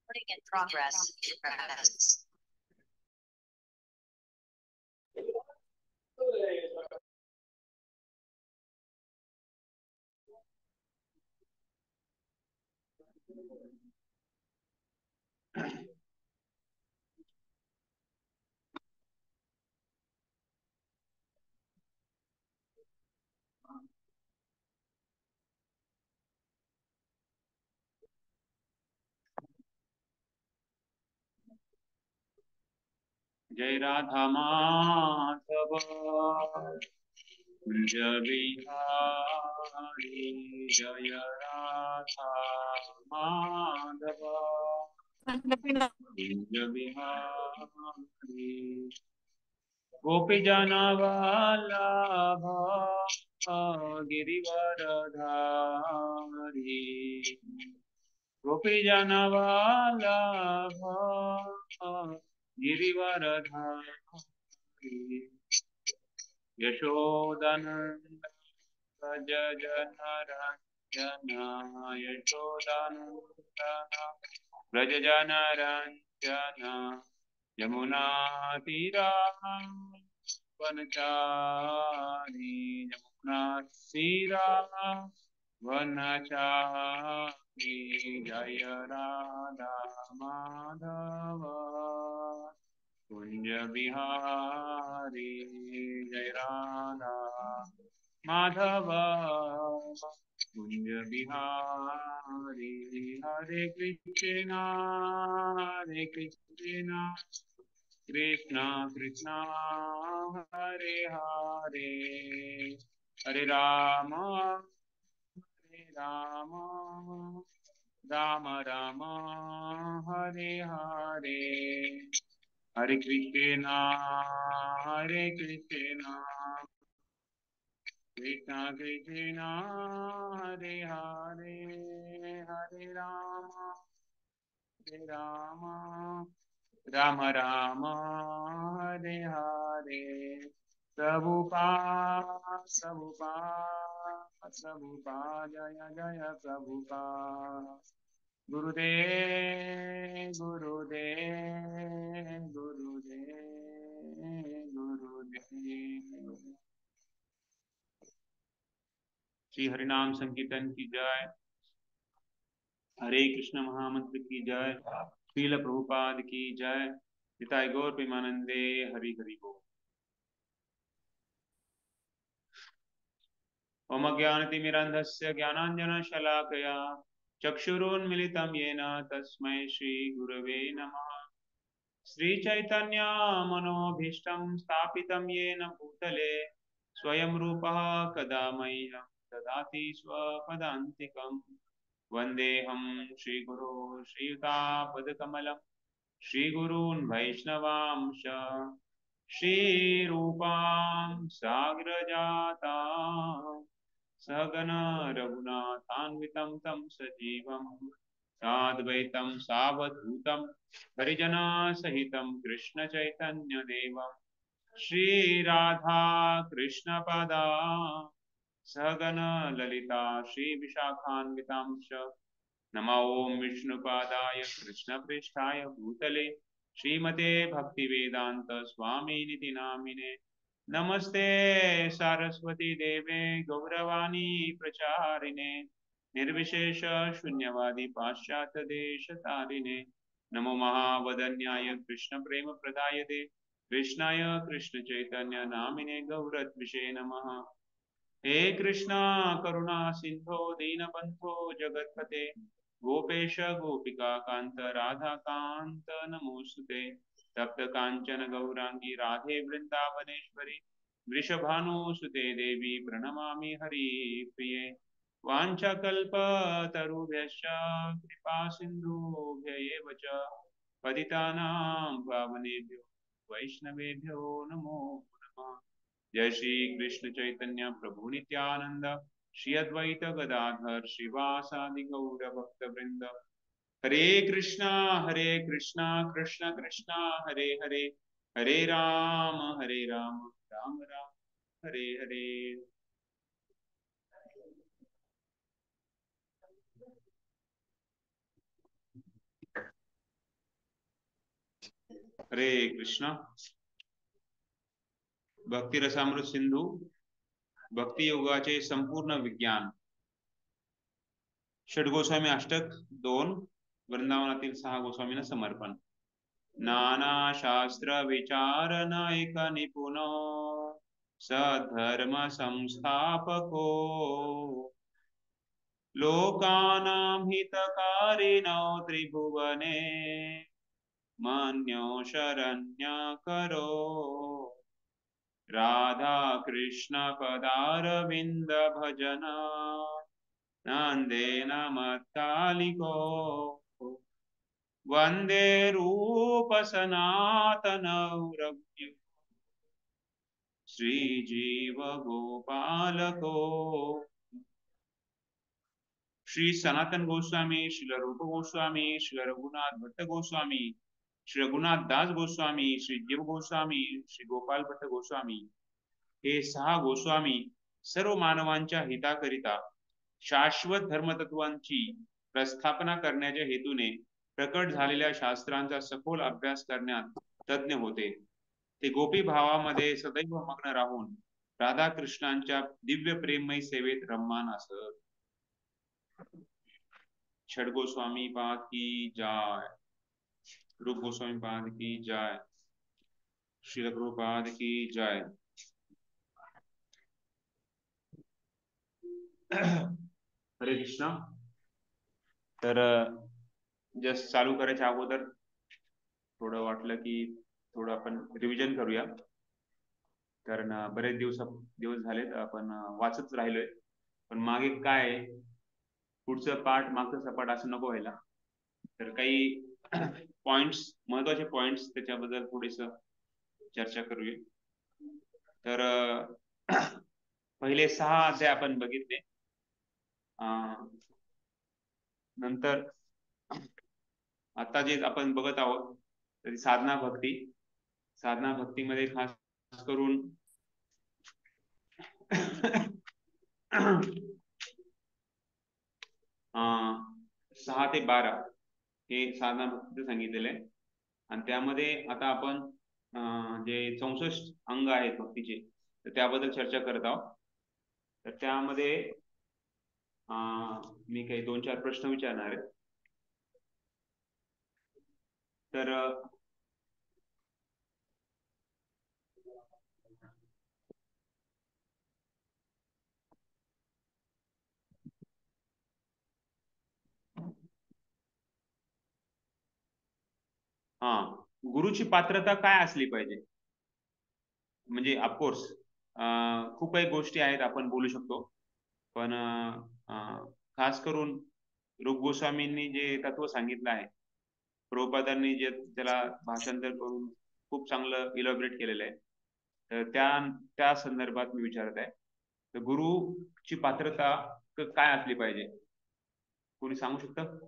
Recording in progress. जय राधा माधव कुंज बिहारी जय राधा माधव कुंज बिहारी गोपीजन वल्लभ गिरिवरधारी गोपीजन वल्लभ गिरिवरधारी यशोदानंद व्रज जनरंजन यशोदानंदन व्रज जनरंजन यमुना तीरा वनचारी यमुना तीरा वनचारी जय राधा माधव कुंज बिहारी जय राधा माधव कुंज बिहारी हरे कृष्णा कृष्णा कृष्णा हरे हरे हरे राम राम राम हरे हरे हरे कृष्णा कृष्णा कृष्णा हरे हरे हरे राम राम राम हरे हरे प्रभुपाद जय जय प्रभुपाद गुरुदेव श्री हरिनाम संकीर्तन की जय। हरे कृष्ण महामंत्र की जय। श्रील प्रभुपाद की जय। निताय गौर प्रेमानंदे हरि हरि बोल। ओम अज्ञानतिमिरन्धस्य ज्ञानाञ्जनशलाकया चक्षुरुन्मिलितं येन तस्मै श्रीगुरवे नमः। श्रीचैतन्य मनोभीष्टं स्थापितं येन भूतले स्वयं रूपः कदा मह्यं ददाति स्वपदान्तिकम्। वन्देऽहं श्रीगुरो श्रीयुतापदकमलं श्रीगुरून् वैष्णवांश श्रीरूपां साग्रजातां सहगण रघुनाथान्वितं तं सजीवं साद्वैतं सावधूतं हरिजनसहितं कृष्णचैतन्यदेवं श्रीराधा कृष्णपदा सहगण ललिता श्रीविशाखान्वितांश नमो ओं विष्णुपादाय कृष्णप्रेष्ठाय भूतले श्रीमते भक्तिवेदांत स्वामिनिति नामिने नमस्ते सारस्वती देवे गौरवाणी प्रचारिणे निर्विशेष शून्यवादी पाश्चात्य देश तारिणे नमो महावदन्याय कृष्ण प्रेम प्रदायते कृष्णाय कृष्ण चैतन्य नामिने गौरद्विषे नमः। हे कृष्णा करुणा सिंधो दीनबंधो जगत्पते गोपेश गोपिका कांत राधा कांत नमोस्तुते तप्त कांचन गौरांगी राधे वृंदावनेश्वरी वृषभानुसुते देवी प्रणमामि हरिप्रिये वाञ्छाकल्पतरुभ्यश्च कृपा सिन्धुभ्य एव च पतितानां पावनेभ्यो वैष्णवेभ्यो नमो नमः। जय श्री कृष्ण चैतन्य प्रभु नित्यानंद श्री अद्वैत गदाधर श्रीवासादि गौर भक्त वृंद हरे कृष्णा कृष्णा कृष्णा हरे हरे हरे राम राम राम हरे हरे। हरे कृष्ण. भक्ती रसामृत सिंधू भक्ती योगाचे संपूर्ण विज्ञान षडगोस्वामी अष्टक 2 वृंदावनातील 6 गोस्वामींना समर्पण. नाना शास्त्र विचारण एक निपुण सधर्म संस्थापको लोकानां हितकारिणो त्रिभुवने मन्यो शरण्यकरो राधा कृष्ण पदारविंद भजन नंदेन मत्तालिको वंदे रूप सनातन रघु श्रीजीव गोपालको. श्री सनातन गोस्वामी, श्री रूप गोस्वामी, श्री रघुनाथ भट्ट गोस्वामी, श्री रघुनाथ दास गोस्वामी, श्री जीव गोस्वामी, श्री गोपाल भट्ट गोस्वामी हे 6 गोस्वामी सर्व मानवांच्या हिताकरिता शाश्वत धर्मतत्वांची प्रस्थापना करण्याच्या हेतूने प्रकट झालेल्या शास्त्रांचा सखोल अभ्यास करण्यात तज्ञ होते. ते गोपी भावामध्ये सदैव मग्न राहून राधा कृष्णांच्या दिव्य प्रेममय सेवेत रममान असत. षड गोस्वामी पाद की जय. रूप गोस्वामी पाद की जय. श्री प्रभुपाद की जय. हरे कृष्णा. तर जस्ट चालू करायच्या अगोदर थोडं वाटलं की थोडं आपण रिव्हिजन करूया, कारण बरेच दिवस झालेत आपण वाचत राहिलोय, पण मागे काय पुढचं पाठ मागचं सपाट असं नको व्हायला. तर काही पॉइंट्स, महत्वाचे पॉइंट्स त्याच्याबद्दल थोडीस चर्चा करूया. तर पहिले 6 अध्याय आपण बघितले. नंतर आता जे आपण बघत आहोत तर साधना भक्ती. साधना भक्तीमध्ये खास करून 6 ते 12 हे साधना भक्तीचं सांगितलेलं आहे. आणि त्यामध्ये आता आपण जे 64 अंग आहेत भक्तीचे तर त्याबद्दल चर्चा करत आहोत. तर त्यामध्ये मी काही 2-4 प्रश्न विचारणार आहे. तर गुरुची पात्रता काय असली पाहिजे? म्हणजे ऑफकोर्स खूप काही गोष्टी आहेत आपण बोलू शकतो, पण खास करून रूप गोस्वामींनी जे तत्व सांगितलं आहे, प्रभुपादांनी जे त्याला भाषांतर करून खूप चांगलं इलॉबरेट केलेलं आहे, तर त्या संदर्भात मी विचारत आहे. तर गुरुची पात्रता काय असली पाहिजे, कोणी सांगू शकतं?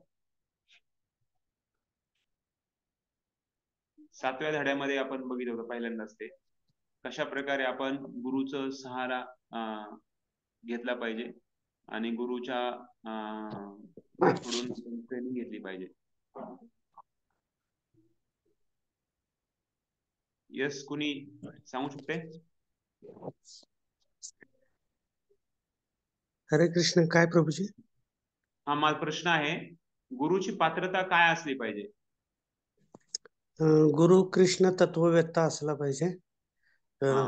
7व्या धड्यामध्ये आपण बघितलं होतं पहिल्यांदाच ते कशा प्रकारे आपण गुरुचं सहारा घेतला पाहिजे आणि गुरुच्या कडून ट्रेनिंग घेतली पाहिजे. यस, कुणी सांगू शकते? हरे कृष्ण. काय प्रभूजी? हा माझा प्रश्न आहे, गुरुची पात्रता काय असली पाहिजे? गुरु कृष्ण तत्ववेत्ता असला पाहिजे, हा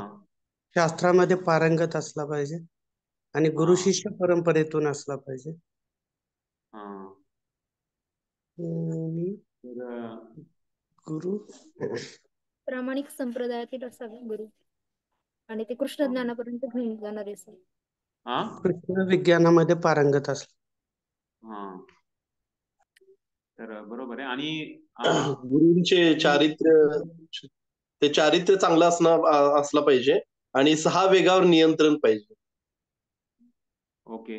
शास्त्रामध्ये पारंगत असला पाहिजे आणि गुरु हा शिष्य परंपरेतून असला पाहिजे. हा आणि तर गुरु प्रामाणिक संप्रदायातील असावे गुरु, आणि ते कृष्ण ज्ञानापर्यंत घेऊन जाणारे असावे. कृष्ण विज्ञानामध्ये पारंगत असला. हा तर बरोबर आहे. आणि गुरूंचे चारित्र्य, ते चारित्र्य चांगलं असलं पाहिजे आणि 6 वेगावर नियंत्रण पाहिजे. ओके.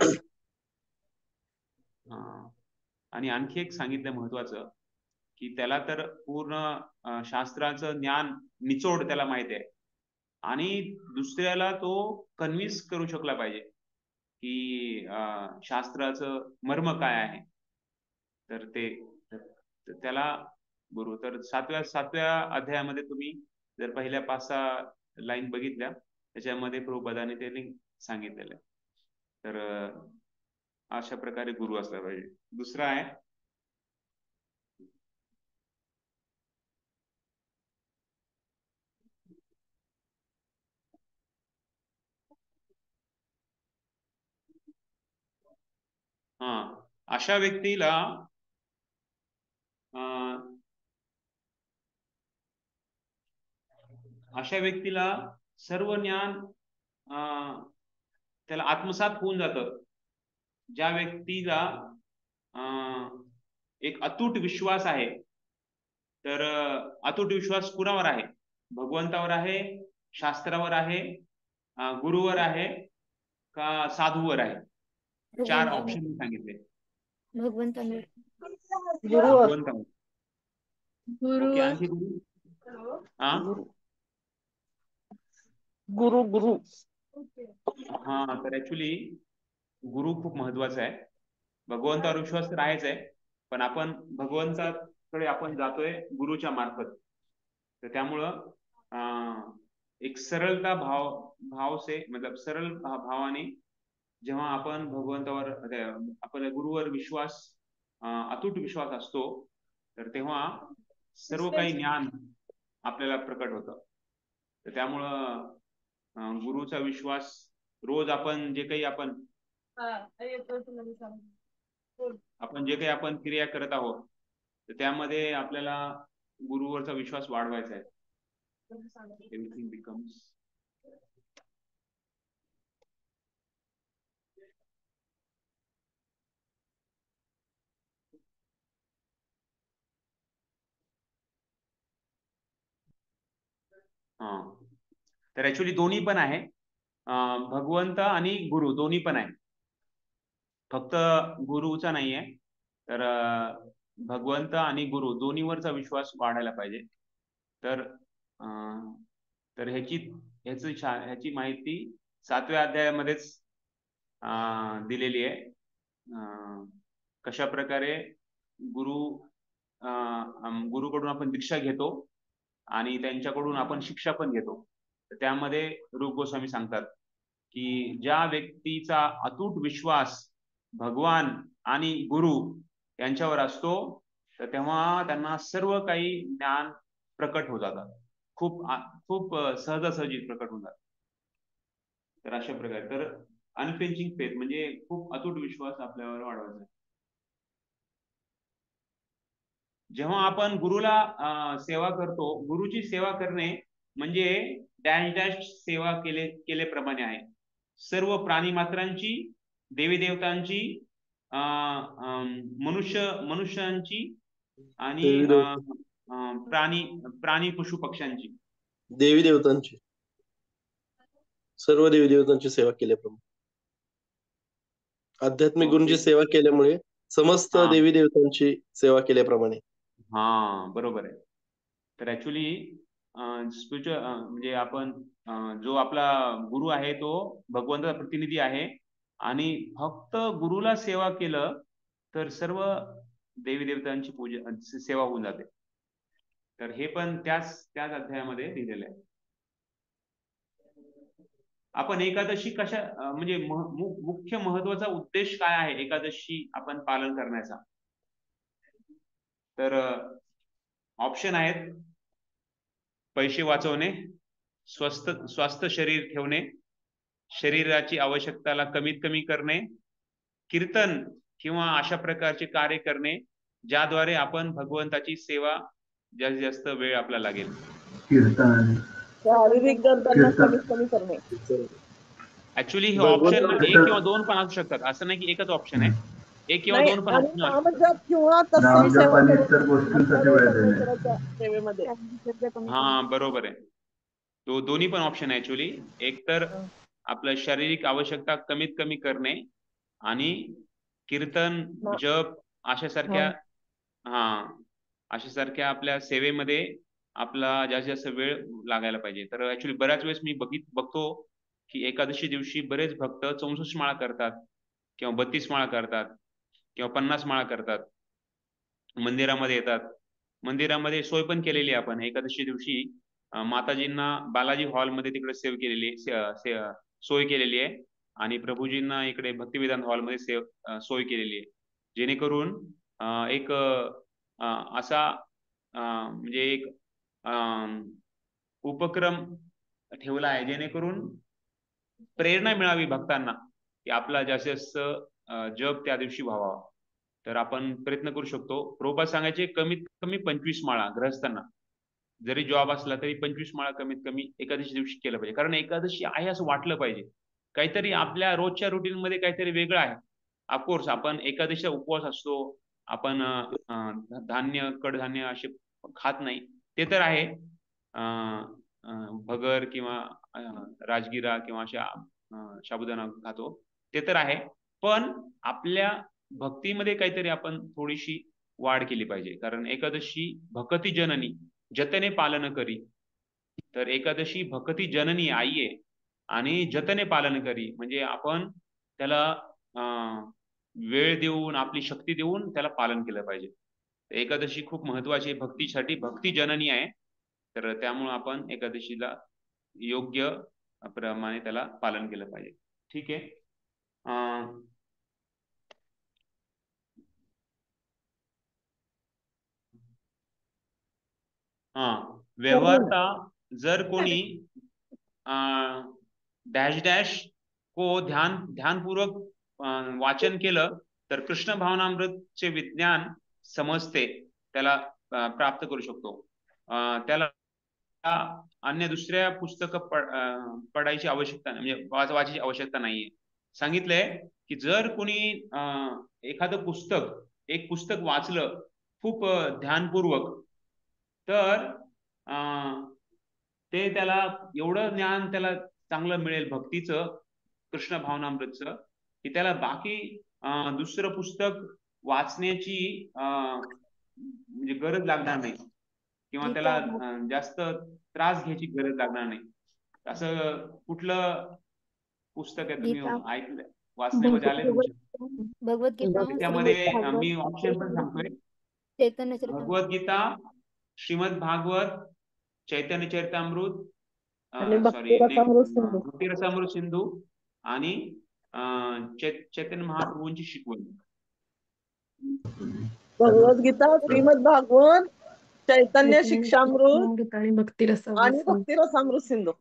आणि आणखी एक सांगितलं महत्वाचं, की त्याला तर पूर्ण शास्त्राचं ज्ञान निचोड त्याला माहित आहे आणि दुसऱ्याला तो कन्व्हिन्स करू शकला पाहिजे की शास्त्राचं मर्म काय आहे. तर त्याला गुरु. तर सातव्या अध्यायामध्ये तुम्ही जर पहिल्या 5-6 लाईन बघितल्या त्याच्यामध्ये प्रभुपादाने ते लिंक सांगितलेलं आहे. तर अशा प्रकारे गुरु असला पाहिजे. दुसरा आहे अशा व्यक्तीला सर्व ज्ञान त्याला आत्मसात होऊन जातं. ज्या व्यक्तीला एक अतूट विश्वास आहे. तर अतूट विश्वास कुणावर आहे? भगवंतावर आहे, शास्त्रावर आहे, गुरुवर आहे का साधूवर आहे? 4 ऑप्शन मी सांगितले. भगवंतावर. भगवंतावर. गुरु ओके, आणखी गुरु? गुरु. तर ऍक्च्युली गुरु खूप महत्वाचा आहे. भगवंतावर विश्वास तर आहेच आहे, पण आपण भगवंताकडे आपण जातोय गुरुच्या मार्फत. तर त्यामुळं एक सरळता मतलब सरळ भावाने जेव्हा आपण भगवंतावर आपल्या गुरुवर विश्वास अतूट विश्वास असतो, तर तेव्हा सर्व काही ज्ञान आपल्याला प्रकट होतं. तर त्यामुळं गुरुचा विश्वास रोज आपण जे काही आपण क्रिया करत आहोत, तर त्यामध्ये आपल्याला गुरुवरचा विश्वास वाढवायचा आहे. एव्हरीथिंग बिकम्स तर ऍक्च्युली दोन्ही पण आहे. भगवंत आणि गुरु दोन्ही पण आहे, फक्त गुरुचा नाही आहे. तर भगवंत आणि गुरु दोन्हीवरचा विश्वास वाढायला पाहिजे. तर ह्याची माहिती 7व्या अध्यायामध्येच दिलेली आहे. कशा प्रकारे गुरुकडून आपण दीक्षा घेतो आणि त्यांच्याकडून आपण शिक्षा पण घेतो. तर त्यामध्ये रूप गोस्वामी सांगतात की ज्या व्यक्तीचा अतूट विश्वास भगवान आणि गुरु यांच्यावर असतो, तर तेव्हा त्यांना सर्व काही ज्ञान प्रकट होत जातात. खूप सहजासहजी प्रकट होतात. तर अशा प्रकारे तर अनफ्लिंचिंग फेथ म्हणजे खूप अतूट विश्वास आपल्यावर वाढवायचा. जेव्हा आपण गुरुला सेवा करतो, गुरुची सेवा करणे म्हणजे डॅश डॅश सेवा केल्याप्रमाणे आहे. सर्व प्राणी मात्रांची, देवी देवतांची, मनुष्यांची आणि प्राणी पशु पक्ष्यांची, देवी देवतांची, सर्व देवी देवतांची सेवा केल्याप्रमाणे. आध्यात्मिक गुरूंची सेवा केल्यामुळे समस्त देवी देवतांची सेवा केल्याप्रमाणे. बरोबर आहे. तर ऍक्च्युली म्हणजे आपण जो आपला गुरु आहे तो भगवंताचा प्रतिनिधी आहे आणि फक्त गुरुला सेवा केलं तर सर्व देवी देवतांची सेवा होऊन जाते. तर हे पण त्याच अध्यायामध्ये दिलेलं आहे. आपण एकादशी म्हणजे मुख्य महत्वाचा उद्देश काय आहे एकादशी आपण पालन करण्याचा? तर ऑप्शन आहेत: पैसे वाचवणे, स्वस्थ शरीर ठेवणे, शरीराची आवश्यकताला कमीत कमी करणे, कीर्तन किंवा अशा प्रकारचे कार्य करणे ज्याद्वारे आपण भगवंताची सेवा जास्तीत जास्त वेळ आपल्याला लागेल. कीर्तन, शारीरिक गरजांना कमीत कमी करणे. ऍक्च्युली हे ऑप्शन 1 किंवा 2 पण असू शकतात. असं नाही की एकच ऑप्शन आहे. 1 किंवा 2 पण ऑप्शन असू शकतात. बरोबर आहे. तो दोन्ही पण ऑप्शन आहे ऍक्च्युली. एक तर आपलं शारीरिक आवश्यकता कमीत कमी करणे आणि कीर्तन, जप अशासारख्या आपल्या सेवेमध्ये आपला जास्तीत जास्त वेळ लागायला पाहिजे. तर ऍक्च्युली बऱ्याच वेळेस मी बघतो की एकादशी दिवशी बरेच भक्त 64 माळा करतात किंवा 32 माळा करतात किंवा 50 माळा करतात, मंदिरामध्ये येतात मंदिरामध्ये सोय पण केलेली आहे आपण एकादशी दिवशी माताजींना बालाजी हॉलमध्ये तिकडे सेव केलेली सोय केलेली आहे आणि प्रभूजींना इकडे भक्तिविधान हॉलमध्ये सोय केलेली आहे, जेणेकरून एक असा म्हणजे एक उपक्रम ठेवला आहे जेणेकरून प्रेरणा मिळावी भक्तांना की आपला जास्तीत जास्त जप त्या दिवशी व्हावा. तर आपण प्रयत्न करू शकतो. प्रभुपाद सांगायचे कमीत कमी 25 माळा गृहस्थांना, जरी जॉब असला तरी 25 माळा कमीत कमी एकादशी दिवशी केलं पाहिजे, कारण एकादशी आहे असं वाटलं पाहिजे. काहीतरी आपल्या रोजच्या रुटीन मध्ये काहीतरी वेगळं आहे. ऑफकोर्स आपण एकादशीचा उपवास असतो, आपण धान्य कडधान्य असे खात नाही, ते तर आहे, भगर किंवा राजगिरा किंवा अशा साबुदाणा खातो, ते तर आहे, पण आपल्या भक्तीमध्ये काहीतरी आपण थोडीशी वाढ केली पाहिजे. कारण एकादशी भकती जननी जतने पालन करी, तर एकादशी भकती जननी आई आहे आणि जतने पालन करी म्हणजे आपण त्याला वेळ देऊन आपली शक्ती देऊन त्याला पालन केलं पाहिजे. एकादशी खूप महत्वाची भक्तीसाठी, भक्ती जननी आहे, तर त्यामुळे आपण एकादशीला योग्य प्रमाणे त्याला पालन केलं पाहिजे. ठीक आहे. व्यवहारता जर कोणी डॅश डॅश को ध्यानपूर्वक वाचन केलं तर कृष्ण भावनामृतचे विज्ञान समजते त्याला प्राप्त करू शकतो. त्याला अन्य दुसऱ्या पुस्तक पढायची आवश्यकता नाही, म्हणजे वाचायची आवश्यकता नाहीये. सांगितलंय की जर कोणी एखादं एक पुस्तक वाचलं खूप ध्यानपूर्वक, तर ते त्याला एवढं ज्ञान त्याला चांगलं मिळेल भक्तीचं, कृष्ण भावनामृतचं, की त्याला बाकी दुसरं पुस्तक वाचण्याची म्हणजे गरज लागणार नाही किंवा त्याला जास्त त्रास घ्यायची गरज लागणार नाही. असं कुठलं पुस्तक आहे तुम्ही ऐकलं, वाचण्यामध्ये आले तुमच्या? भगवद्गीता, त्यामध्ये मी ऑप्शन पण सांगतोय: चैतन्य भगवद्गीता, श्रीमद भागवत, चैतन्य चरितामृत, भक्ती रसामृत सिंधू आणि चैतन्य महाप्रभूंची शिकवण. भगवद्गीता, श्रीमद भागवत, चैतन्य शिक्षामृत आणि भक्ती रसामृत सिंधू.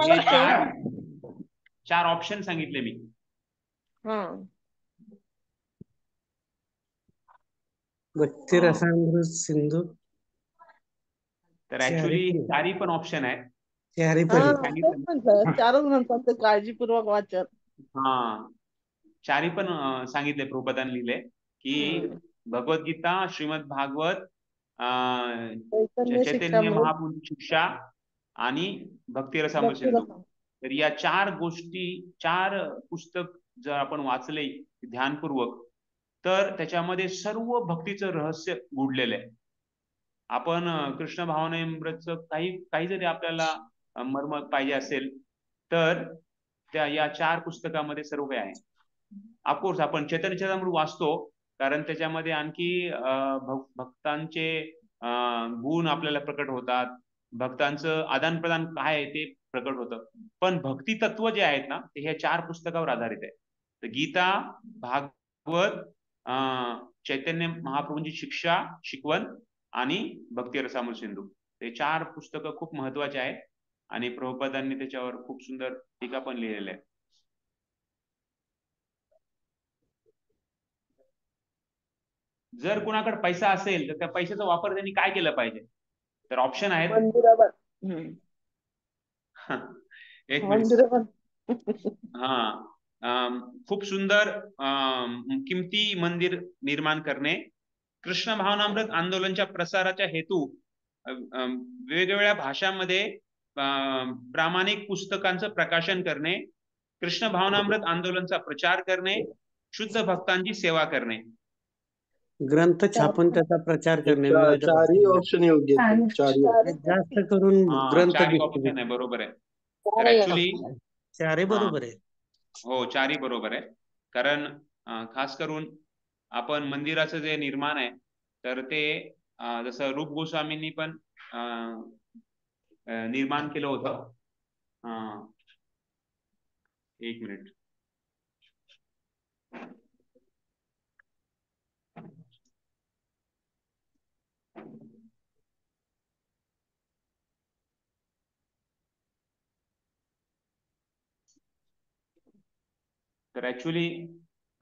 हे चार ऑप्शन सांगितले मी. भक्ती रसामृत सिंधू, तर ऍक्च्युली चारी पण ऑप्शन आहेत. चारच म्हणतात काळजीपूर्वक वाचन. चारी पण सांगितले, प्रभुपादांनी लिहिले की भगवद्गीता, श्रीमद भागवत, चैतन्य महाप्रभूंची शिक्षा आणि भक्ती रसामृत सिंधू. तर या चार गोष्टी, चार पुस्तक जर आपण वाचले ध्यानपूर्वक, तर त्याच्यामध्ये सर्व भक्तीचं रहस्य गुडलेलं आहे. आपण कृष्ण भावनामृतचं काही जरी आपल्याला मर्म पाहिजे असेल तर त्या या चार पुस्तकामध्ये सर्व काही आहे. ऑफकोर्स आपण चैतन्य चरितामृत वाचतो कारण त्याच्यामध्ये आणखी भक्तांचे गुण आपल्याला प्रकट होतात, भक्तांचं आदान प्रदान काय आहे ते प्रकट होतं. पण भक्ती तत्व जे आहेत ना, ते ह्या चार पुस्तकावर आधारित आहे. तर गीता, भागवत, चैतन्य महाप्रभूंची शिकवण आणि भक्ती रसामृत सिंधू, हे चार पुस्तकं खूप महत्वाचे आहेत आणि प्रभुपादांनी त्याच्यावर खूप सुंदर टीका पण लिहिलेल्या आहे. जर कुणाकडे पैसा असेल तर त्या पैशाचा वापर त्यांनी काय केलं पाहिजे? तर ऑप्शन आहेत. एक मिनिट. खूप सुंदर किमती मंदिर निर्माण करणे, कृष्ण भावनामृत आंदोलनाच्या प्रसाराच्या हेतू वेगवेगळ्या भाषांमध्ये प्रामाणिक पुस्तकांचं प्रकाशन करणे, कृष्ण भावनामृत आंदोलनाचा प्रचार करणे, शुद्ध भक्तांची सेवा करणे. ग्रंथ छापून त्याचा प्रचार करणे. चारही ऑप्शन योग्य आहेत. जास्त करून ग्रंथ ऑप्शन आहे. बरोबर आहे. तर ऍक्च्युली चारही बरोबर आहे. हो, चारही बरोबर आहे. कारण खास करून आपण मंदिराचं जे निर्माण आहे तर ते जसं रूप गोस्वामींनी पण निर्माण केलं होतं. एक मिनिट. तर ऍक्च्युली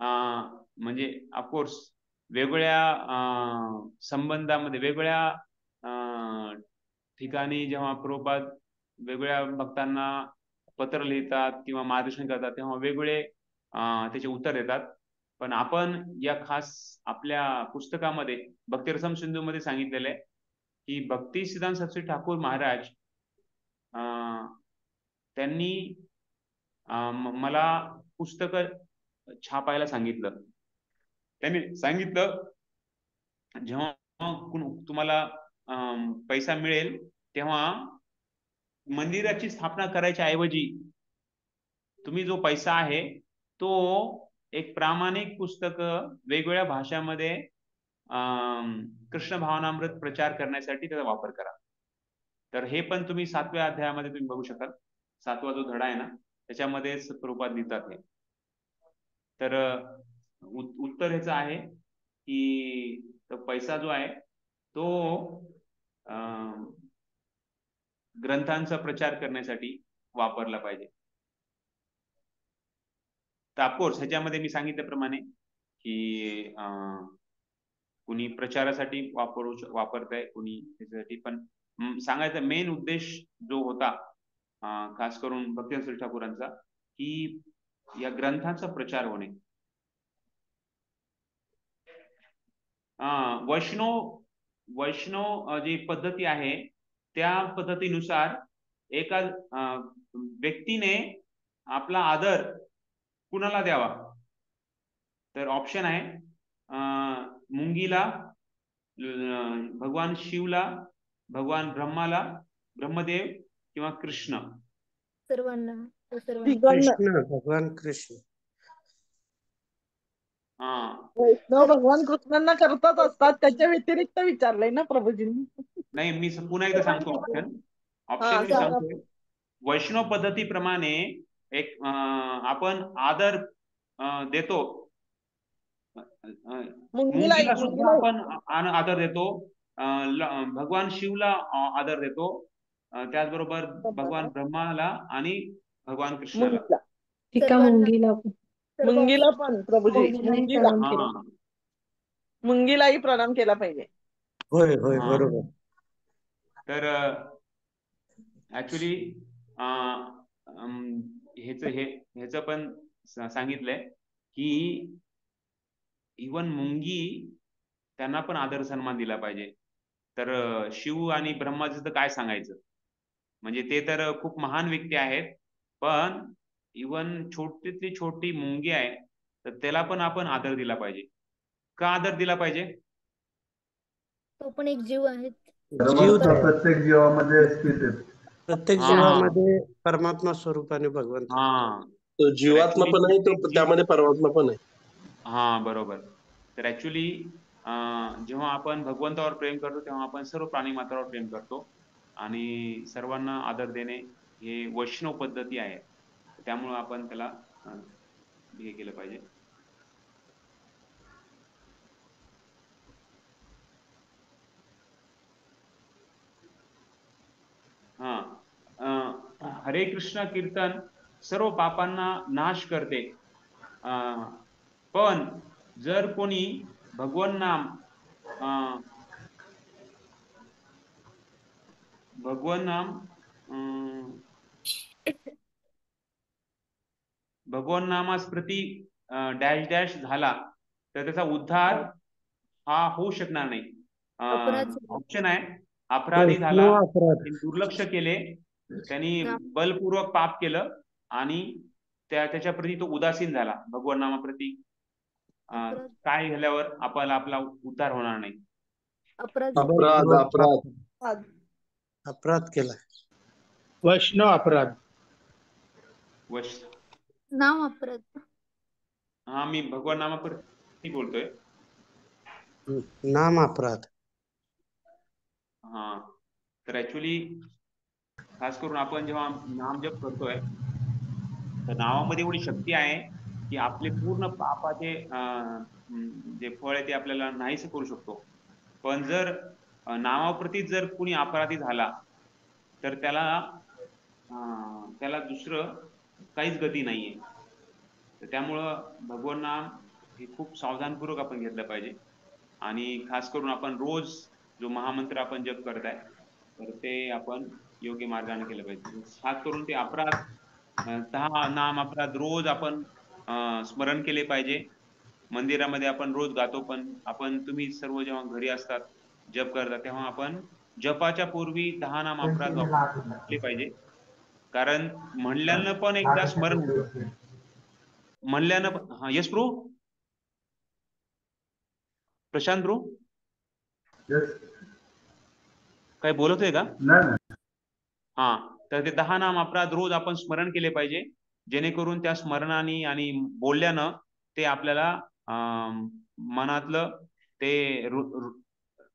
म्हणजे ऑफकोर्स वेगवेगळ्या संबंधामध्ये वेगवेगळ्या ठिकाणी जेव्हा प्रभुपाद वेगवेगळ्या भक्तांना पत्र लिहितात किंवा मार्गदर्शन करतात तेव्हा वेगवेगळे त्याचे उत्तर देतात. पण आपण या खास आपल्या पुस्तकामध्ये भक्तिरसम सिंधू मध्ये सांगितलेलं आहे की भक्ती सिद्धांत सरस्वती ठाकूर महाराज त्यांनी मला पुस्तक छापायला सांगितलं. त्यांनी सांगितलं जेव्हा तुम्हाला पैसा मिळेल तेव्हा मंदिराची स्थापना करायच्या ऐवजी तुम्ही जो पैसा आहे तो एक प्रामाणिक पुस्तक वेगवेगळ्या भाषांमध्ये कृष्ण भावनामृत प्रचार करण्यासाठी त्याचा वापर करा. तर हे पण तुम्ही 7व्या अध्यायामध्ये तुम्ही बघू शकाल. 7वा जो धडा आहे ना त्याच्यामध्ये प्रभुपाद लिहितात हे. तर उत्तर ह्याचं आहे की पैसा जो आहे तो ग्रंथांचा प्रचार करण्यासाठी वापरला पाहिजे. तर ऑफकोर्स ह्याच्यामध्ये मी सांगितल्याप्रमाणे की कुणी प्रचारासाठी वापरतंय कुणी त्याच्यासाठी. पण सांगायचा मेन उद्देश जो होता खास करून भक्तिरसम ठाकूरांचा की या ग्रंथांचा प्रचार होणे. वैष्णव जी पद्धती आहे त्या पद्धतीनुसार एका व्यक्तीने आपला आदर कुणाला द्यावा. तर ऑप्शन आहे मुंगीला, भगवान शिवला, भगवान ब्रह्माला, ब्रह्मदेव किंवा कृष्ण. सर्वांना. कृष्ण, भगवान कृष्ण. वैष्णव भगवान कृष्णांना करतच असतात, त्याच्या व्यतिरिक्त विचारलंय ना प्रभूजींनी. नाही, मी पुन्हा एकदा सांगतो ऑप्शन मी सांगतोय. वैष्णव पद्धतीप्रमाणे एक आपण आदर देतो. मुंगीला सुद्धा आपण आदर देतो, भगवान शिवला आदर देतो, त्याचबरोबर भगवान ब्रह्माला आणि भगवान कृष्णाला. मुंगीला पण प्रभूजी मुंगीलाही प्रणाम केला पाहिजे. होय होय बरोबर. तर ऍक्च्युली ह्याच पण सांगितलंय की इवन मुंगी त्यांना पण आदर सन्मान दिला पाहिजे. तर शिव आणि ब्रह्माचं तर काय सांगायचं, म्हणजे ते तर खूप महान व्यक्ती आहेत. पण इवन छोटीतली छोटी मुंगी आहे तर त्याला पण आपण आदर दिला पाहिजे. का आदर दिला पाहिजे? तो पण एक जीव आहे. प्रत्येक जीवामध्ये स्थित आहे. प्रत्येक जीवामध्ये परमात्मा स्वरूपाने भगवंत. तो जीवात्मा पण आहे, तो त्यामध्ये परमात्मा पण आहे. बरोबर. तर ऍक्च्युली जेव्हा आपण भगवंतावर प्रेम करतो तेव्हा आपण सर्व प्राणी मात्रावर प्रेम करतो आणि सर्वांना आदर देणे हे वैष्णव पद्धती आहे. त्यामुळे आपण त्याला हे केलं पाहिजे. हरे कृष्ण कीर्तन सर्व पापांना नाश करते. पण जर कोणी भगवान नामास प्रती डॅश डॅश झाला तर त्याचा उद्धार हा होऊ शकणार नाही. ऑप्शन आहे अपराधी झाला, दुर्लक्ष केले, त्यांनी बलपूर्वक पाप केलं आणि त्याच्या प्रती तो उदासीन झाला. भगवान नामाप्रती काय झाल्यावर आपला उद्धार होणार नाही. अपराध केला. वैष्णव अपराध. नाम अपराध. मी भगवान नामाप्रती बोलतोय. नाम अपराध. हा, तर ऍक्च्युली खास करून आपण जेव्हा नामजप करतोय तर नावामध्ये एवढी शक्ती आहे की आपले पूर्ण पापाचे जे फळ आहे ते आपल्याला नाहीसे करू शकतो. पण जर नावाप्रती जर कुणी अपराधी झाला तर त्याला दुसरं काहीच गती नाहीये. तर त्यामुळं भगवान नाम हे खूप सावधानपूर्वक आपण घेतलं पाहिजे. आणि खास करून आपण रोज जो महामंत्र आपण जप करताय तर ते आपण योग्य मार्गाने केलं पाहिजे. खास करून ते अपराध 10 नाम अपराध रोज आपण स्मरण केले पाहिजे. मंदिरामध्ये आपण रोज गातो, पण तुम्ही सर्व जेव्हा घरी असतात जप करता तेव्हा आपण जपाच्या पूर्वी 10 नाम अपराध वापरले पाहिजे. कारण म्हणल्यानं पण एकदा स्मरण होतं. म्हणल्यानं यस प्रो प्रशांत प्रो काय बोलतोय का? हा, तर ते 10 नाम अपराध रोज आपण स्मरण केले पाहिजे, जेणेकरून त्या स्मरणाने आणि बोलल्यानं ते आपल्याला मनातलं ते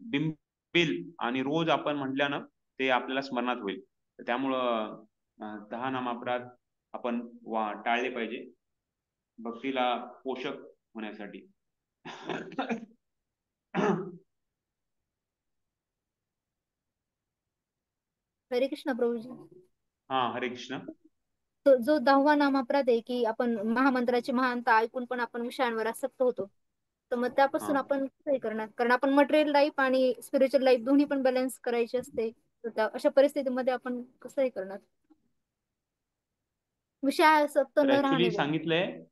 बिंबील आणि रोज आपण म्हटल्यानं ते आपल्याला स्मरणात होईल. तर त्यामुळं 10 नाम अपराध आपण टाळले पाहिजे भक्तीला पोषक होण्यासाठी. हरे कृष्ण प्रभूजी. हा, हरे कृष्ण. तो जो 10वा नामापराध आहे की आपण महामंत्राची महानता ऐकून पण आपण विषयांवर आसक्त होतो, तर मग त्यापासून हा, आपण कसं हे करणार? कारण आपण मटेरियल लाईफ आणि स्पिरिच्युअल लाईफ दोन्ही पण बॅलन्स करायची असते. तर अशा परिस्थितीमध्ये आपण कसं हे करणार? विषयासक्त तर न ऍक्च्युली राहणे बघ. सांगितलंय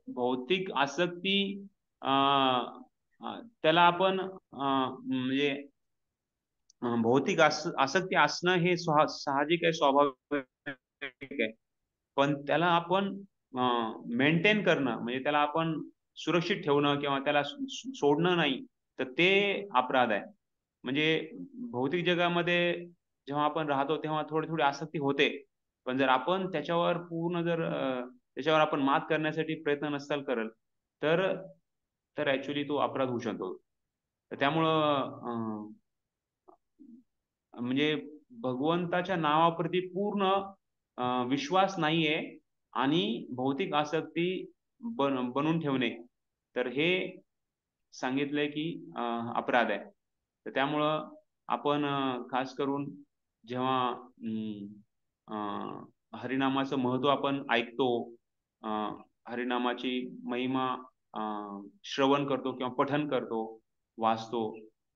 भौतिक आसक्ती त्याला आपण म्हणजे भौतिक आसक्ती असणं हे साहजिक आहे, स्वाभाविक आहे. पण त्याला आपण मेंटेन करणं म्हणजे त्याला आपण सुरक्षित ठेवणं किंवा त्याला सोडणं नाही, तर ते अपराध आहे. म्हणजे भौतिक जगामध्ये जेव्हा आपण राहतो तेव्हा थोडी थोडी आसक्ती होते, पण जर आपण त्याच्यावर पूर्ण जर त्याच्यावर आपण मात करण्यासाठी प्रयत्न नसाल करत तर तर ऍक्च्युली तो अपराध होऊ शकतो. तर त्यामुळं म्हणजे भगवंताच्या नावाप्रती पूर्ण विश्वास नाहीये आणि भौतिक आसक्ती बनवून ठेवणे, तर हे सांगितलंय की अपराध आहे. तर त्यामुळं आपण खास करून जेव्हा हरिनामाचं महत्व आपण ऐकतो, हरिनामाची महिमा श्रवण करतो किंवा पठन करतो, वाचतो,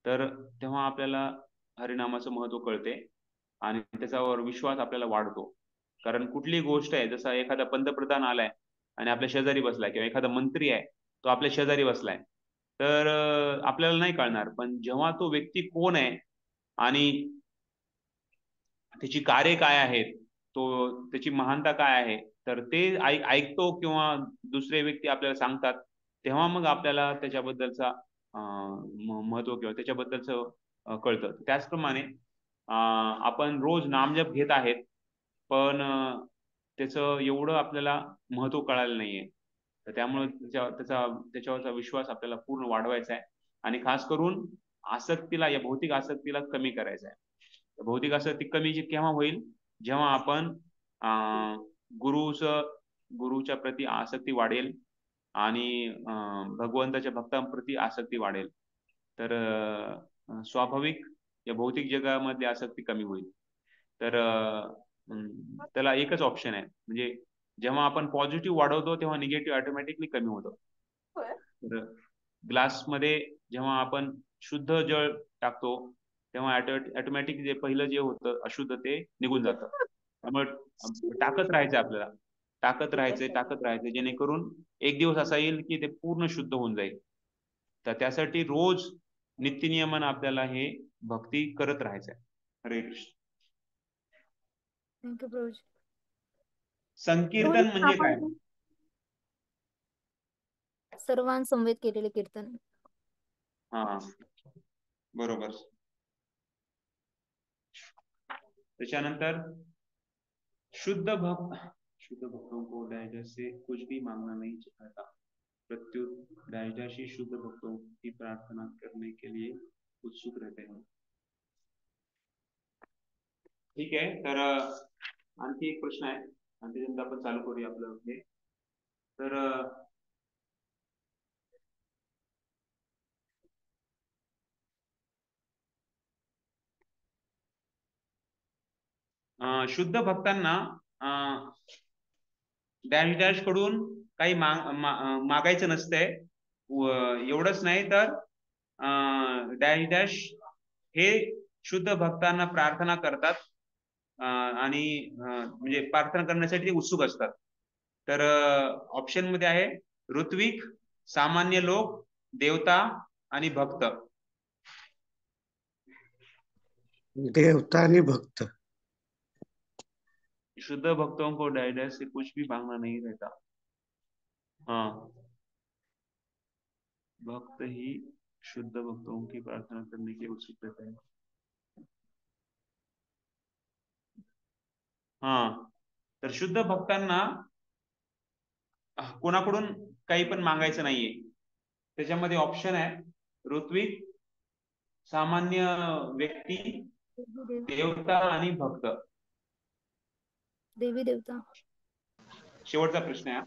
तर तेव्हा आपल्याला हरिनामाचं महत्व कळते आणि त्याच्यावर विश्वास आपल्याला वाढतो. कारण कुठलीही गोष्ट आहे, जसा एखादा पंतप्रधान आलाय आणि आपल्या शेजारी बसलाय किंवा एखादा मंत्री आहे तो आपल्या शेजारी बसलाय, तर आपल्याला नाही कळणार. पण जेव्हा तो व्यक्ती कोण आहे आणि त्याची कार्य काय आहेत, त्याची महानता काय आहे, तर ते ऐकतो किंवा दुसरे व्यक्ती आपल्याला सांगतात, तेव्हा मग आपल्याला त्याच्याबद्दलचा महत्व किंवा त्याच्याबद्दलचं कळतं. त्याचप्रमाणे आपण रोज नामजप घेत आहेत, पण त्याचं एवढं आपल्याला महत्व कळालं नाहीये. तर त्यामुळे त्याच्यावरचा विश्वास आपल्याला पूर्ण वाढवायचा आहे आणि खास करून आसक्तीला, या भौतिक आसक्तीला कमी करायचा आहे. भौतिक आसक्ती कमी केव्हा होईल? जेव्हा आपण गुरुच्या प्रती आसक्ती वाढेल आणि भगवंताच्या भक्तांप्रती आसक्ती वाढेल, तर स्वाभाविक या भौतिक जगामध्ये आसक्ती कमी होईल. तर त्याला एकच ऑप्शन आहे, म्हणजे जेव्हा आपण पॉझिटिव्ह वाढवतो तेव्हा निगेटिव्ह ऑटोमॅटिकली कमी होतं. तर ग्लासमध्ये जेव्हा आपण शुद्ध जळ टाकतो तेव्हा ऑटोमॅटिक जे पहिलं जे होतं अशुद्ध ते निघून जातं. त्यामुळे टाकत राहायचं, आपल्याला टाकत राहायचं जेणेकरून एक दिवस असा येईल की ते पूर्ण शुद्ध होऊन जाईल. तर त्यासाठी रोज नित्यनियमानं आपल्याला हे भक्ती करत राहायचं आहे. हरे कृष्ण. थँक्यू प्रभूजी. संकीर्तन म्हणजे काय? सर्वांसमवेत केलेले कीर्तन. हा, बरोबर. त्याच्यानंतर शुद्ध भक्तों को दया से कुछ भी मांगना नहीं चाहता. प्रत्युत डैश शुद्ध भक्तों की प्रार्थना करने के लिए उत्सुक रहते हैं. ठीक आहे. तर आणखी एक प्रश्न आहे आणि त्याच्यानंतर आपण चालू करूया आपलं हे. तर शुद्ध भक्तांना डॅश डॅश कडून काही मागायचं नसतंय. एवढंच नाही तर डॅश डॅश हे शुद्ध भक्तांना प्रार्थना करतात आणि म्हणजे प्रार्थना करण्यासाठी ते उत्सुक असतात. तर ऑप्शन मध्ये आहे ऋत्विक, सामान्य लोक, देवता आणि भक्त. देवता आणि भक्त. शुद्ध भक्तों को डैश से कुछ भी मांगना नहीं रहता. हाँ, भक्त ही शुद्ध भक्तों की प्रार्थना करने के उत्सुक रहते हैं. हाँ, तर शुद्ध भक्तांना कोणाकडून काही पण मागायचं नाहीये. त्याच्यामध्ये ऑप्शन आहे ऋत्विक, सामान्य व्यक्ती, देवता आणि भक्त. देवी देवता. शेवटचा प्रश्न आहे.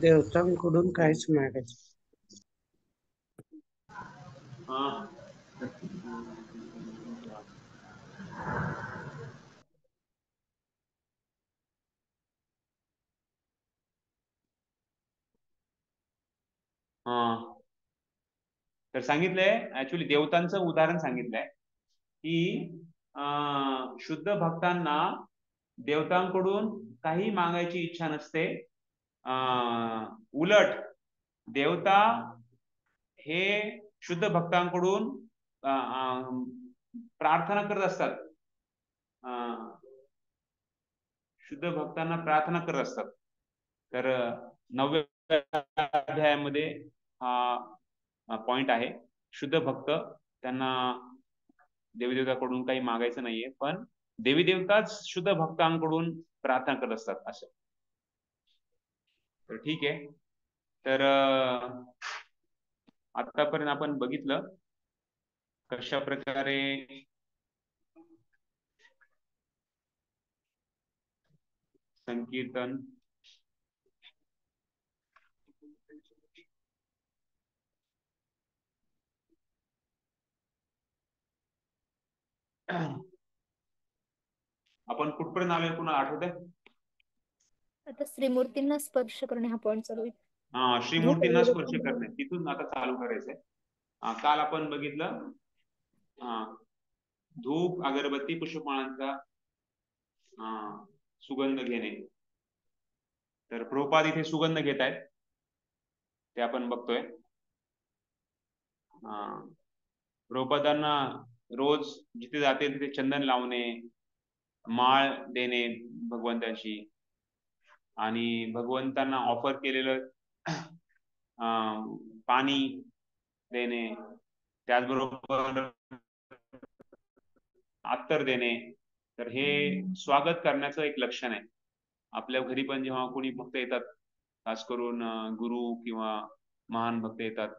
देवतांकडून काहीच मागायचं. तर सांगितलंय ऍक्च्युली देवतांचं उदाहरण सांगितलंय की शुद्ध भक्तांना देवतांकडून काही मागायची इच्छा नसते. उलट देवता हे शुद्ध भक्तांकडून प्रार्थना करत असतात. शुद्ध भक्तांना प्रार्थना करत असतात. तर 9व्या अध्यायामध्ये हा पॉइंट आहे. शुद्ध भक्त त्यांना देवी देवताकडून काही मागायचं नाहीये, पण देवी देवताच शुद्ध भक्तांकडून प्रार्थना करत असतात असं. तर ठीक आहे. तर आतापर्यंत आपण बघितलं कशा प्रकारे संकीर्तन आपण कुठपर्यंत आलोय पुन्हा आठवतंय? आता श्रीमूर्तींना स्पर्श करणे हा पॉइंट चालू आहे. श्रीमूर्तींना स्पर्श करणे तिथून आता चालू करायचंय. काल आपण बघितलं धूप, अगरबत्ती, पुष्पमाळांचा सुगंध घेणे. तर प्रभुपाद इथे सुगंध घेत आहेत ते आपण बघतोय. प्रभुपादांना रोज जिथे जाते तिथे चंदन लावणे, माळ देणे भगवंताची आणि भगवंतांना ऑफर केलेलं पाणी देणे, त्याचबरोबर अत्तर देणे. तर हे स्वागत करण्याचं एक लक्षण आहे. आपल्या घरी पण जेव्हा कोणी भक्त येतात, खास करून गुरु किंवा महान भक्त येतात,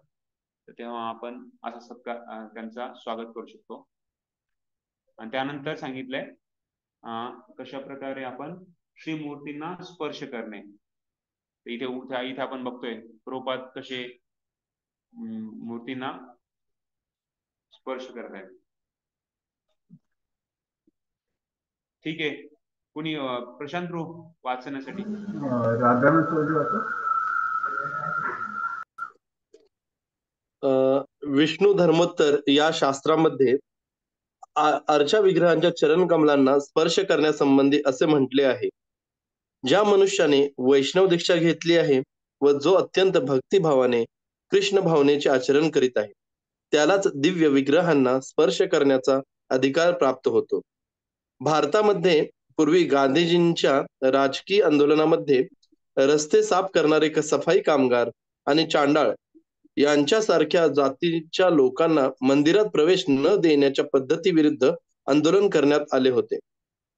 तर तेव्हा आपण असा सत्कार त्यांचा स्वागत करू शकतो. आणि त्यानंतर सांगितलंय कशा प्रकारे आपण श्रीमूर्तींना स्पर्श करणे. इथे आपण बघतोय प्रभुपाद कसे मूर्तींना स्पर्श करत आहेत. ठीक आहे. कुणी प्रशांत वाचण्यासाठी विष्णू धर्मोत्तर या शास्त्रामध्ये अर्चा विग्रहांच्या चरण कमलांना स्पर्श करण्यासंबंधी असे म्हटले आहे, ज्या मनुष्याने वैष्णव दीक्षा घेतली आहे व जो अत्यंत भक्तिभावाने कृष्ण भावनेचे आचरण करीत आहे, त्यालाच दिव्य विग्रहांना स्पर्श करण्याचा अधिकार प्राप्त होतो. भारतामध्ये पूर्वी गांधीजींच्या राजकीय आंदोलनामध्ये रस्ते साफ करणारे सफाई कामगार आणि चांडाळ यांच्यासारख्या जातीच्या लोकांना मंदिरात प्रवेश न देण्याच्या पद्धतीविरुद्ध आंदोलन करण्यात आले होते.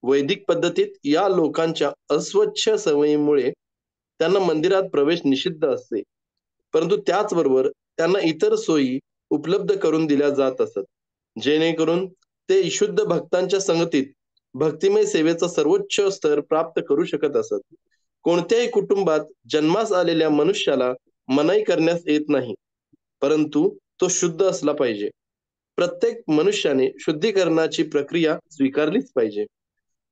वैदिक पद्धतीत या लोकांच्या अस्वच्छ सवयीमुळे त्यांना मंदिरात प्रवेश निषिद्ध असते, परंतु त्याचबरोबर त्यांना इतर सोयी उपलब्ध करून दिल्या जात असत, जेणेकरून ते शुद्ध भक्तांच्या संगतीत भक्तिमय सेवेचा सर्वोच्च स्तर प्राप्त करू शकत असत. कोणत्याही कुटुंबात जन्मास आलेल्या मनुष्याला मनाई करण्यास येत नाही, परंतु तो शुद्ध असला पाहिजे. प्रत्येक मनुष्याने शुद्धीकरणाची प्रक्रिया स्वीकारलीच पाहिजे.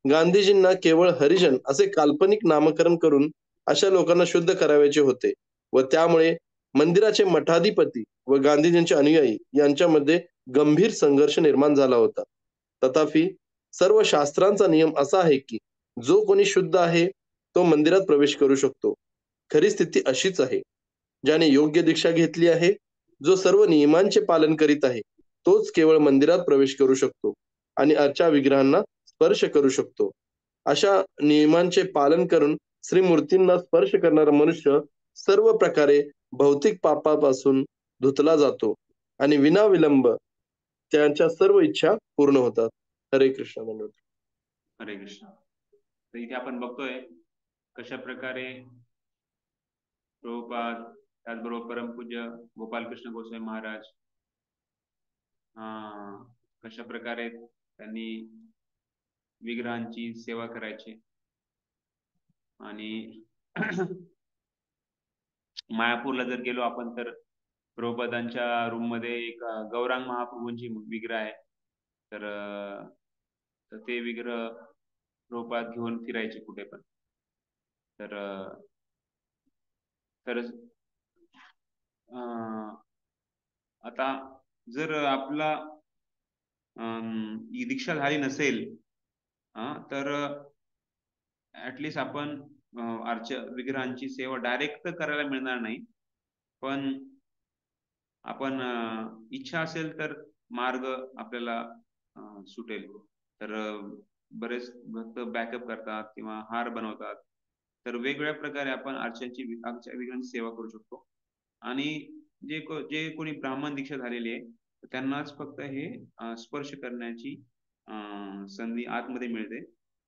गांधीजींना केवळ हरिजन असे काल्पनिक नामकरण करून अशा लोकांना शुद्ध करायचे होते व त्यामुळे मंदिराचे मठाधिपती व गांधीजींचे अनुयायी यांच्यामध्ये गंभीर संघर्ष निर्माण झाला होता. तथापि सर्व शास्त्रांचा नियम असा आहे की जो कोणी शुद्ध आहे तो मंदिरात प्रवेश करू शकतो. खरी स्थिती अशीच आहे. ज्याने योग्य दीक्षा घेतली आहे, जो सर्व नियमांचे पालन करीत आहे, तोच केवळ मंदिरात प्रवेश करू शकतो आणि अर्चा विग्रहांना स्पर्श करू शकतो. अशा नियमांचे पालन करून श्रीमूर्तींना स्पर्श करणारा मनुष्य सर्व प्रकारे भौतिक पापापासून धुतला जातो आणि विनाविलंब त्यांच्या सर्व इच्छा पूर्ण होतात. हरे कृष्ण. धन्यवाद. हरे कृष्ण. तर इथे आपण बघतोय कशा प्रकारे प्रभुपाद, त्याचबरोबर परमपूज्य गोपालकृष्ण गोस्वामी महाराज कशा प्रकारे त्यांनी विग्रहांची सेवा करायची आणि मायापूरला जर गेलो आपण तर प्रभुपादांच्या रूम मध्ये एक गौरांग महाप्रभूंची विग्रह आहे. तर ते विग्रह प्रभुपाद घेऊन फिरायचे कुठे पण. तर आता जर आपला दीक्षा झाली नसेल तर ऍटलिस्ट आपण विग्रहांची सेवा डायरेक्ट करायला मिळणार नाही, पण आपण इच्छा असेल तर मार्ग आपल्याला सुटेल. तर बरेच भक्त बॅकअप करतात किंवा हार बनवतात. तर वेगवेगळ्या प्रकारे आपण विग्रहांची सेवा करू शकतो. आणि जे कोणी ब्राह्मण दीक्षा झालेली आहे त्यांनाच फक्त हे स्पर्श करण्याची संधी आतमध्ये मिळते.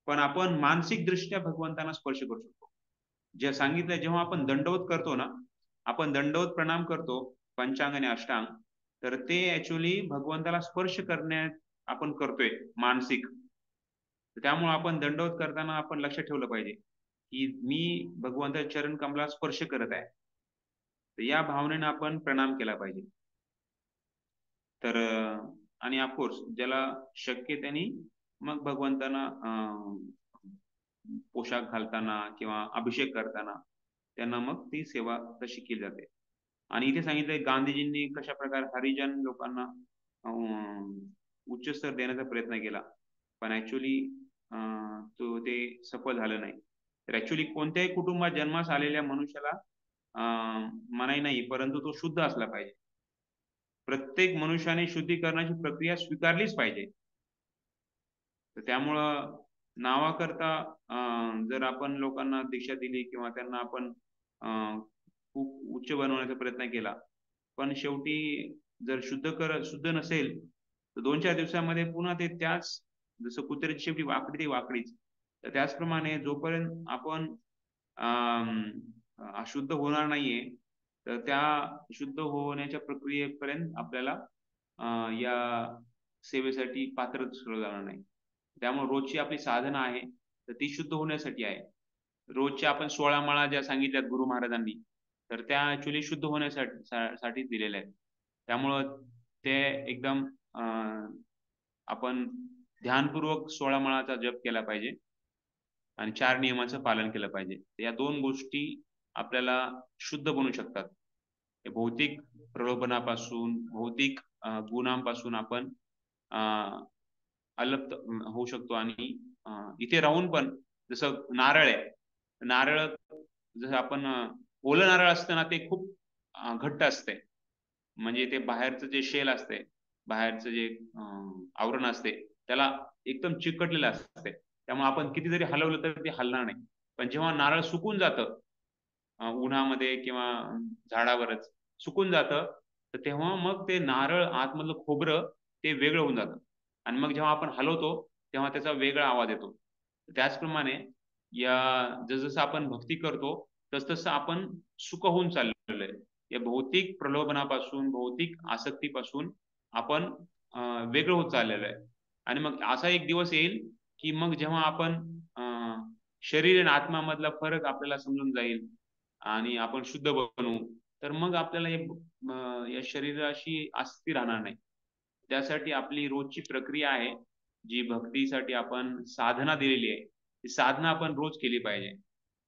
पण आपण मानसिक दृष्ट्या भगवंतांना स्पर्श करू शकतो. जे सांगितलं, जेव्हा आपण दंडवत करतो ना, आपण दंडवत प्रणाम करतो पंचांग आणि अष्टांग, तर ते ऍक्च्युअली भगवंताला स्पर्श करण्यात आपण करतोय मानसिक. त्यामुळे आपण दंडवत करताना आपण लक्षात ठेवलं पाहिजे की मी भगवंताच्या चरण कमला स्पर्श करत आहे. तर या भावनेने आपण प्रणाम केला पाहिजे. तर आणि ऑफकोर्स ज्याला शक्य त्यांनी मग भगवंतांना पोशाख घालताना किंवा अभिषेक करताना त्यांना मग ती सेवा तशी केली जाते. आणि इथे सांगितलंय गांधीजींनी कशा प्रकारे हरिजन लोकांना उच्च स्तर देण्याचा प्रयत्न केला, पण ऍक्च्युली तो ते सफल झालं नाही. तर ऍक्च्युली कोणत्याही कुटुंबात जन्मास आलेल्या मनुष्याला मनाई नाही, परंतु तो शुद्ध असला पाहिजे. प्रत्येक मनुष्याने शुद्धीकरणाची प्रक्रिया स्वीकारलीच पाहिजे. तर त्यामुळं नावाकरता जर आपण लोकांना दीक्षा दिली किंवा त्यांना आपण खूप उच्च बनवण्याचा प्रयत्न केला, पण शेवटी जर शुद्ध नसेल तर 2-4 दिवसामध्ये पुन्हा ते त्याच, जसं कुत्र्याची शेवटी वाकडी ती वाकडीच. तर त्याचप्रमाणे जोपर्यंत आपण अशुद्ध होणार नाहीये तर त्या शुद्ध होण्याच्या प्रक्रियेपर्यंत आपल्याला या सेवेसाठी पात्र ठरवलं जाणार नाही. त्यामुळे रोजची आपली साधना आहे तर ती शुद्ध होण्यासाठी आहे. रोजच्या आपण 16 माळा ज्या सांगितल्यात गुरु महाराजांनी, तर त्या ऍक्च्युली शुद्ध होण्यासाठी दिलेल्या आहेत. त्यामुळं ते एकदम आपण ध्यानपूर्वक 16 माळाचा जप केला पाहिजे आणि 4 नियमांचं पालन केलं पाहिजे. या 2 गोष्टी आपल्याला शुद्ध बनवू शकतात. भौतिक प्रलोभनापासून, भौतिक गुणांपासून आपण अलप्त होऊ शकतो. आणि इथे राहून पण, जसं नारळ आहे, नारळ जसं आपण ओलं नारळ असतं ना, ते खूप घट्ट असते. म्हणजे ते बाहेरचं जे शेल असते, बाहेरचं जे आवरण असते, त्याला एकदम चिकटलेलं असते. त्यामुळे आपण किती जरी हलवलं तर ते हलणार नाही. पण जेव्हा नारळ सुकून जातं उन्हामध्ये किंवा झाडावरच सुकून जातं, तर तेव्हा मग ते नारळ आतमधलं खोबरं ते वेगळं होऊन जातं. आणि मग जेव्हा आपण हलवतो तेव्हा त्याचा वेगळा आवाज येतो. त्याचप्रमाणे या जसं आपण भक्ती करतो तसं आपण सुख होऊन चाललेलं आहे. या भौतिक प्रलोभनापासून, भौतिक आसक्तीपासून आपण वेगळं होत चाललेलं आहे. आणि मग असा एक दिवस येईल की मग जेव्हा आपण शरीर आणि आत्मामधला फरक आपल्याला समजून जाईल आणि आपण शुद्ध बनू, तर मग आपल्याला या शरीराशी आसक्ती राहणार नाही. त्यासाठी आपली रोजची प्रक्रिया आहे, जी भक्तीसाठी आपण साधना दिलेली आहे, ती साधना आपण रोज केली पाहिजे.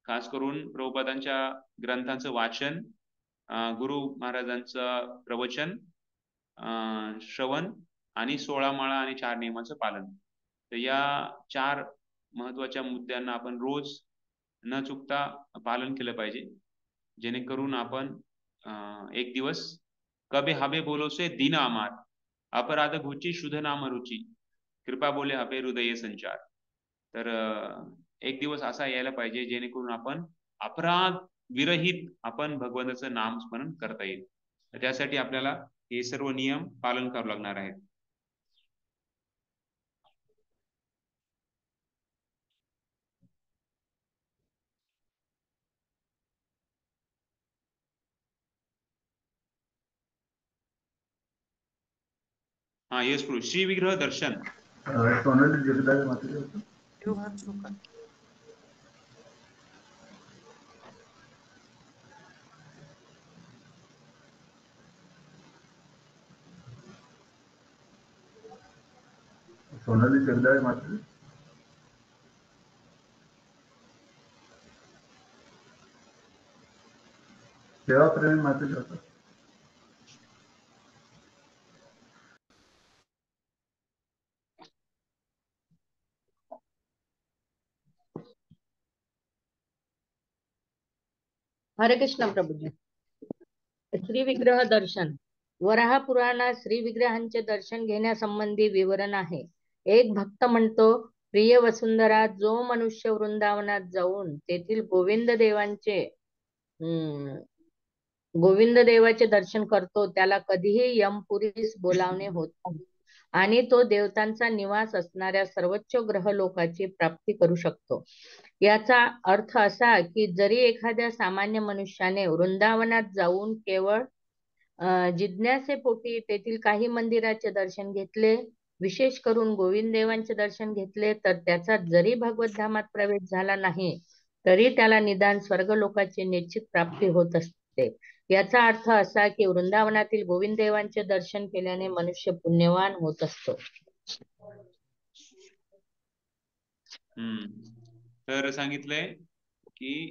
खास करून प्रभुपादांच्या ग्रंथांचं वाचन, गुरु महाराजांचं प्रवचन, श्रवण आणि 16 माळा आणि 4 नियमाचं पालन. तर या 4 महत्वाच्या मुद्द्यांना आपण रोज न चुकता पालन केलं पाहिजे, जेणेकरून आपण एक दिवस कबे हबे बोलोसे दिन अमार, अपराध घुची शुद्ध नाम रुची, कृपा बोले हबे हृदय संचार. तर एक दिवस असा यायला पाहिजे जेणेकरून आपण अपराध विरहित आपण भगवंताचं नाम स्मरण करता येईल. त्यासाठी आपल्याला हे सर्व नियम पालन करावं लागणार आहेत. हाँ येस प्रभु. श्री विग्रह दर्शन. सोनाली जगदाळे मात्र सोनाली जगदाळे मात्र सेवाप्रेमी मात्र जातात. हरे कृष्ण प्रभूजी. श्री विग्रह दर्शन. वराह पुराणात श्री विग्रहांचे दर्शन घेण्यासंबंधी विवरण आहे. एक भक्त म्हणतो, प्रिय वसुंधरा, जो मनुष्य वृंदावनात जाऊन तेथील गोविंद देवाचे दर्शन करतो त्याला कधीही यमपुरीस बोलावणे होत नाही आणि तो देवतांचा निवास असणाऱ्या सर्वोच्च ग्रह लोकाची प्राप्ती करू शकतो. याचा अर्थ असा की जरी एखाद्या सामान्य मनुष्याने वृंदावनात जाऊन केवळ जिज्ञासेपोटी तेथील काही मंदिराचे दर्शन घेतले, विशेष करून गोविंद देवांचे दर्शन घेतले, तर त्याचा जरी भगवत धामात प्रवेश झाला नाही तरी त्याला निदान स्वर्गलोकाची निश्चित प्राप्ती होत असते. याचा अर्थ असा की वृंदावनातील गोविंद देवांचे दर्शन केल्याने मनुष्य पुण्यवान होत असतो. तर सांगितलंय की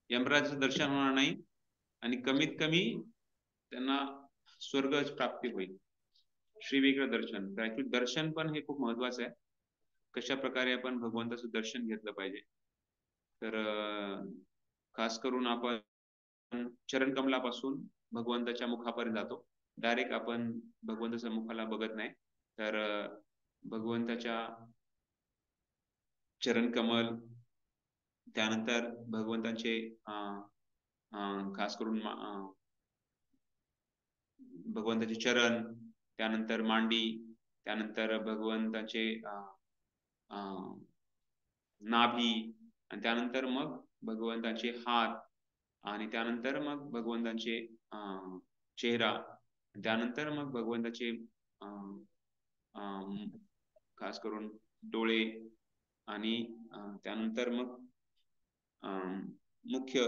यमराजाचं दर्शन होणार नाही आणि कमीत कमी त्यांना स्वर्ग प्राप्ती होईल. श्री विग्रह दर्शन. ऍक्च्युली दर्शन पण हे खूप महत्वाचं आहे. कशा प्रकारे आपण भगवंताचं दर्शन घेतलं पाहिजे. तर खास करून आपण चरण कमलापासून भगवंताच्या मुखापर्यंत जातो. डायरेक्ट आपण भगवंताच्या मुखाला बघत नाही, तर भगवंताच्या चरण कमल, त्यानंतर भगवंतांचे खास करून भगवंताचे चरण, त्यानंतर मांडी, त्यानंतर भगवंताचे नाभी, आणि त्यानंतर मग भगवंताचे हात, आणि त्यानंतर मग भगवंतांचे चेहरा, त्यानंतर मग भगवंताचे खास करून डोळे, आणि त्यानंतर मग मुख्य.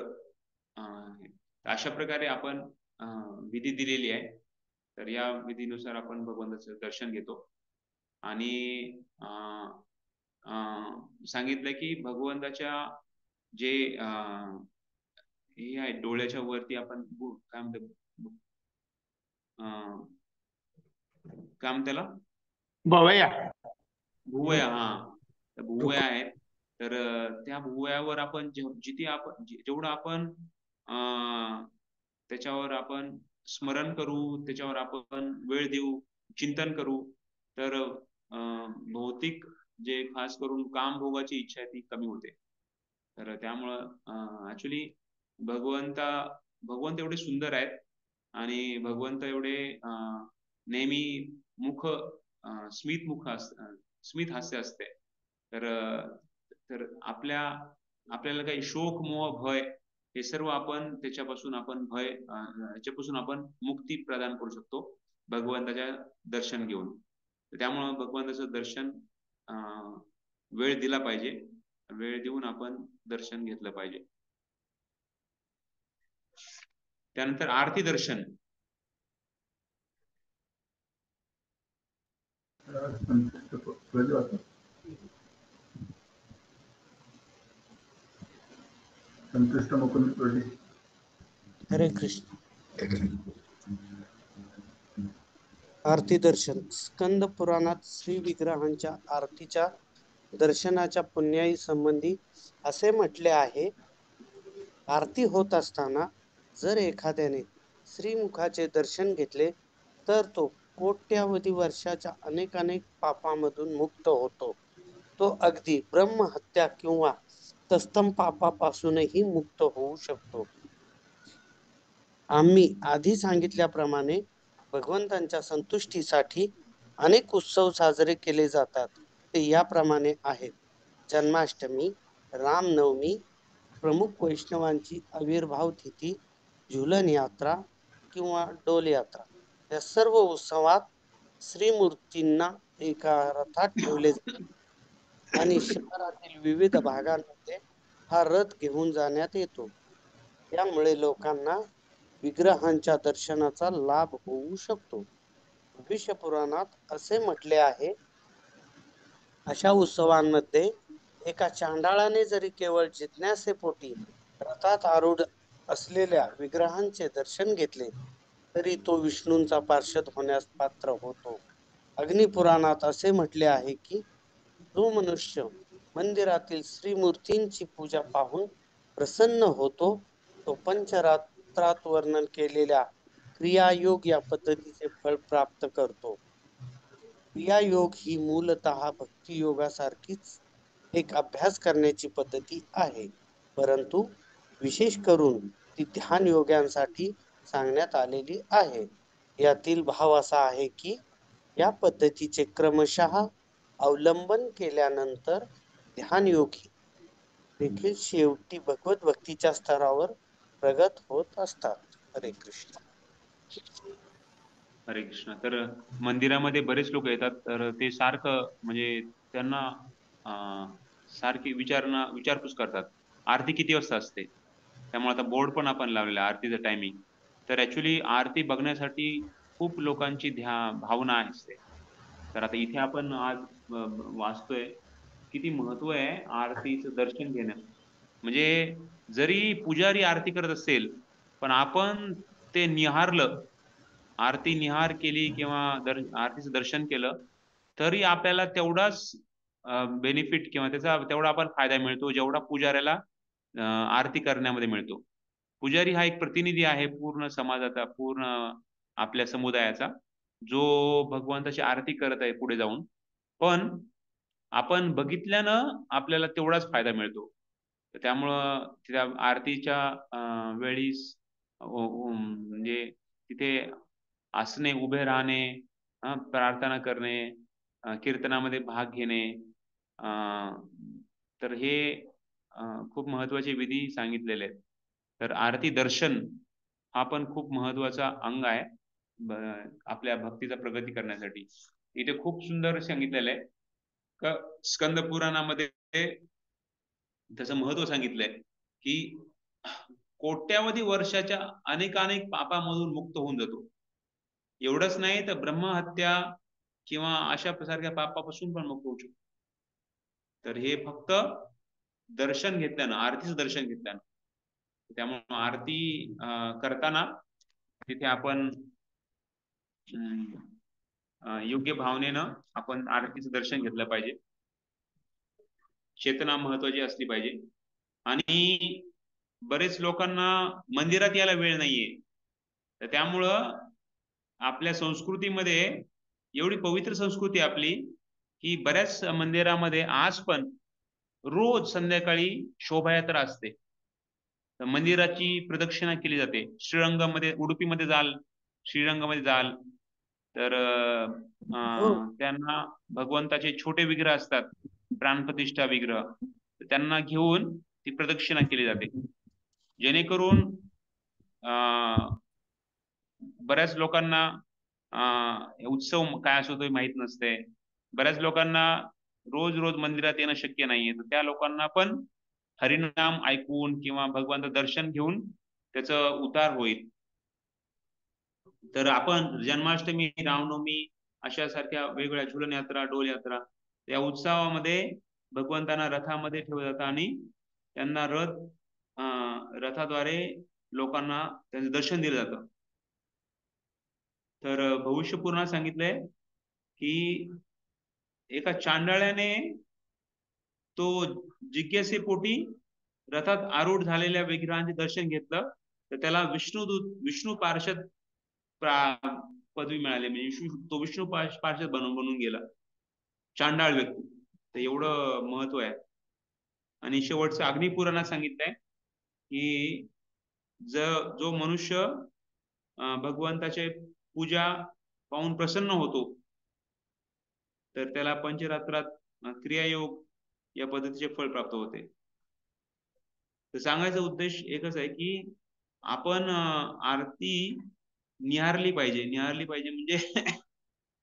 अशा प्रकारे आपण विधी दिलेली आहे. तर या विधीनुसार आपण भगवंताचं दर्शन घेतो. आणि सांगितलंय की भगवंताच्या जे हे आहे डोळ्याच्या वरती आपण काय म्हणतो त्याला भवया. भुवया. भुवया आहेत. तर त्या भुवयावर आपण जेवढं आपण त्याच्यावर आपण स्मरण करू, त्याच्यावर आपण वेळ देऊ, चिंतन करू, तर भौतिक जे खास करून काम भोगाची इच्छा आहे ती कमी होते. तर त्यामुळं ऍक्च्युली भगवंत एवढे सुंदर आहेत आणि भगवंत एवढे नेहमी स्मित हास्य असते. तर आपल्याला काही शोक मोह भय हे सर्व आपण त्याच्यापासून आपण याच्यापासून आपण मुक्ती प्रदान करू शकतो भगवंताच्या दर्शन घेऊन. त्यामुळं भगवंताचं दर्शन वेळ दिला पाहिजे, वेळ देऊन आपण दर्शन घेतलं पाहिजे. त्यानंतर आरती दर्शन. संतुष्ट मुकुंद प्रभू. हरे कृष्ण. आरती दर्शन. स्कंद पुराणात श्री विग्रहांच्या आरतीच्या दर्शनाच्या पुण्याई संबंधी असे म्हटले आहे, आरती होत असताना जर एखाद्याने श्रीमुखाचे दर्शन घेतले तर तो कोट्यावधी वर्षाच्या अनेक पापामधून मुक्त होतो. तो अगदी ब्रह्महत्या किंवा तत्सम पापापासूनही मुक्त होऊ शकतो. आम्ही आधी सांगितल्याप्रमाणे भगवंतांच्या संतुष्टीसाठी अनेक उत्सव साजरे केले जातात. ते याप्रमाणे आहेत: जन्माष्टमी, रामनवमी, प्रमुख वैष्णवांची आविर्भाव तिथी, झुलन यात्रा किंवा डोल यात्रा. या सर्व उत्सवात श्रीमूर्तींना एका रथात ठेवले जाते आणि शहरातील विविध भागांमध्ये हा रथ घेऊन जाण्यात येतो. त्यामुळे लोकांना विग्रहांच्या दर्शनाचा लाभ होऊ शकतो. भविष्य पुराणात असे म्हटले आहे, अशा उत्सवांमध्ये एका चांडाळाने जरी केवळ जिज्ञासेपोटी रथात आरूढ असलेल्या विग्रहांचे दर्शन घेतले तरी तो विष्णूंचा पार्षद होण्यास पात्र होतो. अग्निपुराणात असे म्हटले आहे की जो मनुष्य मंदिरातील श्रीमूर्तींची पूजा पाहून प्रसन्न होतो तो पंचरात्रात वर्णन केलेल्या क्रियायोग या पद्धतीचे फळ प्राप्त करतो. क्रियायोग ही मूलतः भक्ती योगासारखीच एक अभ्यास करण्याची पद्धती आहे, परंतु विशेष करून ती ध्यान योग्यांसाठी सांगण्यात आलेली आहे. यातील भाव असा आहे की या पद्धतीचे क्रमशः अवलंबन केल्यानंतर ध्यान योगी देखील शेवटी भगवत भक्तीच्या स्तरावर प्रगत होत असतात. हरे कृष्ण. हरे कृष्ण. तर मंदिरामध्ये बरेच लोक येतात, तर ते सारखं म्हणजे त्यांना सारखी विचारपूस करतात आरती किती वाजता असते. त्यामुळे आता बोर्ड पण आपण लावलेला आहे आरतीचं टायमिंग. तर ऍक्च्युली आरती बघण्यासाठी खूप लोकांची भावना असते. तर आता इथे आपण आज वाचतोय किती महत्व आहे आरतीचं दर्शन घेणं. म्हणजे जरी पुजारी आरती करत असेल पण आपण ते निहारलं, आरती निहार केली किंवा आरतीचं दर्शन केलं तरी आपल्याला तेवढाच बेनिफिट किंवा त्याचा तेवढा आपण फायदा मिळतो जेवढा पुजाऱ्याला आरती करण्यामध्ये मिळतो. पुजारी हा एक प्रतिनिधी आहे पूर्ण समाजाचा, पूर्ण आपल्या समुदायाचा, जो भगवंताची आरती करत आहे पुढे जाऊन. पण आपण बघितल्यानं आपल्याला तेवढाच फायदा मिळतो. त्यामुळं त्या आरतीच्या वेळीस म्हणजे तिथे असणे, उभे राहणे, प्रार्थना करणे, कीर्तनामध्ये भाग घेणे, तर हे खूप महत्वाचे विधी सांगितलेले आहेत. तर आरती दर्शन हा पण खूप महत्वाचा अंग आहे आपल्या भक्तीचा प्रगती करण्यासाठी. इथे खूप सुंदर सांगितलेलं आहे का स्कंद पुराणामध्ये त्याचं महत्व सांगितलंय की कोट्यावधी वर्षाच्या अनेक पापामधून मुक्त होऊन जातो. एवढंच नाही तर ब्रह्महत्या किंवा अशा सारख्या पापापासून पण मुक्त होऊ शकतो. तर हे फक्त दर्शन घेतल्यानं, आरतीचं दर्शन घेतल्यानं. त्यामुळे आरती करताना तिथे आपण योग्य भावनेनं आपण आरतीचं दर्शन घेतलं पाहिजे. चेतना महत्वाची असली पाहिजे. आणि बरेच लोकांना मंदिरात यायला वेळ नाहीये, तर त्यामुळं आपल्या संस्कृतीमध्ये एवढी पवित्र संस्कृती आपली की बऱ्याच मंदिरामध्ये आज पण रोज संध्याकाळी शोभायात्रा असते. तर मंदिराची प्रदक्षिणा केली जाते. श्रीरंगामध्ये, उडुपीमध्ये जाल, श्रीरंगामध्ये जाल तर त्यांना भगवंताचे छोटे विग्रह असतात प्राणप्रतिष्ठा विग्रह, तर त्यांना घेऊन ती प्रदक्षिणा केली जाते, जेणेकरून बऱ्याच लोकांना उत्सव काय असतो ते माहित नसते. बऱ्याच लोकांना रोज रोज मंदिरात येणं शक्य नाहीये, तर त्या लोकांना पण हरिनाम ऐकून किंवा भगवानचं दर्शन घेऊन त्याचं उद्धार होईल. तर आपण जन्माष्टमी, रामनवमी अशा सारख्या वेगवेगळ्या झुलन यात्रा, डोल यात्रा या उत्सवामध्ये भगवंतांना रथामध्ये ठेवलं जातं आणि त्यांना रथाद्वारे लोकांना त्यांचं दर्शन दिलं जातं. तर भविष्य पुराणात सांगितलंय की एका चांडाळ्याने तो जिज्ञासेपोटी रथात आरूढ झालेल्या विग्रहांचे दर्शन घेतलं, तर त्याला विष्णू पार्षद पदवी मिळाली, म्हणजे तो विष्णू पार्षद बनून गेला, चांडाळ व्यक्ती. तर एवढं महत्व आहे. आणि शेवटचं अग्निपुराणात सांगितलंय की जो मनुष्य भगवंताचे पूजा पाहून प्रसन्न होतो, तर त्याला पंचरात्रात क्रियायोग या पद्धतीचे फळ प्राप्त होते. तर सांगायचा उद्देश एकच आहे की आपण आरती निहारली पाहिजे म्हणजे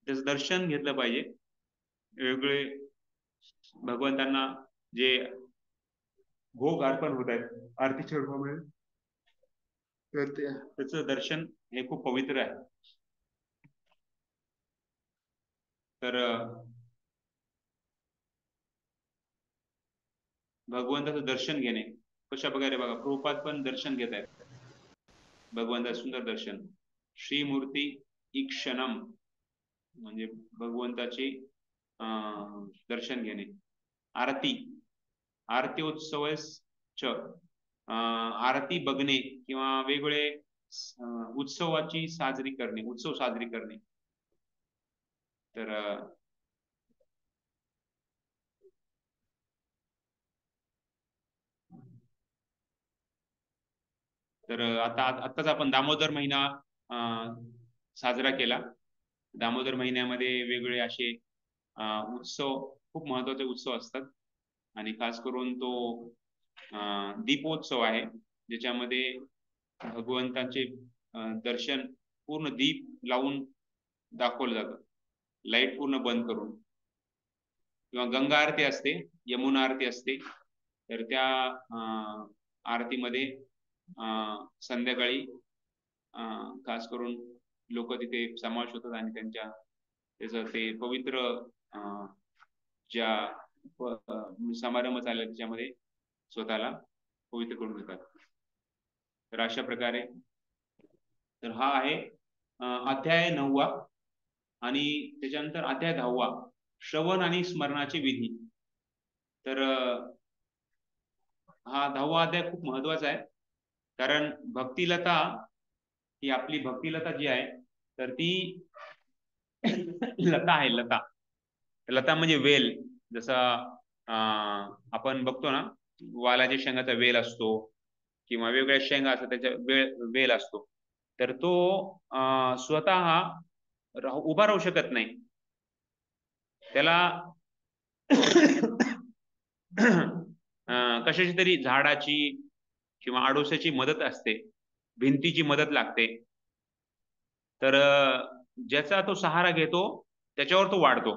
त्याचं दर्शन घेतलं पाहिजे. वेगवेगळे भगवंतांना जे भोग अर्पण होत आहेत आरतीच्या रूपामध्ये, तर त्याचं दर्शन हे खूप पवित्र आहे. तर भगवंताचं दर्शन घेणे कशा प्रकारे बघा, प्रभुपाद पण दर्शन घेत आहेत भगवंताचं सुंदर दर्शन. श्रीमूर्ती ईक्षणम म्हणजे भगवंताचे दर्शन घेणे. आरतीोत्सव आरती बघणे किंवा वेगवेगळे उत्सव साजरी करणे. तर आताच आपण दामोदर महिना साजरा केला. दामोदर महिन्यामध्ये वेगवेगळे असे उत्सव, खूप महत्वाचे उत्सव असतात, आणि खास करून तो दीपोत्सव आहे, ज्याच्यामध्ये भगवंतांचे दर्शन पूर्ण दीप लावून दाखवलं जातं, लाईट पूर्ण बंद करून. किंवा गंगा आरती असते, यमुना आरती असते, तर त्या आरतीमध्ये संध्याकाळी खास करून लोक तिथे समावेश होतात आणि त्याचं ते पवित्र ज्या समारंभ चालला त्याच्यामध्ये स्वतःला पवित्र करून घेतात. तर अशा प्रकारे तर हा आहे अध्याय 9वा. आणि त्याच्यानंतर अध्याय 10वा, श्रवण आणि स्मरणाचे विधी. तर हा 10वा अध्याय खूप महत्वाचा आहे, कारण भक्तिलता ही आपली भक्तिलता जी आहे तर ती लता आहे. लता म्हणजे वेल. जसा आपण बघतो ना, वालाच्या शेंगाचा वेल असतो किंवा वेगवेगळ्या शेंगा असतात त्याचा वेल असतो, तर तो स्वतः उभा राहू शकत नाही. त्याला कशाची तरी झाडाची किंवा आडोशाची मदत असते, भिंतीची मदत लागते. तर ज्याचा तो सहारा घेतो त्याच्यावर तो वाढतो.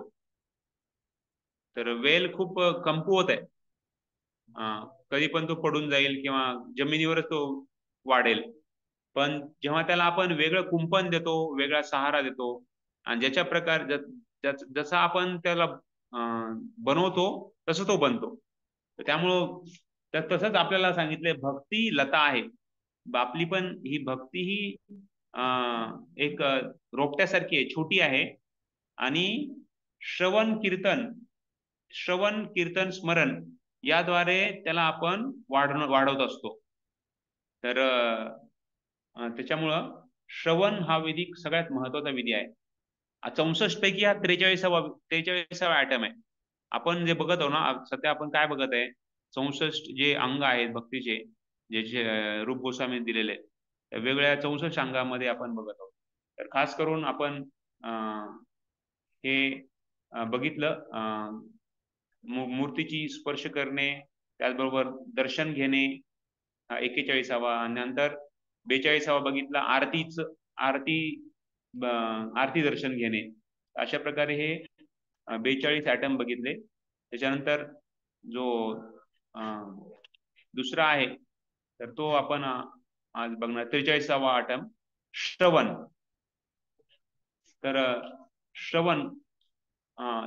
तर वेल खूप कमकुवत आहे, कधी पण तो पडून जाईल किंवा जमिनीवरच तो वाढेल. पण जेव्हा त्याला आपण वेगळं कुंपण देतो, वेगळा सहारा देतो, आणि ज्याच्या प्रकार जसा आपण त्याला बनवतो तसं तो बनतो. त्यामुळं तसंच आपल्याला सांगितलंय भक्ती लता आहे. आपली पण ही भक्ती ही एक रोपट्यासारखी आहे, छोटी आहे, आणि श्रवण कीर्तन स्मरण याद्वारे त्याला आपण वाढवत असतो. तर त्याच्यामुळं श्रवण हा विधी सगळ्यात महत्वाचा विधी आहे. 64 पैकी हा 43वा आयटम आहे. आपण जे बघत आहो ना, सध्या आपण काय बघत आहे, 64 जे अंग आहेत भक्तीचे, जे रूप गोस्वामी दिलेले, वेगवेगळ्या 64 अंगामध्ये आपण बघत आहोत. तर खास करून आपण हे बघितलं मूर्तीची स्पर्श करणे, त्याचबरोबर दर्शन घेणे, 41वा. आणि नंतर 42वा बघितला आरती आरती दर्शन घेणे. अशा प्रकारे हे 42 ॲटम बघितले. त्याच्यानंतर जो दुसरा आहे तर तो आपण आज बघणार 43वा ॲटम श्रवण. तर श्रवण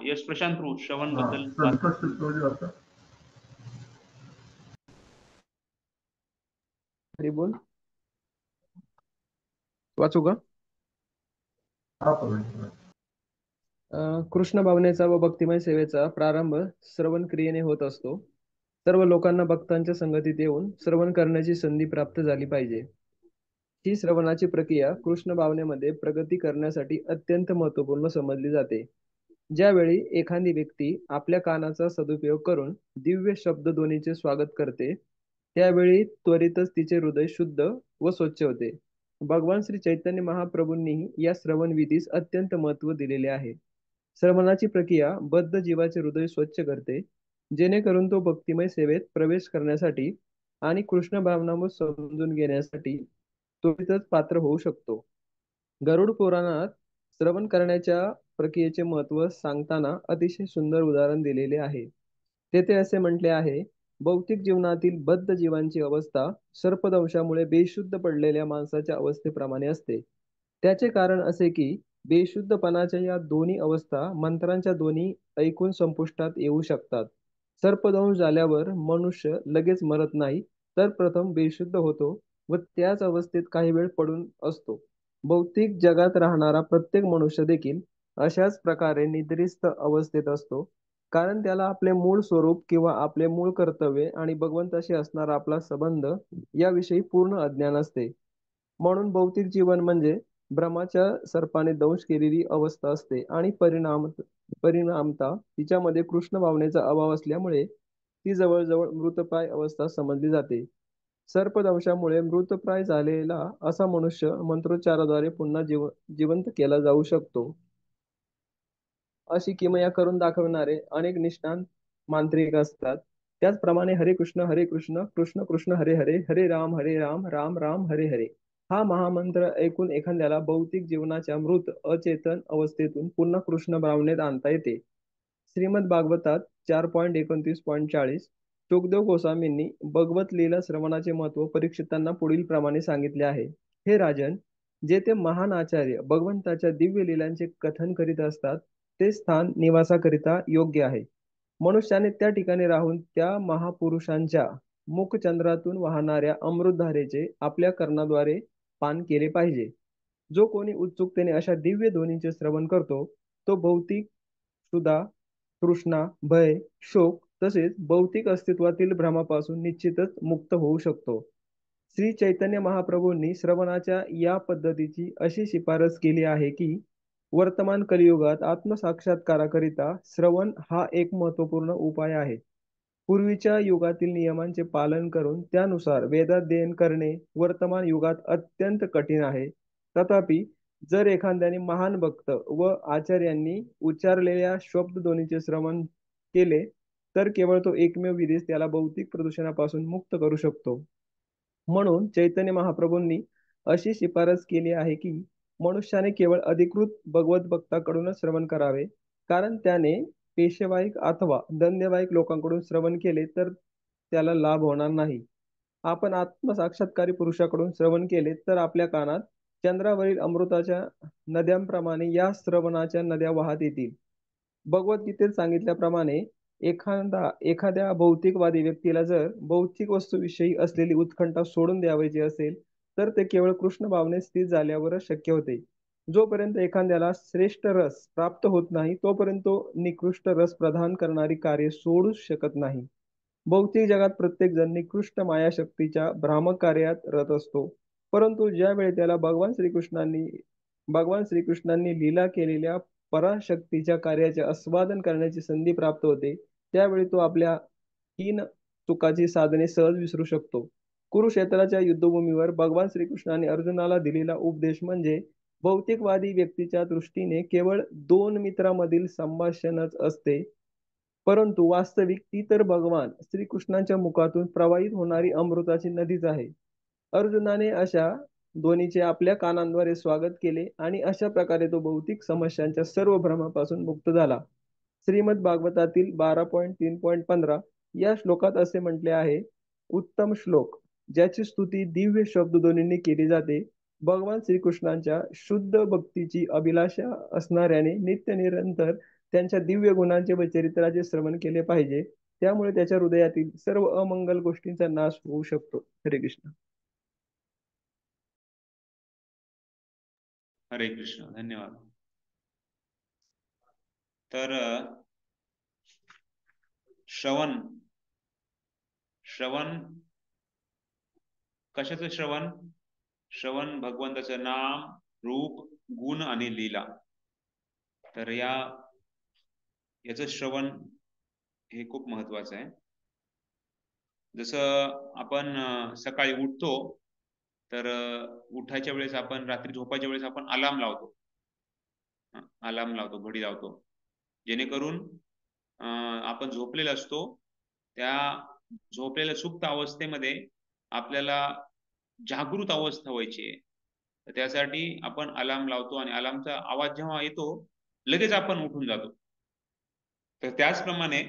यश प्रशांत प्रभू श्रवण बद्दल हरी बोल. वाचू का? कृष्ण भावनेचा व भक्तिमय सेवेचा प्रारंभ श्रवण क्रियेने होत असतो. सर्व लोकांना भक्तांच्या संगतीत येऊन श्रवण करण्याची संधी प्राप्त झाली पाहिजे. ही श्रवणाची प्रक्रिया कृष्ण भावनेमध्ये प्रगती करण्यासाठी अत्यंत महत्वपूर्ण समजली जाते. ज्यावेळी एखादी व्यक्ती आपल्या कानाचा सदुपयोग करून दिव्य शब्दध्वनीचे स्वागत करते, त्यावेळी त्वरितच तिचे हृदय शुद्ध व स्वच्छ होते. भगवान श्री चैतन्य महाप्रभूंनी या श्रवण विधीस अत्यंत महत्व दिलेले आहे. श्रवणाची प्रक्रिया बद्ध जीवाचे हृदय स्वच्छ करते, जेणेकरून तो भक्तिमय सेवेत प्रवेश करण्यासाठी आणि कृष्ण भावनामृत समजून घेण्यासाठी त्वरितच पात्र होऊ शकतो. गरुड पुराणात श्रवण करण्याच्या प्रक्रियेचे महत्व सांगताना अतिशय सुंदर उदाहरण दिलेले आहे. तेथे असे म्हटले आहे, भौतिक जीवनातील बद्ध जीवांची अवस्था सर्पदंशामुळे बेशुद्ध पडलेल्या माणसाच्या अवस्थेप्रमाणे असते. त्याचे कारण असे की बेशुद्धपणाच्या या दोन्ही अवस्था मंत्रांच्या ध्वनी ऐकून संपुष्टात येऊ शकतात. सर्पदंश झाल्यावर मनुष्य लगेच मरत नाही, तर प्रथम बेशुद्ध होतो व त्याच अवस्थेत काही वेळ पडून असतो. भौतिक जगात राहणारा प्रत्येक मनुष्य देखील अशाच प्रकारे निद्रिस्त अवस्थेत असतो, कारण त्याला आपले मूळ स्वरूप किंवा आपले मूळ कर्तव्य आणि भगवंताशी असणारा आपला संबंध याविषयी पूर्ण अज्ञान असते. म्हणून भौतिक जीवन म्हणजे ब्रह्माच्या सर्पाने दंश केलेली अवस्था असते आणि परिणामता तिच्यामध्ये कृष्ण भावनेचा अभाव असल्यामुळे ती जवळजवळ मृतप्राय अवस्था समजली जाते. सर्पदंशामुळे मृतप्राय झालेला असा मनुष्य मंत्रोच्चाराद्वारे पुन्हा जिवंत केला जाऊ शकतो. अशी किमया करून दाखवणारे अनेक निष्णात मांत्रिक असतात. त्याचप्रमाणे हरे कृष्ण कृष्ण कृष्ण हरे हरे, हरे राम राम राम हरे हरे हा महामंत्र ऐकून एखाद्याला भौतिक जीवनाच्या मृत अचेतन अवस्थेतून पुन्हा कृष्ण भावनेत आणता येते. श्रीमद भागवतात 4.29.40 सुखदेव गोस्वामींनी भगवत लीला श्रवणाचे महत्व परीक्षितांना पुढील प्रमाणे सांगितले आहे. हे राजन, जेथे महान आचार्य भगवंताच्या दिव्य लीलांचे कथन करीत असतात, ते स्थान निवासाकरिता योग्य आहे. मनुष्याने त्या ठिकाणी राहून त्या महापुरुषांच्या मुखचंद्रातून वाहणाऱ्या अमृतधारेचे आपल्या कर्णाद्वारे पान केले पाहिजे. जो कोणी उत्सुकतेने अशा दिव्य ध्वनीचे श्रवण करतो, तो भौतिक क्षुधा, तृष्णा, भय, शोक तसेच भौतिक अस्तित्वातील भ्रमापासून निश्चितच मुक्त होऊ शकतो. श्री चैतन्य महाप्रभूंनी श्रवणाच्या या पद्धतीची अशी शिफारस केली आहे की वर्तमान कलियुगात आत्मसाक्षात्काराकरिता श्रवण हा एक महत्वपूर्ण उपाय आहे. पूर्वीच्या युगातील नियमांचे पालन करून त्यानुसार वेदाध्ययन करणे वर्तमान युगात अत्यंत कठीण आहे. तथापि जर एखाद्याने महान भक्त व आचार्यांनी उच्चारलेल्या शब्दध्वनीचे श्रवण केले, तर केवळ तो एकमेव विधीच त्याला भौतिक प्रदूषणापासून मुक्त करू शकतो. म्हणून चैतन्य महाप्रभूंनी अशी शिफारस केली आहे की मनुष्याने केवळ अधिकृत भगवत भक्ताकडूनच श्रवण करावे, कारण त्याने पेशवाईक अथवा धंदेवाईक लोकांकडून श्रवण केले तर त्याला लाभ होणार नाही. आपण आत्मसाक्षात्कारी पुरुषाकडून श्रवण केले तर आपल्या कानात चंद्रावरील अमृताच्या नद्यांप्रमाणे या श्रवणाच्या नद्या वाहत येतील. भगवद्गीतेत सांगितल्याप्रमाणे एखाद्या भौतिकवादी व्यक्तीला जर भौतिक वस्तूविषयी असलेली उत्कंठा सोडून द्यावयाची असेल, तर ते केवळ कृष्ण भावनेत स्थित झाल्यावरच शक्य होते. जोपर्यंत एखाद्याला श्रेष्ठ रस प्राप्त होत नाही, तोपर्यंत तो निकृष्ट रस प्रदान करणारी कार्य सोडू शकत नाही. भौतिक जगात प्रत्येक जण निकृष्ट मायाशक्तीच्या भ्रामक कार्यात रत असतो, परंतु ज्यावेळी त्याला भगवान श्रीकृष्णांनी लीला केलेल्या पराशक्तीच्या कार्याचे आस्वादन करण्याची संधी प्राप्त होते, त्यावेळी तो आपल्या हीन चुकाची साधने सहज विसरू शकतो. कुरुक्षेत्राच्या युद्धभूमीवर भगवान श्रीकृष्णाने अर्जुनाला दिलेला उपदेश म्हणजे भौतिकवादी व्यक्तीच्या दृष्टीने केवळ दोन मित्रांमधील संभाषणच असते. परंतु वास्तविक ती तर भगवान श्रीकृष्णांच्या मुखातून प्रवाहित होणारी अमृताची नदीच आहे. अर्जुनाने अशा ध्वनीचे आपल्या कानांद्वारे स्वागत केले आणि अशा प्रकारे तो भौतिक समस्यांच्या सर्व भ्रमापासून मुक्त झाला. श्रीमद भागवतातील 12.3.15 या श्लोकात असे म्हटले आहे, उत्तम श्लोक ज्याची स्तुती दिव्य शब्दध्वनीने केली जाते. भगवान श्रीकृष्णांच्या शुद्ध भक्तीची अभिलाषा असणाऱ्याने नित्य निरंतर त्यांच्या दिव्य गुणांचे व चरित्राचे श्रवण केले पाहिजे. त्यामुळे त्याच्या हृदयातील सर्व अमंगल गोष्टींचा नाश होऊ शकतो. हरे कृष्ण. हरे कृष्ण. धन्यवाद. तर श्रवण कशाचं श्रवण? श्रवण भगवंताचं नाम, रूप, गुण आणि लीला. तर याचं श्रवण हे खूप महत्वाचं आहे. जसं आपण सकाळी उठतो तर उठायच्या वेळेस आपण, रात्री झोपायच्या वेळेस आपण अलार्म लावतो, घडी लावतो, जेणेकरून आपण झोपलेलो असतो. त्या झोपलेल्या सुप्त अवस्थेमध्ये आपल्याला जागृत अवस्था व्हायची आहे. तर त्यासाठी आपण अलार्म लावतो आणि अलार्मचा आवाज जेव्हा येतो लगेच आपण उठून जातो. तर त्याचप्रमाणे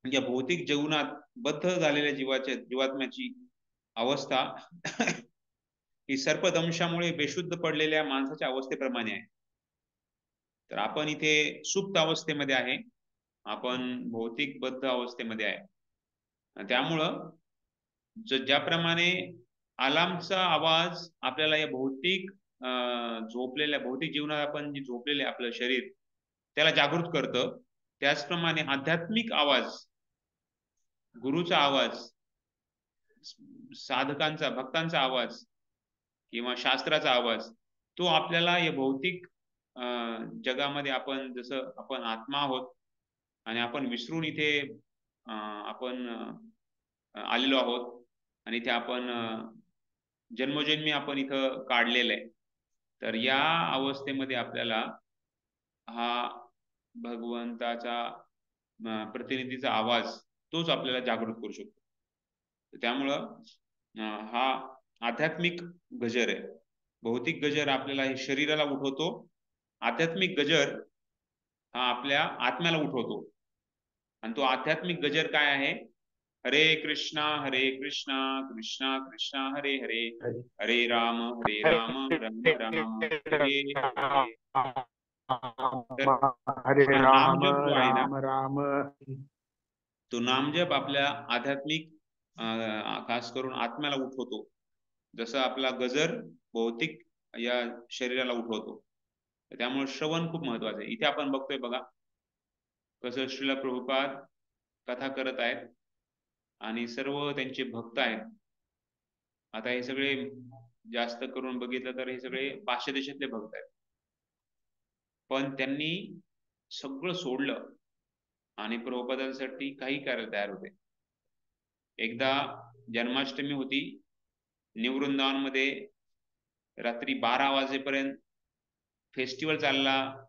या भौतिक जीवनात बद्ध झालेल्या जीवात्म्याची अवस्था ही सर्पदंशामुळे बेशुद्ध पडलेल्या माणसाच्या अवस्थेप्रमाणे आहे. तर आपण इथे सुप्त अवस्थेमध्ये आहे, आपण भौतिक बद्ध अवस्थेमध्ये आहे. त्यामुळं ज्याप्रमाणे अलार्मचा आवाज आपल्याला या भौतिक भौतिक जीवनात आपण जे झोपलेले आपलं शरीर त्याला जागृत करतं, त्याचप्रमाणे आध्यात्मिक आवाज, गुरुचा आवाज, साधकांचा, भक्तांचा आवाज किंवा शास्त्राचा आवाज, तो आपल्याला या भौतिक जगामध्ये आपण जसं आपण आत्मा आहोत आणि आपण विसरून इथे आपण आलेलो आहोत आणि इथे आपण जन्मोजन्मी आपण इथं काढलेलं आहे. तर या अवस्थेमध्ये आपल्याला हा भगवंताचा प्रतिनिधीचा आवाज तोच आपल्याला जागृत करू शकतो. त्यामुळं हा आध्यात्मिक गजर आहे. भौतिक गजर आपल्याला हे शरीराला उठवतो, आध्यात्मिक गजर हा आपल्या आत्म्याला उठवतो. आणि तो आध्यात्मिक गजर काय आहे? हरे कृष्णा कृष्णा कृष्णा हरे हरे, हरे राम राम राम हरे हरे. हरे राम नामजप जो आहे ना, राम राम. तो नामजप आपल्या आध्यात्मिक खास करून आत्म्याला उठवतो, जसं आपला गजर भौतिक या शरीराला उठवतो. त्यामुळे श्रवण खूप महत्वाचं आहे. इथे आपण बघतोय बघा कसं श्रील प्रभुपाद कथा करत आहेत आणि सर्व त्यांचे भक्त आहेत. आता हे सगळे जास्त करून बघितलं तर हे सगळे पाश्चात्य देशातले भक्त आहेत, पण त्यांनी सगळं सोडलं आणि प्रभुपादांसाठी काही करायला तयार होते. एकदा जन्माष्टमी होती, न्यू वृंदावन मध्ये रात्री 12 वाजेपर्यंत फेस्टिवल चालला,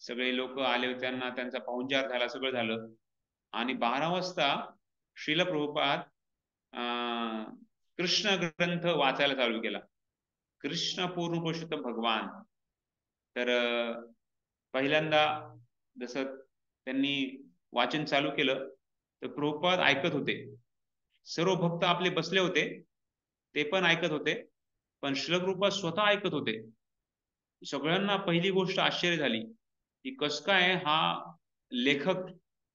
सगळे लोक आले होते, त्यांचा पाहुणचार झाला, सगळं झालं. आणि 12 वाजता श्रील प्रभुपाद कृष्ण ग्रंथ वाचायला चालू केला, कृष्ण पूर्ण पुरुषोत्तम भगवान. तर पहिल्यांदा जसं त्यांनी वाचन चालू केलं तर प्रभुपाद ऐकत होते, सर्व भक्त आपले बसले होते, ते पण ऐकत होते, पण श्रील प्रभुपाद स्वतः ऐकत होते. सगळ्यांना पहिली गोष्ट आश्चर्य झाली की कस काय हा लेखक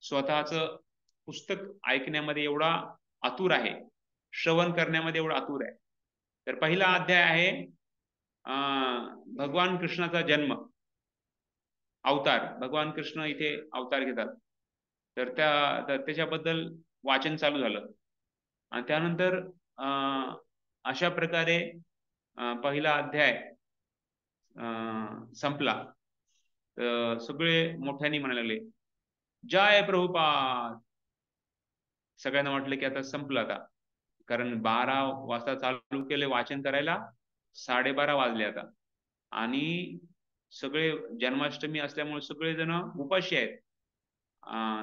स्वतःचं पुस्तक ऐकण्यामध्ये एवढा आतुर आहे, श्रवण करण्यामध्ये एवढा आतुर आहे. तर पहिला अध्याय आहे भगवान कृष्णाचा जन्म, अवतार. भगवान कृष्ण इथे अवतार घेतात, तर त्याच्याबद्दल वाचन चालू झालं. आणि त्यानंतर अशा प्रकारे पहिला अध्याय संपला. सगळे मोठ्याने म्हणायला लागले जय प्रभुपाद. सगळ्यांना वाटलं की आता संपलं आता, कारण 12 वाजता चालू केले वाचन करायला, 12:30 वाजले आता. आणि सगळे जन्माष्टमी असल्यामुळे सगळे जण उपाशी आहेत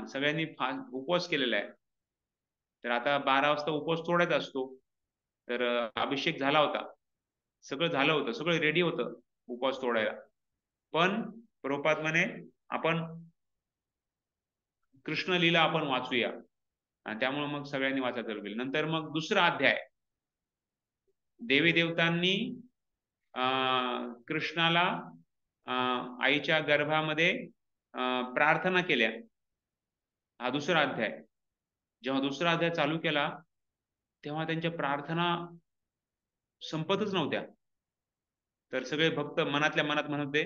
सगळ्यांनी उपवास केलेला आहे. तर आता 12 वाजता उपवास तोडायचा असतो. तर अभिषेक झाला होता, सगळं झालं होतं, सगळं रेडी होतं उपवास तोडायला. पण प्रभुपाद म्हणे आपण कृष्ण लीला आपण वाचूया, आणि त्यामुळे मग सगळ्यांनी वाचायला चालू केलं. नंतर मग दुसरा अध्याय, देवी देवतांनी कृष्णाला आईच्या गर्भामध्ये प्रार्थना केल्या. हा दुसरा अध्याय. जेव्हा दुसरा अध्याय चालू केला तेव्हा त्यांच्या प्रार्थना संपतच नव्हत्या. तर सगळे भक्त मनातल्या मनात म्हणत होते,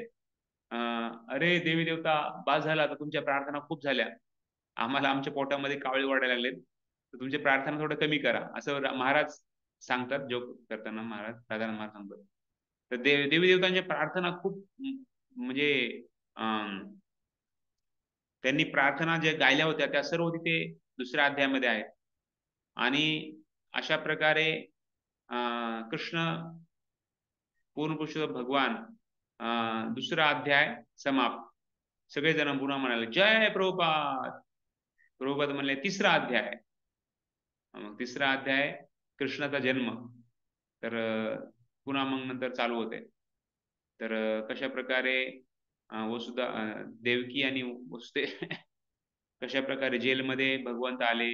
अरे देवी देवता, बास झाला, आता तुमच्या प्रार्थना खूप झाल्या, आम्हाला आमच्या पोटामध्ये कावळे वाढायला लागलेत, तर तुमची प्रार्थना थोडं कमी करा, असं महाराज सांगतात. जोक करताना महाराज राधाराम महाराज सांगतात. तर देवी देवतांच्या प्रार्थना खूप म्हणजे त्यांनी प्रार्थना ज्या गायल्या होत्या त्या सर्व तिथे दुसऱ्या अध्यायामध्ये आहेत. आणि अशा प्रकारे कृष्ण पूर्णपुरुष भगवान दुसरा अध्याय समाप्त. सगळेजण पुन्हा म्हणाले जय प्रभुपाद. प्रभुपाद म्हणले तिसरा अध्याय. मग तिसरा अध्याय कृष्णाचा जन्म. तर पुन्हा मग नंतर चालू होते. तर कशा प्रकारे वसुधा देवकी आणि वसुदे कशा प्रकारे जेलमध्ये भगवंत आले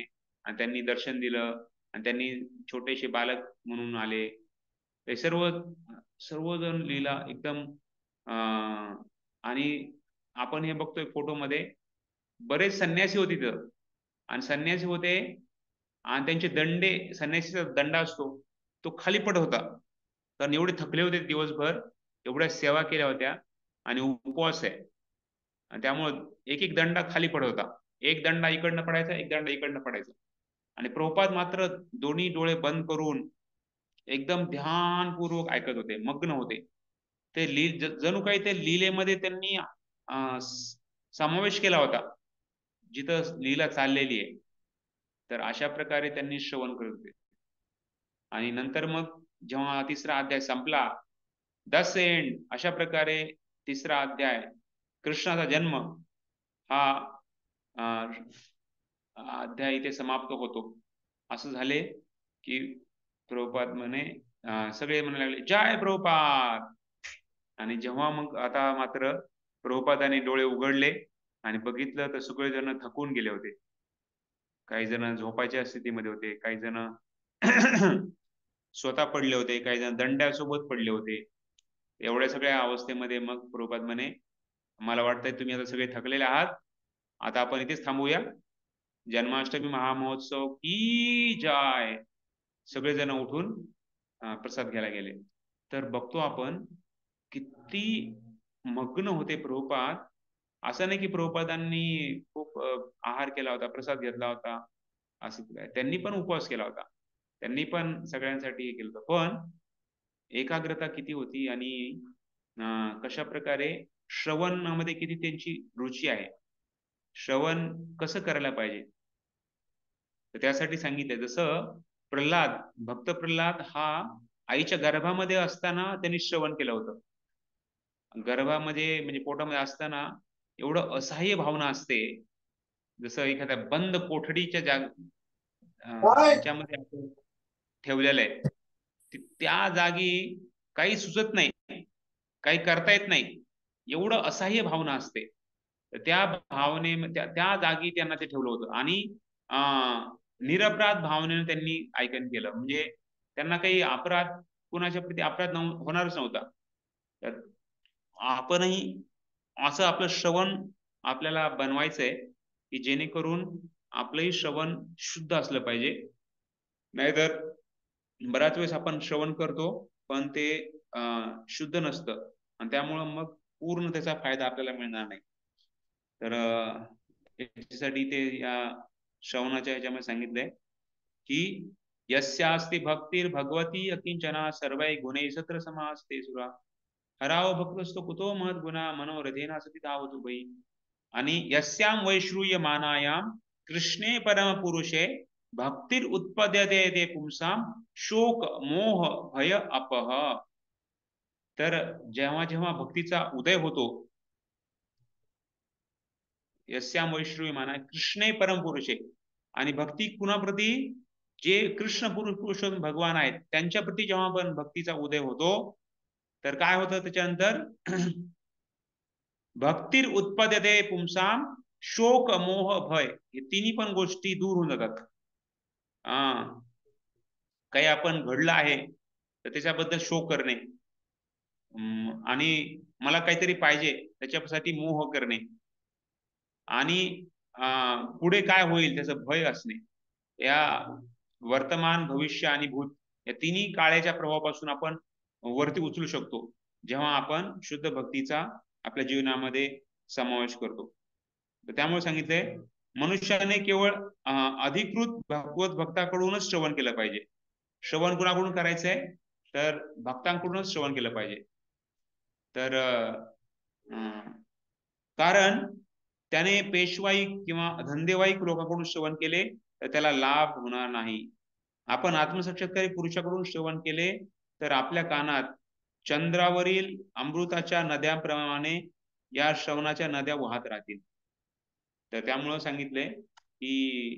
आणि त्यांनी दर्शन दिलं आणि त्यांनी छोटेसे बालक म्हणून आले. ते सर्वजण लीला एकदम आणि आपण हे बघतोय फोटोमध्ये बरेच संन्यासी होते तिथं, आणि संन्यासी होते आणि त्यांचे दंडे, संन्यासीचा दंडा असतो तो खाली पडत होता, कारण एवढे थकले होते दिवसभर, एवढ्या सेवा केल्या होत्या आणि उपवास आहे, आणि त्यामुळे एक एक दंडा खाली पडत होता. एक दंडा इकडनं पडायचा, एक दंडा इकडनं पडायचा. आणि प्रभुपाद मात्र दोन्ही डोळे बंद करून एकदम ध्यानपूर्वक ऐकत होते, मग्न होते. ते जणू काही ते लीलेमध्ये त्यांनी समावेश केला होता, जिथं लीला चाललेली आहे. तर अशा प्रकारे त्यांनी श्रवण करत होते. आणि नंतर मग जेव्हा तिसरा अध्याय संपला, दस एंड, अशा प्रकारे तिसरा अध्याय कृष्णाचा जन्म हा अध्याय इथे समाप्त होतो. असं झाले की प्रभुपाद म्हणे सगळे म्हणायला लागले जय प्रभुपाद. आणि जेव्हा मग आता मात्र प्रभुपादाने डोळे उघडले आणि बघितलं तर सगळेजण थकून गेले होते. काही जण झोपायच्या स्थितीमध्ये होते, काही जण स्वतः पडले होते, काही जण दंड्यासोबत पडले होते. एवढ्या सगळ्या अवस्थेमध्ये मग प्रभुपाद म्हणे मला वाटतंय तुम्ही आता सगळे थकलेले आहात, आता आपण इथेच थांबूया. जन्माष्टमी महामहोत्सव की जय. सगळेजण उठून प्रसाद घ्यायला गेले. तर बघतो आपण किती मग्न होते प्रभुपाद. असं नाही की प्रभुपादांनी खूप आहार केला होता, प्रसाद घेतला होता, असं काय, त्यांनी पण उपवास केला होता, त्यांनी पण सगळ्यांसाठी हे केलं होतं. पण एकाग्रता किती होती आणि कशा प्रकारे श्रवणामध्ये किती त्यांची रुची आहे, श्रवण कसं करायला पाहिजे. तर त्यासाठी सांगितलं, जसं प्रल्हाद, भक्त प्रल्हाद हा आईच्या गर्भामध्ये असताना त्यांनी श्रवण केलं होतं. गर्भामध्ये म्हणजे पोटामध्ये असताना एवढं असहाय्य भावना असते, जसं एखाद्या बंद कोठडीच्या ह्याच्यामध्ये आपण ठेवलेलं आहे, त्या जागी काही सुचत नाही, काही करता येत नाही, एवढं असहाय्य भावना असते. तर त्या भावने त्या जागी त्यांना ते ठेवलं होतं. आणि निरपराध भावनेने त्यांनी ऐकन केलं, म्हणजे त्यांना काही अपराध, कुणाच्या प्रती अपराध होणारच नव्हता. तर आपणही असं आपलं श्रवण आपल्याला बनवायचंय की जेणेकरून आपलंही श्रवण शुद्ध असलं पाहिजे. नाहीतर बऱ्याच वेळेस आपण श्रवण करतो पण ते शुद्ध नसतं, आणि त्यामुळं मग पूर्ण त्याचा फायदा आपल्याला मिळणार नाही. तर याच्यासाठी ते या श्रवणाच्या ह्याच्यामध्ये सांगितलंय की यस्यास्ति भक्तिर् भगवती अकिंचना सर्वै गुणै सत्र समास्ते सुरा हराव भक्तस्तो कुतो महत् गुणा मनोरथेना सती धावतु भई. आणि यस्याम वैश्रूय मानायाम कृष्णे परम पुरुषे भक्तिर उत्पद्यते ते पुंसाम शोक मोह भय अपह. तर जेव्हा जेव्हा भक्तीचा उदय होतो यस्याम वैष्णवी कृष्णे परमपुरुषे, आणि भक्ती कुणाप्रती, जे कृष्ण पुरुषोत्तम भगवान आहेत त्यांच्या प्रती जेव्हा पण भक्तीचा उदय होतो तर काय होतं त्याच्यानंतर भक्तीर उत्पद्यते पुंसाम शोक मोह भय, हे तिन्ही पण गोष्टी दूर होऊन जातात. काही आपण घडलं आहे तर त्याच्याबद्दल शोक करणे, आणि मला काहीतरी पाहिजे त्याच्यासाठी मोह करणे, आणि पुढे काय होईल त्याचं भय असणे, या वर्तमान भविष्य आणि भूत या तिन्ही काळाच्या प्रभावापासून आपण वरती उचलू शकतो जेव्हा आपण शुद्ध भक्तीचा आपल्या जीवनामध्ये समावेश करतो. तर त्यामुळे सांगितलंय मनुष्याने केवळ अधिकृत भगवत भक्ताकडूनच श्रवण केलं पाहिजे. श्रवण कुणाकडून करायचंय तर भक्तांकडूनच श्रवण केलं पाहिजे. तर कारण त्याने पेशवाईक किंवा धंदेवाईक लोकांकडून श्रवण केले तर त्याला लाभ होणार नाही. आपण आत्मसाक्षात्कारी पुरुषाकडून श्रवण केले तर आपल्या कानात चंद्रावरील अमृताच्या नद्याप्रमाणे या श्रवणाच्या नद्या वाहत राहतील. तर त्यामुळं सांगितले की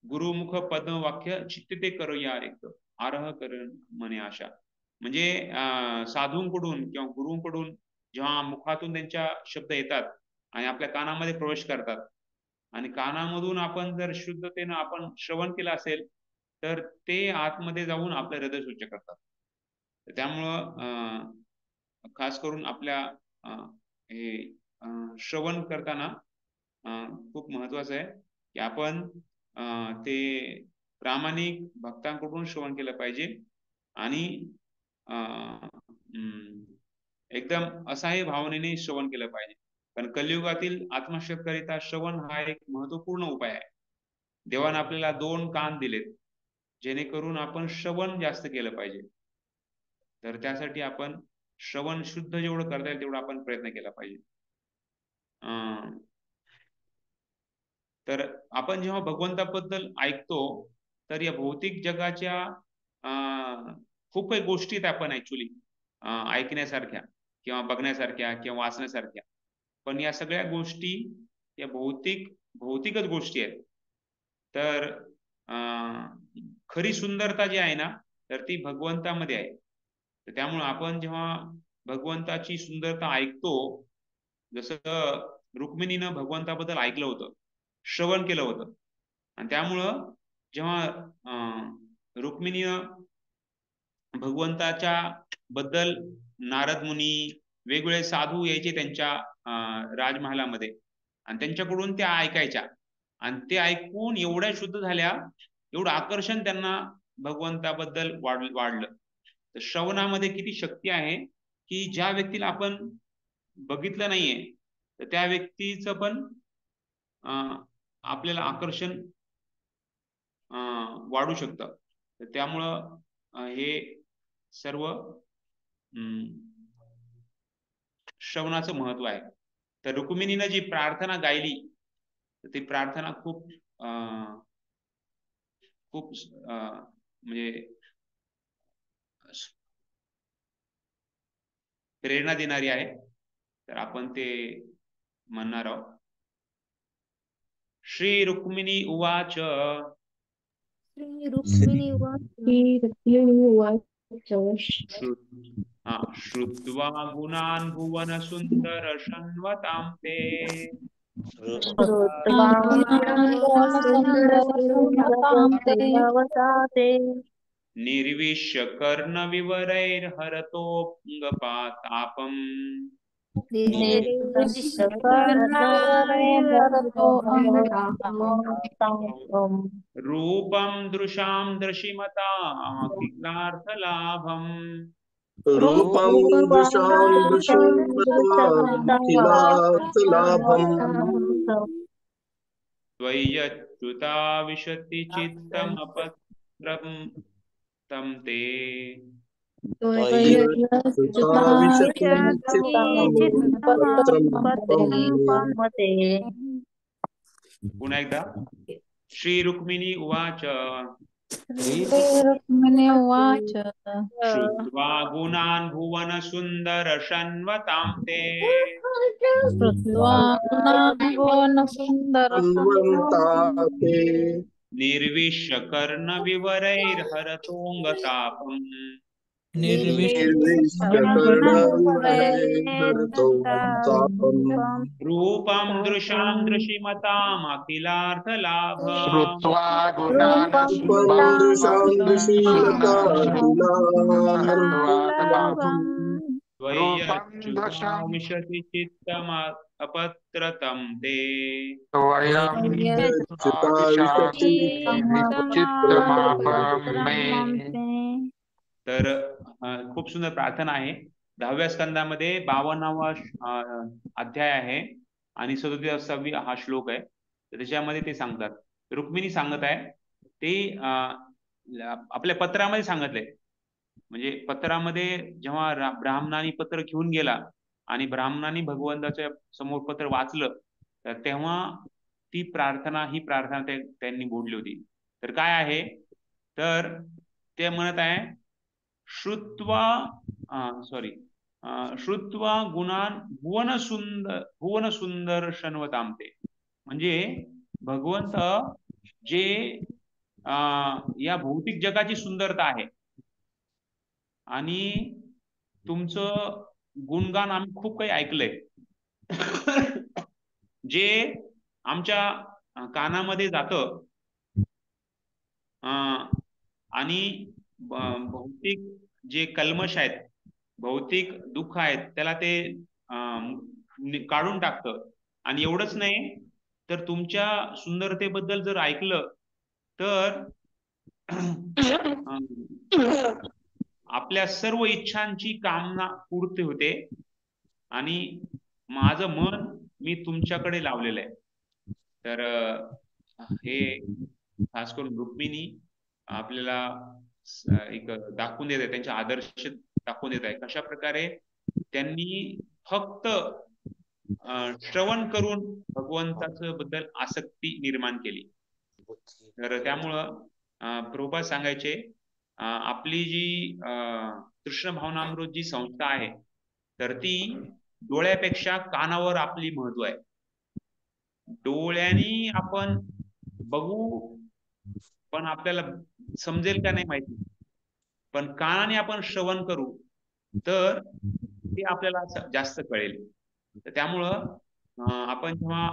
गुरुमुख पद्म वाक्य चित्ते करो या एक आरह करण म्हणे आशा, म्हणजे साधूंकडून किंवा गुरुंकडून जेव्हा मुखातून त्यांच्या शब्द येतात आणि आपल्या कानामध्ये प्रवेश करतात आणि कानामधून आपण जर शुद्धतेनं आपण श्रवण केलं असेल तर ते आतमध्ये जाऊन आपलं हृदय स्वच्छ करतात. त्यामुळं खास करून आपल्या हे श्रवण करताना खूप महत्वाचं आहे की आपण ते प्रामाणिक भक्तांकडून श्रवण केलं पाहिजे आणि एकदम असहाय्य भावनेने श्रवण केलं पाहिजे. कारण कलियुगातील आत्मसाक्षात्कारिता श्रवण हा एक महत्वपूर्ण उपाय आहे. देवाने आपल्याला 2 कान दिलेत जेणेकरून आपण श्रवण जास्त केलं पाहिजे. तर त्यासाठी आपण श्रवण शुद्ध जेवढं करता येईल तेवढा आपण प्रयत्न केला पाहिजे. तर आपण जेव्हा भगवंताबद्दल ऐकतो तर या भौतिक जगाच्या खूप काही गोष्टी आहेत आपण ऍक्च्युली ऐकण्यासारख्या किंवा बघण्यासारख्या किंवा वाचण्यासारख्या, पण या सगळ्या गोष्टी या भौतिकच गोष्टी आहेत. तर खरी सुंदरता जी आहे ना तर ती भगवंतामध्ये आहे. तर त्यामुळे आपण जेव्हा भगवंताची सुंदरता ऐकतो, जसं रुक्मिणीनं भगवंताबद्दल ऐकलं होतं, श्रवण केलं होतं, आणि त्यामुळं जेव्हा रुक्मिणीनं भगवंताच्या बद्दल नारद मुनी वेगवेगळे साधू यायचे त्यांच्या राजमहालामध्ये आणि त्यांच्याकडून त्या ऐकायच्या आणि ते ऐकून एवढ्या शुद्ध झाल्या, एवढं आकर्षण त्यांना भगवंताबद्दल वाढलं. तर श्रवणामध्ये किती शक्ती आहे की ज्या व्यक्तीला आपण बघितलं नाहीये तर त्या व्यक्तीचं पण आपल्याला आकर्षण वाढू शकतं. तर त्यामुळं हे सर्व श्रवणाचं महत्व आहे. तर रुक्मिणीनं जी प्रार्थना गायली ती प्रार्थना खूप म्हणजे प्रेरणा देणारी आहे. तर आपण ते म्हणणार आहोत. श्री रुक्मिणी उवाच श्रुत्वा गुणान् भुवन सुंदर शण्वतां ते निर्विश्य कर्ण विवरैर्हरतोऽङ्गपातापम् रूपं दृशां दृशिमता किलार्थलाभम् रूपं दृशां दृशमताखिलार्थलाभम् त्वय्यच्युता विशति चित्तमपत्रं तं ते पुन्हा एकदा. श्री रुक्मिणी उवाच रुक्मिणी उवाच श्रुत्वा गुणान् भुवन सुन्दर शन्वतां ते श्रुत्वा गुणान् अन्वन्ताते निर्विश्य कर्ण विवरैर्हरतोऽङ्गतापम् रूपं दृशां दृशिमतामखिलार्थलाभ त्वय्यच्युता विशति चित्तमपत्रतं ते तर खूप सुंदर प्रार्थना आहे. 10व्या स्कंदामध्ये 52वा अध्याय आहे आणि 37वी हा श्लोक आहे. तर त्याच्यामध्ये ते सांगतात, रुक्मिणी सांगत आहे ते आपल्या पत्रामध्ये सांगितलंय. म्हणजे पत्रामध्ये जेव्हा ब्राह्मणाने पत्र घेऊन गेला आणि ब्राह्मणाने भगवंताच्या समोर पत्र वाचलं, तर तेव्हा ही प्रार्थना त्यांनी बोलली होती. तर काय आहे, तर ते म्हणत आहे श्रुत्वा गुणान भुवन सुंदर शन्वतां ते. म्हणजे भगवंत जे या भौतिक जगाची सुंदरता आहे आणि तुमचं गुणगान आम्ही खूप काही ऐकलंय जे आमच्या कानामध्ये जातं आणि भौतिक जे कल्मश आहेत, भौतिक दुःख आहेत, त्याला ते काढून टाकतं. आणि एवढंच नाही, तर तुमच्या सुंदरतेबद्दल जर ऐकलं तर आपल्या सर्व इच्छांची कामना पूर्ती होते आणि माझं मन मी तुमच्याकडे लावलेलं आहे. तर हे खास करून रुक्मिणी आपल्याला एक दाखवून देत आहे, त्यांचे आदर्श दाखवून देत आहे. कशा प्रकारे त्यांनी फक्त श्रवण करून भगवंताच्या बद्दल आसक्ती निर्माण केली. तर त्यामुळं प्रभुपाद सांगायचे, आपली जी कृष्ण भावनामृत जी संस्था आहे, तर ती डोळ्यापेक्षा कानावर आपली महत्व आहे. डोळ्यांनी आपण बघू पण आपल्याला समजेल का नाही माहिती, पण कानाने आपण श्रवण करू तर ते आपल्याला जास्त कळेल. तर त्यामुळं आपण जेव्हा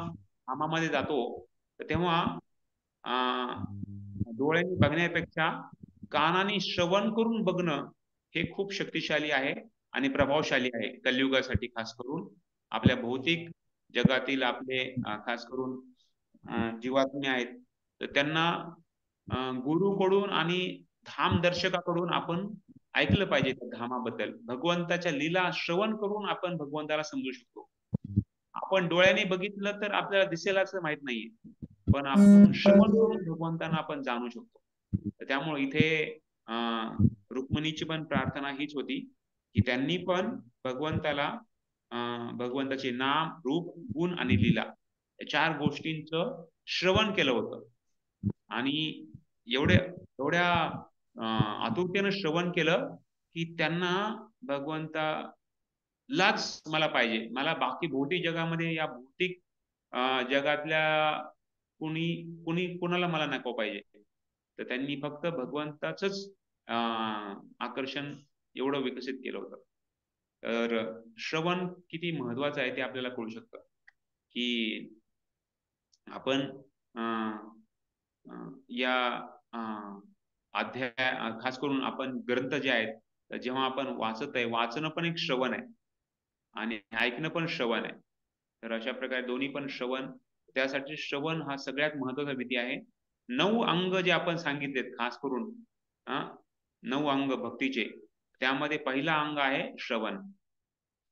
धामामध्ये जातो तर तेव्हा डोळ्यांनी बघण्यापेक्षा कानाने श्रवण करून बघणं हे खूप शक्तिशाली आहे आणि प्रभावशाली आहे कलियुगासाठी. खास करून आपल्या भौतिक जगातील आपले खास करून जीवात्मे आहेत, तर त्यांना गुरुकडून आणि धाम दर्शकाकडून आपण ऐकलं पाहिजे. धामाबद्दल भगवंताच्या लीला श्रवण करून आपण भगवंताला समजू शकतो. आपण डोळ्याने बघितलं तर आपल्याला दिसेल असं माहित नाहीये, पण आपण श्रवण करून भगवंतांना आपण जाणू शकतो. तर त्यामुळे इथे रुक्मिणीची पण प्रार्थना हीच होती की त्यांनी पण भगवंताला भगवंताचे नाम, रूप, गुण आणि लीला या 4 गोष्टींचं श्रवण केलं होतं. आणि एवढ्या आतुरतेनं श्रवण केलं की त्यांना भगवंतालाच मला पाहिजे, मला बाकी भौतिक जगामध्ये या भौतिक जगातल्या कुणाला मला नको पाहिजे. तर त्यांनी फक्त भगवंताचंच आकर्षण एवढं विकसित केलं होतं. तर श्रवण किती महत्वाचं आहे ते आपल्याला कळू शकतं की आपण या अध्याय खास करून आपण ग्रंथ जे आहेत, तर जेव्हा आपण वाचत आहे, वाचणं पण एक श्रवण आहे आणि ऐकणं पण श्रवण आहे. तर अशा प्रकारे दोन्ही पण श्रवण, त्यासाठी श्रवण हा सगळ्यात महत्वाचा विधी आहे. 9 अंग जे आपण सांगितलेत खास करून 9 अंग भक्तीचे, त्यामध्ये पहिला अंग आहे श्रवण.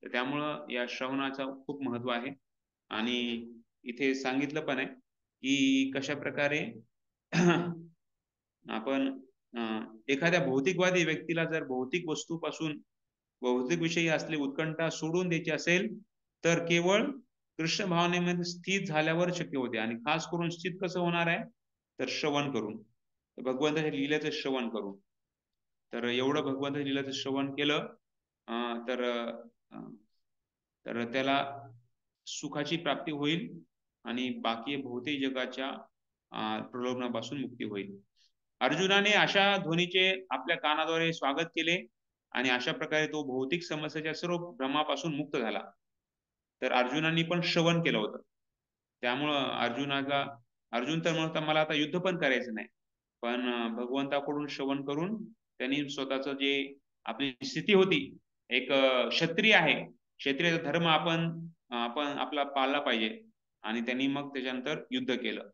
तर त्यामुळं या श्रवणाचं खूप महत्व आहे. आणि इथे सांगितलं पण आहे की कशा प्रकारे आपण एखाद्या भौतिकवादी व्यक्तीला जर भौतिक वस्तूपासून भौतिक विषयी असलेली उत्कंठा सोडून द्यायची असेल तर केवळ कृष्ण भावनेमध्ये स्थित झाल्यावर शक्य होते. आणि खास करून स्थित कसं होणार आहे, तर श्रवण करून. भगवंताच्या लीलेचं श्रवण करू. तर एवढं भगवंताच्या लीलेचं श्रवण केलं तर त्याला सुखाची प्राप्ती होईल आणि बाकी भौतिक जगाच्या प्रलोभनापासून मुक्ती होईल. अर्जुनाने अशा ध्वनीचे आपल्या कानाद्वारे स्वागत केले आणि अशा प्रकारे तो भौतिक समस्येच्या सर्व भ्रमापासून मुक्त झाला. तर अर्जुनाने पण श्रवण केलं होतं. त्यामुळं अर्जुन तर म्हणतो मला आता युद्ध पण करायचं नाही, पण भगवंताकडून श्रवण करून त्यांनी स्वतःच जे आपली स्थिती होती, एक क्षत्रिय आहे, क्षत्रिय धर्म आपण आपला पाळला पाहिजे आणि त्यांनी मग त्याच्यानंतर युद्ध केलं.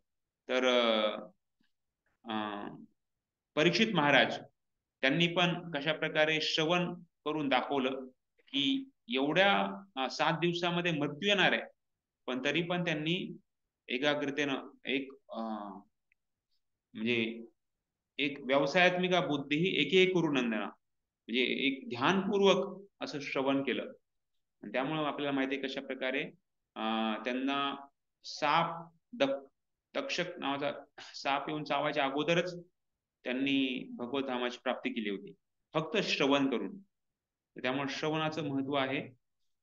तर परीक्षित महाराज त्यांनी पण कशा प्रकारे श्रवण करून दाखवलं की एवढ्या 7 दिवसामध्ये मृत्यू येणार आहे, पण तरी पण त्यांनी एकाग्रतेनं म्हणजे एक व्यवसायात्मिक बुद्धी एक करू नंदना, म्हणजे एक ध्यानपूर्वक असं श्रवण केलं. त्यामुळे आपल्याला माहिती आहे कशा प्रकारे त्यांना तक्षक नावाचा साप येऊन चावायच्या अगोदरच त्यांनी भगवत धामाची प्राप्ती केली होती, फक्त श्रवण करून. त्यामुळे श्रवणाचं महत्व आहे,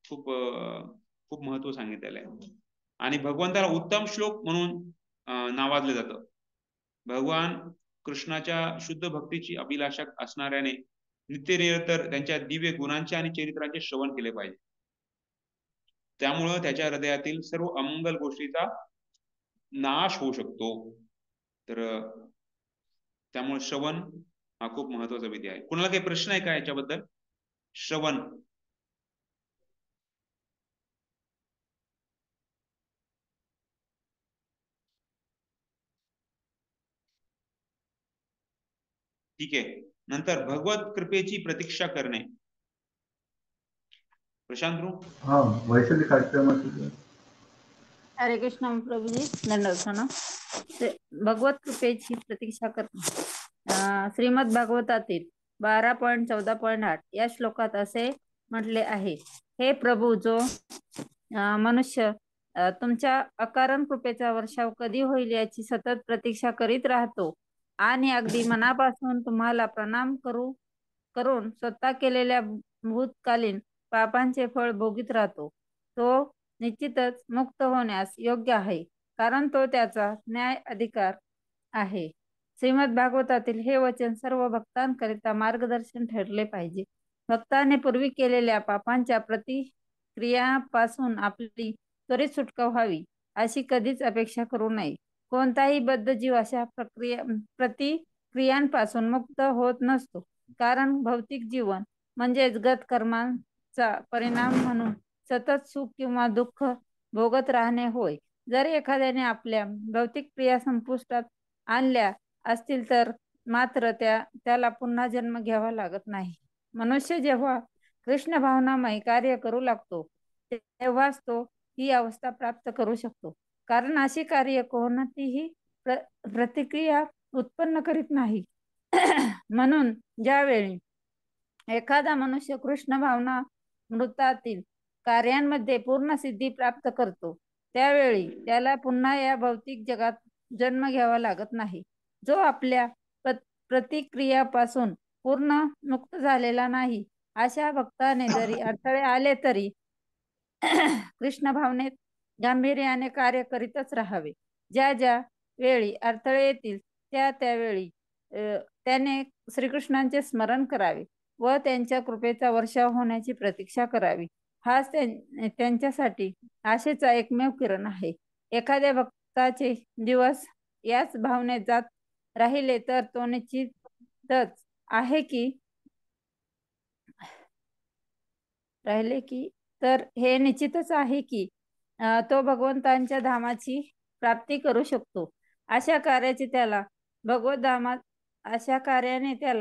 खूप खूप महत्व सांगितलेलं आहे. आणि भगवंताला उत्तम श्लोक म्हणून नावाजलं जातं. भगवान कृष्णाच्या शुद्ध भक्तीची अभिलाषा असणाऱ्याने नित्यनिरंतर त्यांच्या दिव्य गुणांचे आणि चरित्रांचे श्रवण केले पाहिजे. त्यामुळं त्याच्या हृदयातील सर्व अमंगल गोष्टीचा नाश होऊ शकतो. तर त्यामुळे श्रवण हा खूप महत्वाचा विधी आहे. कुणाला काही प्रश्न आहे का याच्याबद्दल? श्रवण. ठीक आहे. नंतर भगवत कृपेची प्रतीक्षा करणे. प्रशांत भाऊ. हा, वैशाली कार्यक्रमाची. हरे कृष्ण प्रभूजी, दंडवत. भगवत कृपेची प्रतीक्षा करणे. श्रीमद भागवतातील 12.14.8 या श्लोकात असे म्हटले आहे, हे प्रभू, जो मनुष्य तुमच्या अकारण कृपेचा वर्षाव कधी होईल याची सतत प्रतीक्षा करीत राहतो आणि अगदी मनापासून तुम्हाला प्रणाम करून स्वतः केलेल्या भूतकालीन पापांचे फळ भोगीत राहतो, तो निश्चितच मुक्त होण्यास योग्य आहे, कारण तो त्याचा न्याय अधिकार आहे. श्रीमद भागवतातील हे वचन सर्व भक्तांकरिता मार्गदर्शन ठरले पाहिजे. भक्ताने पूर्वी केलेल्या पापांच्या प्रतिक्रियापासून आपली त्वरित सुटका व्हावी अशी कधीच अपेक्षा करू नये. कोणताही बद्ध जीव अशा प्रतिक्रियांपासून मुक्त होत नसतो, कारण भौतिक जीवन म्हणजेच गत कर्मांचा परिणाम म्हणून सतत सुख किंवा दुःख भोगत राहणे होय. जर एखाद्याने आपल्या भौतिक क्रिया संपुष्टात आणल्या असतील तर मात्र त्याला पुन्हा जन्म घ्यावा लागत नाही. मनुष्य जेव्हा कृष्ण भावनामय कार्य करू लागतो तेव्हाच तो ही अवस्था प्राप्त करू शकतो, कारण अशी कार्य कोणतीही प्रतिक्रिया उत्पन्न करीत नाही. म्हणून ज्यावेळी एखादा मनुष्य कृष्ण भावना मृतातील कार्यांमध्ये पूर्ण सिद्धी प्राप्त करतो त्यावेळी त्याला पुन्हा या भौतिक जगात जन्म घ्यावा लागत नाही. जो आपल्या प्रतिक्रियापासून पूर्ण मुक्त झालेला नाही अशा भक्ताने जरी अडथळे आले तरी कृष्ण भावनेत गांभीर्याने कार्य करीतच राहावे. ज्या वेळी अडथळे येतील त्यावेळी त्याने श्रीकृष्णांचे स्मरण करावे व त्यांच्या कृपेचा वर्षाव होण्याची प्रतीक्षा करावी. हाच त्यांच्यासाठी आशेचा एकमेव किरण आहे. एखाद्या भक्ताचे दिवस याच भावनेत जात राहिले तर तो निश्चितच आहे की हे निश्चितच आहे की तो भगवंतांच्या धामाची प्राप्ती करू शकतो. अशा कार्याने त्याला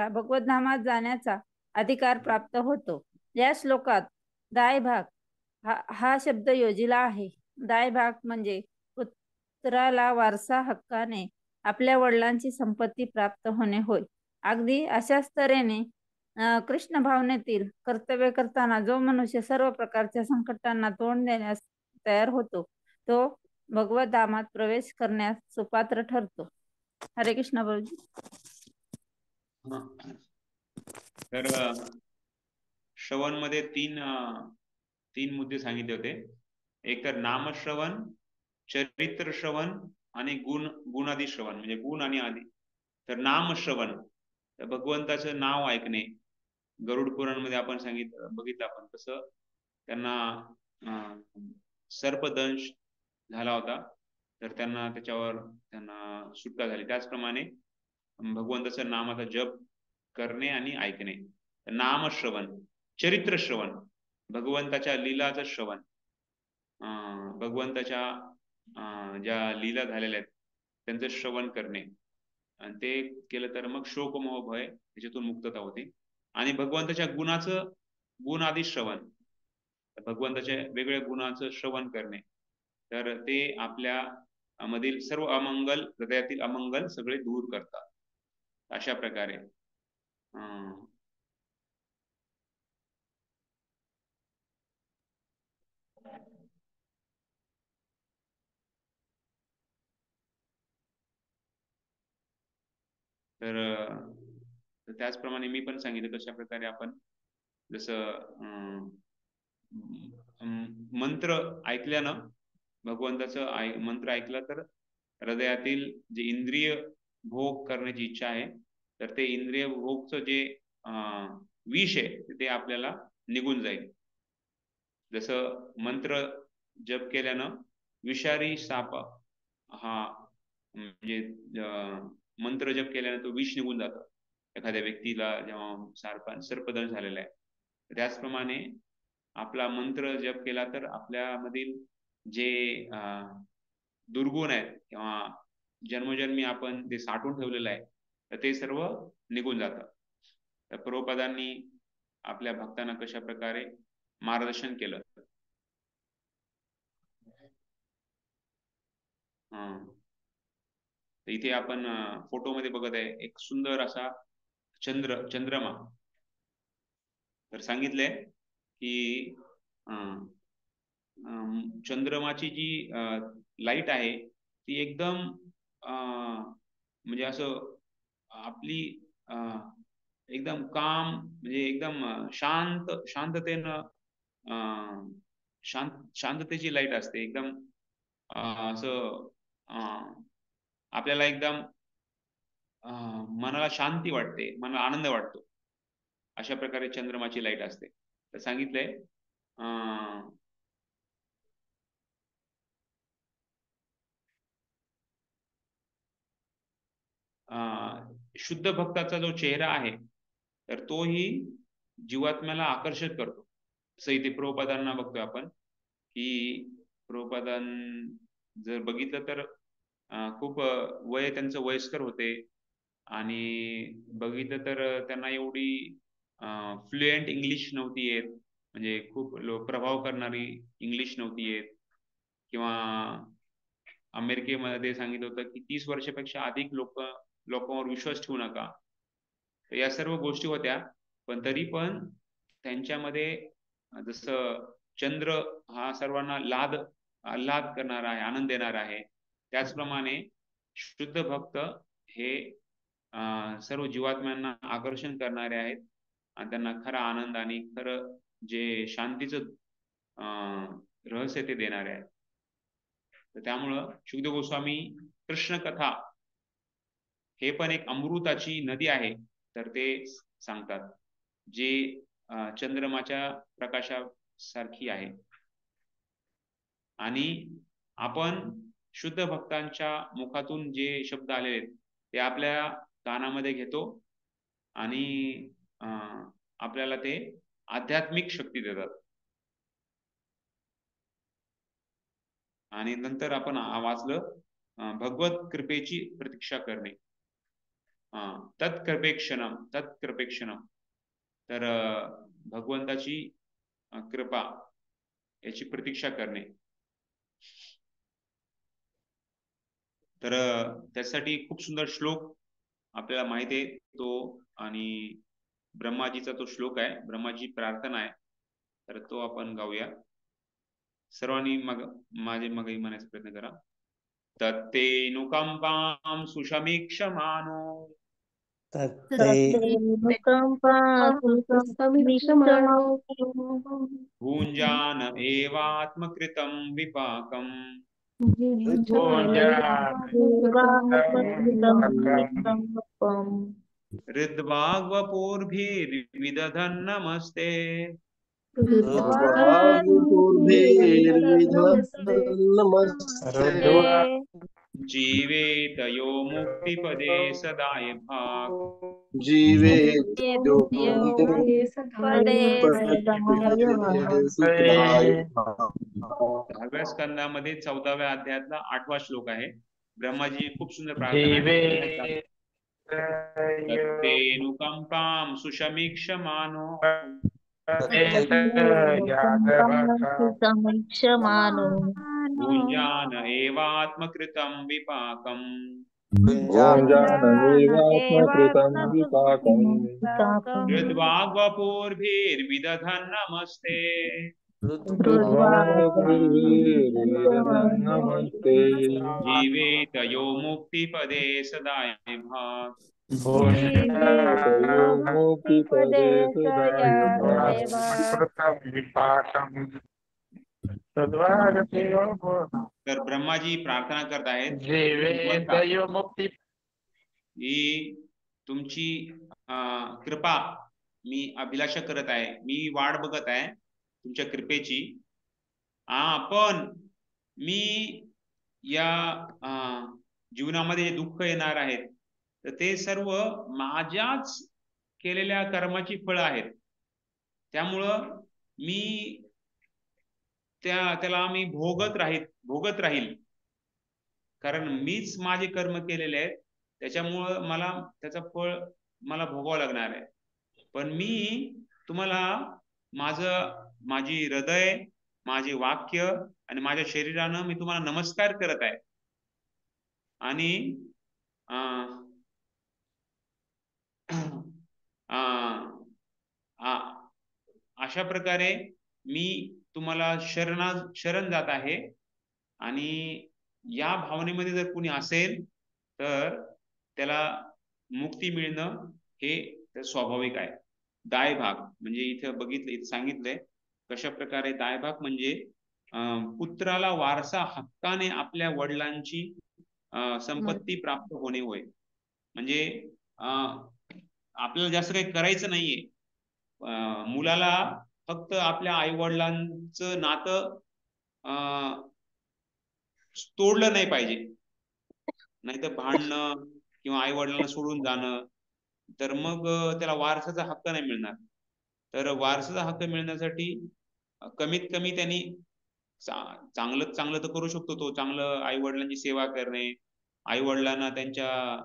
भगवत धामात जाण्याचा अधिकार प्राप्त होतो. या श्लोकात दाय भाग हा शब्द योजिला आहे. दाय भाग म्हणजे पुत्राला वारसा हक्काने आपल्या वडिलांची संपत्ती प्राप्त होणे होय. अगदी अशाच तऱ्हेने कृष्ण भावनेतील कर्तव्य करताना जो मनुष्य सर्व प्रकारच्या संकटांना तोंड देण्यास तयार होतो तो भगवत धामात प्रवेश करण्यास सुपात्र ठरतो. हरे कृष्ण भाऊजी. तर श्रवण मध्ये तीन मुद्दे सांगितले होते. एक तर नामश्रवण, चरित्र श्रवण आणि गुणादी श्रवण, म्हणजे गुण आणि आदी. तर नामश्रवण, तर भगवंताचं नाव ऐकणे. गरुड पुराण मध्ये आपण बघितलं आपण कसं त्यांना सर्पदंश झाला होता, तर त्यांना सुटका झाली. त्याचप्रमाणे भगवंताचं नामाचा जप करणे आणि ऐकणे. नामश्रवण. चरित्र श्रवण, भगवंताच्या लीलाचं श्रवण, भगवंताच्या ज्या लीला झालेल्या आहेत त्यांचं श्रवण करणे, आणि ते केलं तर मग शोकमोह भय त्याच्यातून मुक्तता होते. आणि भगवंताच्या गुण आदी श्रवण, भगवंताच्या वेगवेगळ्या गुणाचं श्रवण करणे, तर ते आपल्या मधील सर्व अमंगल, हृदयातील अमंगल सगळे दूर करतात. अशा प्रकारे तर त्याचप्रमाणे मी पण सांगितलं कशा प्रकारे आपण जसं मंत्र ऐकल्यानं, भगवंताचं मंत्र ऐकलं तर हृदयातील जे इंद्रिय भोग करण्याची इच्छा आहे, तर ते इंद्रिय भोगचं जे विष आहे ते आपल्याला निघून जाईल. जसं मंत्र जप केल्यानं विषारी साप हा, म्हणजे मंत्र जप केल्यानं तो विष निघून जातं एखाद्या व्यक्तीला जेव्हा सर्पदंश झालेला आहे. त्याचप्रमाणे आपला मंत्र जप केला तर आपल्यामधील जे दुर्गुण आहेत किंवा जन्मोजन्मी आपण जे साठवून ठेवलेलं आहे, तर ते सर्व निघून जातं. तर प्रभुपादांनी आपल्या भक्तांना कशा प्रकारे मार्गदर्शन केलं. इथे आपण फोटोमध्ये बघत आहे एक सुंदर असा चंद्रमा. तर सांगितलंय की चंद्रमाची जी लाईट आहे ती एकदम म्हणजे असं आपली एकदम काम, म्हणजे एकदम शांततेनं शांततेची लाईट असते. एकदम असं आपल्याला एकदम मनाला शांती वाटते, मनाला आनंद वाटतो. अशा प्रकारे चंद्रमाची लाईट असते. तर सांगितलंय शुद्ध भक्ताचा जो चेहरा आहे तर तोही जीवात्म्याला आकर्षित करतो. असं इथे प्रभुपादांना बघतोय आपण की प्रभुपादां जर बघितलं तर खूप वय त्यांचं वयस्कर होते, आणि बघितलं तर त्यांना एवढी फ्लुएंट इंग्लिश नव्हती येत, म्हणजे खूप प्रभाव करणारी इंग्लिश नव्हती येत. किंवा अमेरिकेमध्ये सांगितलं होतं की 30 वर्षापेक्षा अधिक लोकांवर विश्वास ठेवू नका. तर या सर्व गोष्टी होत्या, पण तरी पण त्यांच्यामध्ये जसं चंद्र हा सर्वांना आल्हाद करणारा आहे, आनंद देणारा आहे, त्याचप्रमाणे शुद्ध भक्त हे सर्व जीवात्म्यांना आकर्षण करणारे आहेत आणि त्यांना खरा आनंद आणि खरं जे शांतीचं रहस्य ते देणारे आहेत. तर त्यामुळं शुकदेव गोस्वामी कृष्ण कथा हे पण एक अमृताची नदी आहे, तर ते सांगतात, जे चंद्रमाच्या प्रकाशासारखी आहे. आणि आपण शुद्ध भक्तांच्या मुखातून जे शब्द आलेले आहेत ते आपल्या कानामध्ये घेतो आणि आपल्याला ते आध्यात्मिक शक्ती देतात. आणि नंतर आपण वाचलं भगवत कृपेची प्रतीक्षा करणे, तत्कृपेक्षणम. तर भगवंताची कृपा याची प्रतीक्षा करणे. तर त्यासाठी खूप सुंदर श्लोक आपल्याला माहिती आहे तो, आणि ब्रह्माजीचा तो श्लोक आहे, ब्रह्माजी प्रार्थना आहे, तर तो आपण गाऊया सर्वांनी. माझे मगही म्हणायचा प्रयत्न करा. तत्तेनुकंपां सुषमीक्षमानो भुञ्जान एवात्मकृतं विपाकम् ऋद्वाग्वपूर्भिर्विदधन् नमस्ते जीवेतयो मुक्तिपदे सदाय भाग दहाव्या स्कंदामध्ये 14व्या अध्यायातला 8वा श्लोक आहे. ब्रह्माजी खूप सुंदर प्रार्थना तेनुकंपां सुशमीक्षमानो भुञ्जान एवात्मकृतं विपाकम् ऋद्वाग्वपूर्भिर्विदधन् नमस्ते जीवेतयो मुक्तिपदे सदाय भाग तर ब्रह्माजी प्रार्थना करत आहेत ही तुमची कृपा मी अभिलाषा करत आहे, मी वाट बघत आहे तुमच्या कृपेची. पण मी या जीवनामध्ये दुःख येणार आहेत तर ते सर्व माझ्याच केलेल्या कर्माची फळं आहेत. त्यामुळं मी त्याला मी भोगत राहील कारण मीच माझे कर्म केलेले आहेत. त्याच्यामुळं मला त्याचं फळ मला भोगावं लागणार आहे. पण मी तुम्हाला माझी हृदय, माझे वाक्य आणि माझ्या शरीरानं मी तुम्हाला नमस्कार करत आहे. आणि अशा प्रकारे मी तुम्हाला शरण जात आहे. आणि या भावनेमध्ये जर कोणी असेल तर त्याला मुक्ती मिळणं हे स्वाभाविक आहे. दायभाग म्हणजे इथे सांगितलंय कशा प्रकारे दायभाग म्हणजे पुत्राला वारसा हक्काने आपल्या वडिलांची संपत्ती प्राप्त होणे होय. म्हणजे आपल्याला जास्त काही करायचं नाहीये. मुलाला फक्त आपल्या आई वडिलांचं नातं तोडलं नाही पाहिजे, नाहीतर भांडणं किंवा आई वडिलांना सोडून जाणं तर मग त्याला वारसाचा हक्क नाही मिळणार. तर वारसाचा हक्क मिळण्यासाठी कमीत कमी त्यांनी चांगलं तर करू शकतो तो, चांगलं आई वडिलांची सेवा करणे, आई वडिलांना त्यांच्या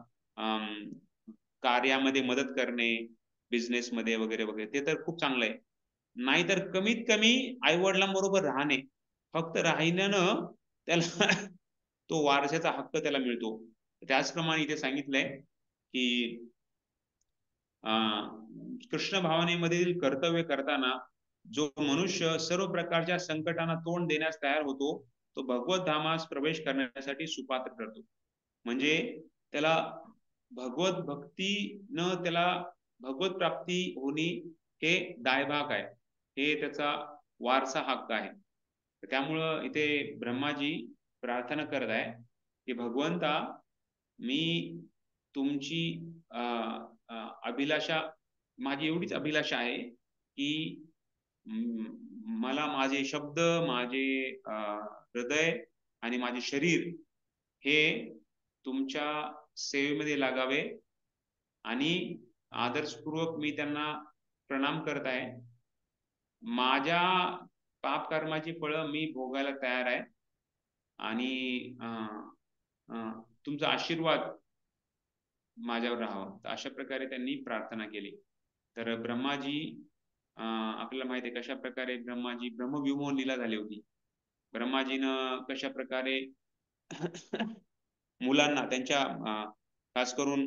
कार्यामध्ये मदत करणे, बिझनेस मध्ये वगैरे वगैरे, ते तर खूप चांगलं आहे. नाहीतर कमीत कमी आई वडिलांबरोबर राहणे, फक्त राहिल्यानं त्याला तो वारसाचा हक्क त्याला मिळतो. त्याचप्रमाणे इथे सांगितलंय की कृष्ण भावनेमधील कर्तव्य करताना जो मनुष्य सर्व प्रकारच्या संकटांना तोंड देण्यास तयार होतो तो भगवत धामास प्रवेश करण्यासाठी सुपात्र ठरतो. म्हणजे त्याला भगवत भक्तीनं त्याला भगवत प्राप्ती होणे हे दायभाग आहे, हे त्याचा वारसा हक्क आहे. त्यामुळं इथे ब्रह्माजी प्रार्थना करत आहे की भगवंता मी तुमची अभिलाषा, माझी एवढीच अभिलाषा आहे की मला माझे शब्द, माझे हृदय आणि माझे शरीर हे तुमच्या सेवेमध्ये लागावे. आणि आदर्शपूर्वक मी त्यांना प्रणाम करत आहे. माझ्या पाप कर्माची फळं मी भोगायला तयार आहे आणि तुमचा आशीर्वाद माझ्यावर राहावा. तर अशा प्रकारे त्यांनी प्रार्थना केली. तर ब्रह्माजी आपल्याला माहिती आहे कशा प्रकारे ब्रह्माजी ब्रह्मविमोहन लीला झाली होती. ब्रह्माजीनं कशा प्रकारे मुलांना त्यांच्या खास करून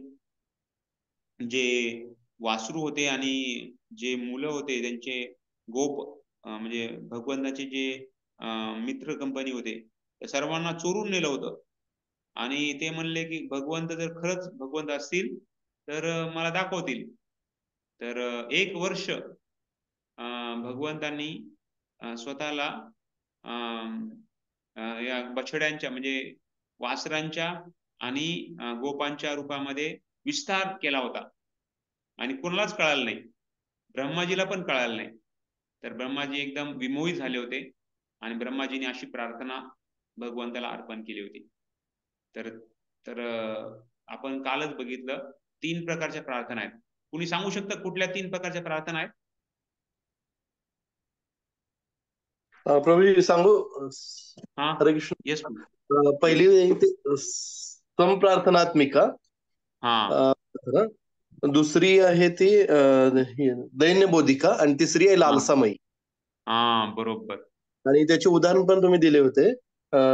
जे वासरू होते आणि जे मुलं होते त्यांचे गोप म्हणजे भगवंताचे जे मित्र कंपनी होते त्या सर्वांना चोरून नेलं होतं. आणि ते म्हणले की भगवंत जर खरंच भगवंत असतील तर मला दाखवतील. तर 1 वर्ष भगवंतांनी स्वतःला या बछड्यांच्या म्हणजे वासरांच्या आणि गोपांच्या रूपामध्ये विस्तार केला होता आणि कोणालाच कळालं नाही, ब्रह्माजीला पण कळालं नाही. तर ब्रह्माजी एकदम विमोहित झाले होते आणि ब्रह्माजीने अशी प्रार्थना भगवंताला अर्पण केली होती. तर तर आपण कालच बघितलं 3 प्रकारच्या प्रार्थना आहेत. कुणी सांगू शकतं कुठल्या 3 प्रकारच्या प्रार्थना आहेत? प्रभूजी सांगू? हा, हरे कृष्ण. येस. पहिली संप्रार्थनात्मिका, हा, दुसरी आहे ती दैन्यबोधिका आणि तिसरी आहे लालसामयी. हा, बरोबर. आणि त्याचे उदाहरण पण तुम्ही दिले होते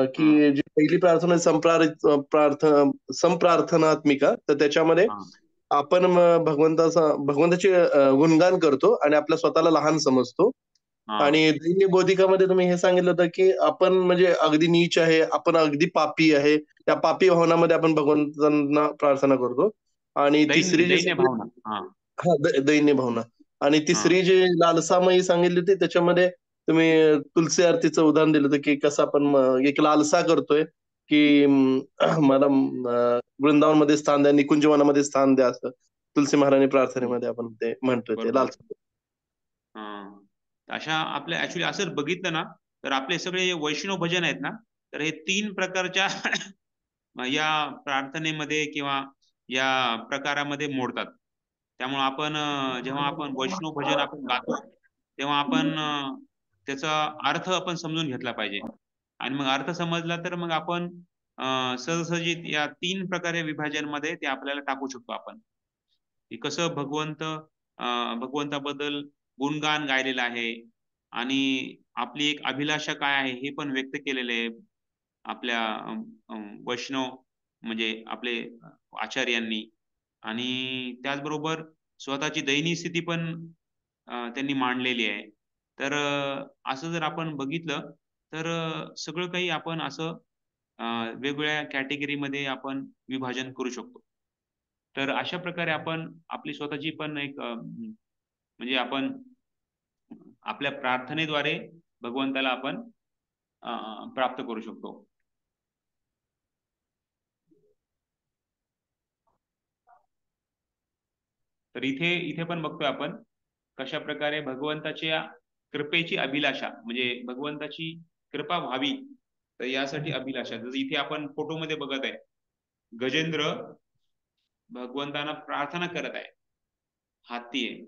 की जी पहिली प्रार्थना संप्रार्थनात्मिका, तर त्याच्यामध्ये आपण भगवंताचे गुणगान करतो आणि आपल्या स्वतःला लहान समजतो. आणि दैन्य बोधिकामध्ये तुम्ही हे सांगितलं होतं की आपण म्हणजे अगदी नीच आहे, आपण अगदी पापी आहे, त्या पापी भावनामध्ये आपण भगवंतांना प्रार्थना करतो. आणि तिसरी जी दैन्य भावना, आणि तिसरी जी लालसामयी सांगितली होती त्याच्यामध्ये तुम्ही तुलसी आरतीचं उदाहरण दिलं होतं की कसं आपण एक लालसा करतोय की मला वृंदावनमध्ये स्थान द्या, निकुंजवनामध्ये स्थान द्या, असं तुलसी महाराणी प्रार्थनेमध्ये आपण ते म्हणतोय ते लालसा. अशा आपल्या ऍक्च्युली असं बघितलं ना तर आपले सगळे वैष्णव भजन आहेत ना, तर हे 3 प्रकारच्या या प्रार्थनेमध्ये किंवा या प्रकारामध्ये मोडतात. त्यामुळे आपण जेव्हा आपण वैष्णव भजन आपण गातो तेव्हा आपण त्याचा अर्थ आपण समजून घेतला पाहिजे. आणि मग अर्थ समजला तर मग आपण सहजासहजी या 3 प्रकारे विभाजनमध्ये ते आपल्याला टाकू शकतो आपण, की कसं भगवंताबद्दल गुणगान गायलेलं आहे आणि आपली एक अभिलाषा काय आहे हे पण व्यक्त केलेले आहे आपल्या वैष्णव म्हणजे आपले आचार्यांनी. आणि त्याचबरोबर स्वतःची दयनीय स्थिती पण त्यांनी मांडलेली आहे. तर असं जर आपण बघितलं तर सगळं काही आपण असं वेगवेगळ्या कॅटेगरीमध्ये आपण विभाजन करू शकतो. तर अशा प्रकारे आपण आपली स्वतःची पण एक म्हणजे आपण आपल्या प्रार्थनेद्वारे भगवंताला आपण प्राप्त करू शकतो. तर इथे पण बघतोय आपण कशा प्रकारे भगवंताच्या कृपेची अभिलाषा म्हणजे भगवंताची कृपा व्हावी तर यासाठी अभिलाषा. जसं इथे आपण फोटोमध्ये बघत आहे गजेंद्र भगवंतांना प्रार्थना करत आहे, हाती आहे.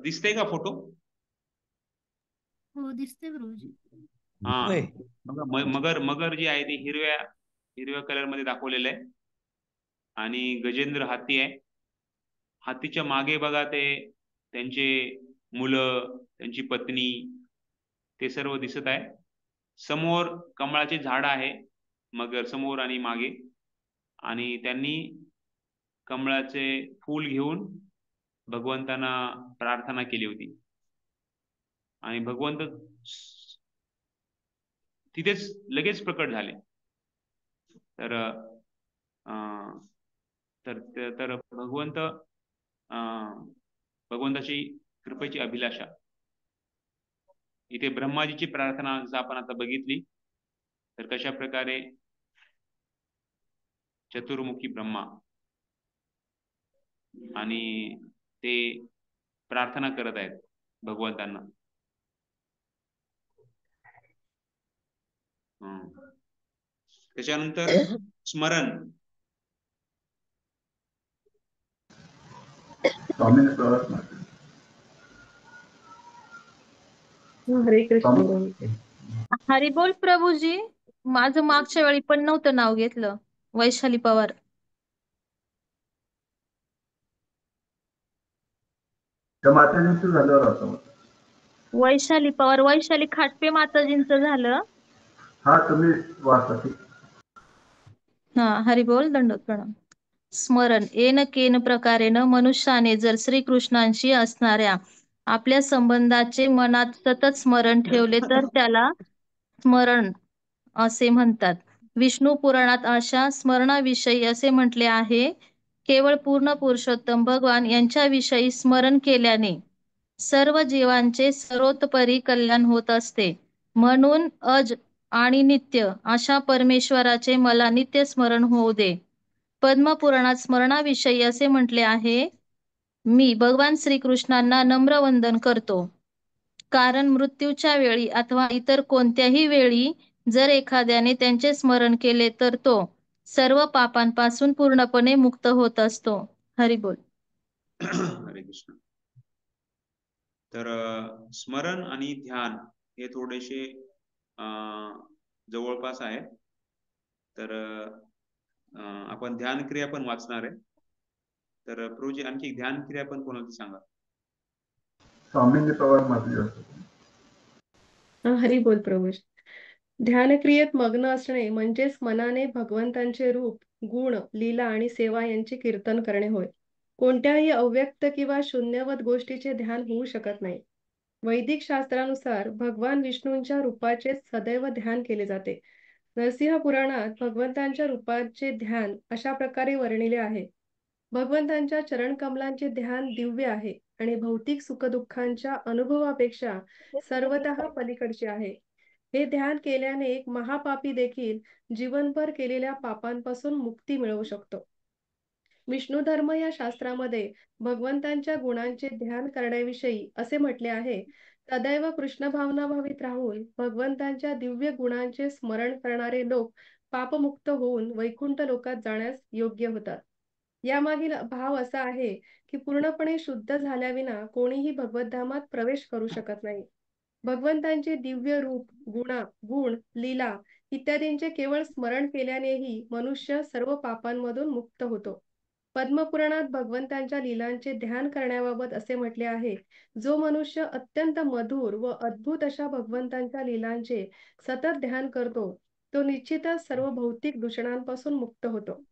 दिसते का फोटो? हो दिसते प्रभूजी. हा, मगर जी आहे ती हिरव्या कलर मध्ये दाखवलेलं आहे आणि गजेंद्र हाती आहे. हातीच्या मागे बघा ते त्यांचे मुलं, त्यांची पत्नी, ते सर्व दिसत आहे. समोर कमळाचे झाड आहे मगर समोर आणि मागे, आणि त्यांनी कमळाचे फूल घेऊन भगवंतांना प्रार्थना केली होती आणि भगवंत तिथेच लगेच प्रकट झाले. तर भगवंताची कृपेची अभिलाषा. इथे ब्रह्माजीची प्रार्थना जर आपण आता बघितली तर कशा प्रकारे चतुर्मुखी ब्रह्मा आणि ते प्रार्थना करत आहेत भगवंतांना. त्याच्यानंतर स्मरण. हरे कृष्ण. हरी बोल प्रभूजी. माझं मागच्या वेळी पण नव्हतं नाव घेतलं. वैशाली पवार. माताजींचं झाल्यावर आता वैशाली पवार, वैशाली खाटपे माताजींचं झालं. हा तुम्ही वाचा. हा, हरी बोल, दंडोत प्रणाम. स्मरण. येन केन प्रकारेन मनुष्याने जर श्रीकृष्णांशी असणाऱ्या आपल्या संबंधाचे मनात सतत स्मरण ठेवले तर त्याला स्मरण असे म्हणतात. विष्णू पुराणात अशा स्मरणाविषयी असे म्हटले आहे केवळ पूर्ण पुरुषोत्तम भगवान यांच्याविषयी स्मरण केल्याने सर्व जीवांचे सर्वतोपरी कल्याण होत असते. म्हणून अज आणि नित्य अशा परमेश्वराचे मला नित्य स्मरण होऊ दे. पद्मपुराणात स्मरणाविषयी असे म्हटले आहे, मी भगवान श्रीकृष्णांना नम्र वंदन करतो, कारण मृत्यूच्या वेळी अथवा इतर कोणत्याही वेळी जर एखाद्याने त्यांचे स्मरण केले तर तो सर्व पापांपासून पूर्णपणे मुक्त होत असतो. हरी बोल. हरे कृष्ण. तर स्मरण आणि ध्यान हे थोडेसे जवळपास आहे. तर आपण ध्यान क्रिया पण वाचणार आहे. तर प्रभूजी आणखी ध्यान क्रिया पण कोणाला सांगा. स्वामींनी पवार माधवी. हरी बोल प्रभू. ध्यानक्रियेत मग्न असणे म्हणजेच मनाने भगवंतांचे रूप, गुण, लीला आणि सेवा यांचे कीर्तन करणे होय. कोणत्याही अव्यक्त किंवा शून्यवत गोष्टीचे ध्यान होऊ शकत नाही. वैदिक शास्त्रानुसार भगवान विष्णूंच्या रूपाचे सदैव ध्यान केले जाते. नरसिंह पुराणात भगवंतांच्या रूपाचे ध्यान अशा प्रकारे वर्णिले आहे. भगवंतांच्या चरणकमलांचे ध्यान दिव्य आहे आणि भौतिक सुखदुःखांच्या अनुभवापेक्षा सर्वतः पलीकडचे आहे. हे ध्यान केल्याने एक महापापी देखील जीवनभर केलेल्या पापांपासून मुक्ती मिळवू शकतो. विष्णू धर्म या शास्त्रामध्ये भगवंतांच्या गुणांचे ध्यान करण्याविषयी असे म्हटले आहे, सदैव कृष्ण भावना भावित राहून भगवंतांच्या दिव्य गुणांचे स्मरण करणारे लोक पापमुक्त होऊन वैकुंठ लोकात जाण्यास योग्य होतात. यामागील भाव असा आहे की पूर्णपणे शुद्ध झाल्याविना कोणीही भगवद्धामात प्रवेश करू शकत नाही. भगवंतांचे दिव्य रूप, गुण, लीला इत्यादींचे केवळ स्मरण केल्यानेही मनुष्य सर्व पापांमधून मुक्त होतो. पद्मपुराणात भगवंतांच्या लीलांचे ध्यान करण्याबाबत असे म्हटले आहे, जो मनुष्य अत्यंत मधुर व अद्भुत अशा भगवंतांच्या लीलांचे सतत ध्यान करतो, तो निश्चितच सर्व भौतिक दूषणांपासून मुक्त होतो.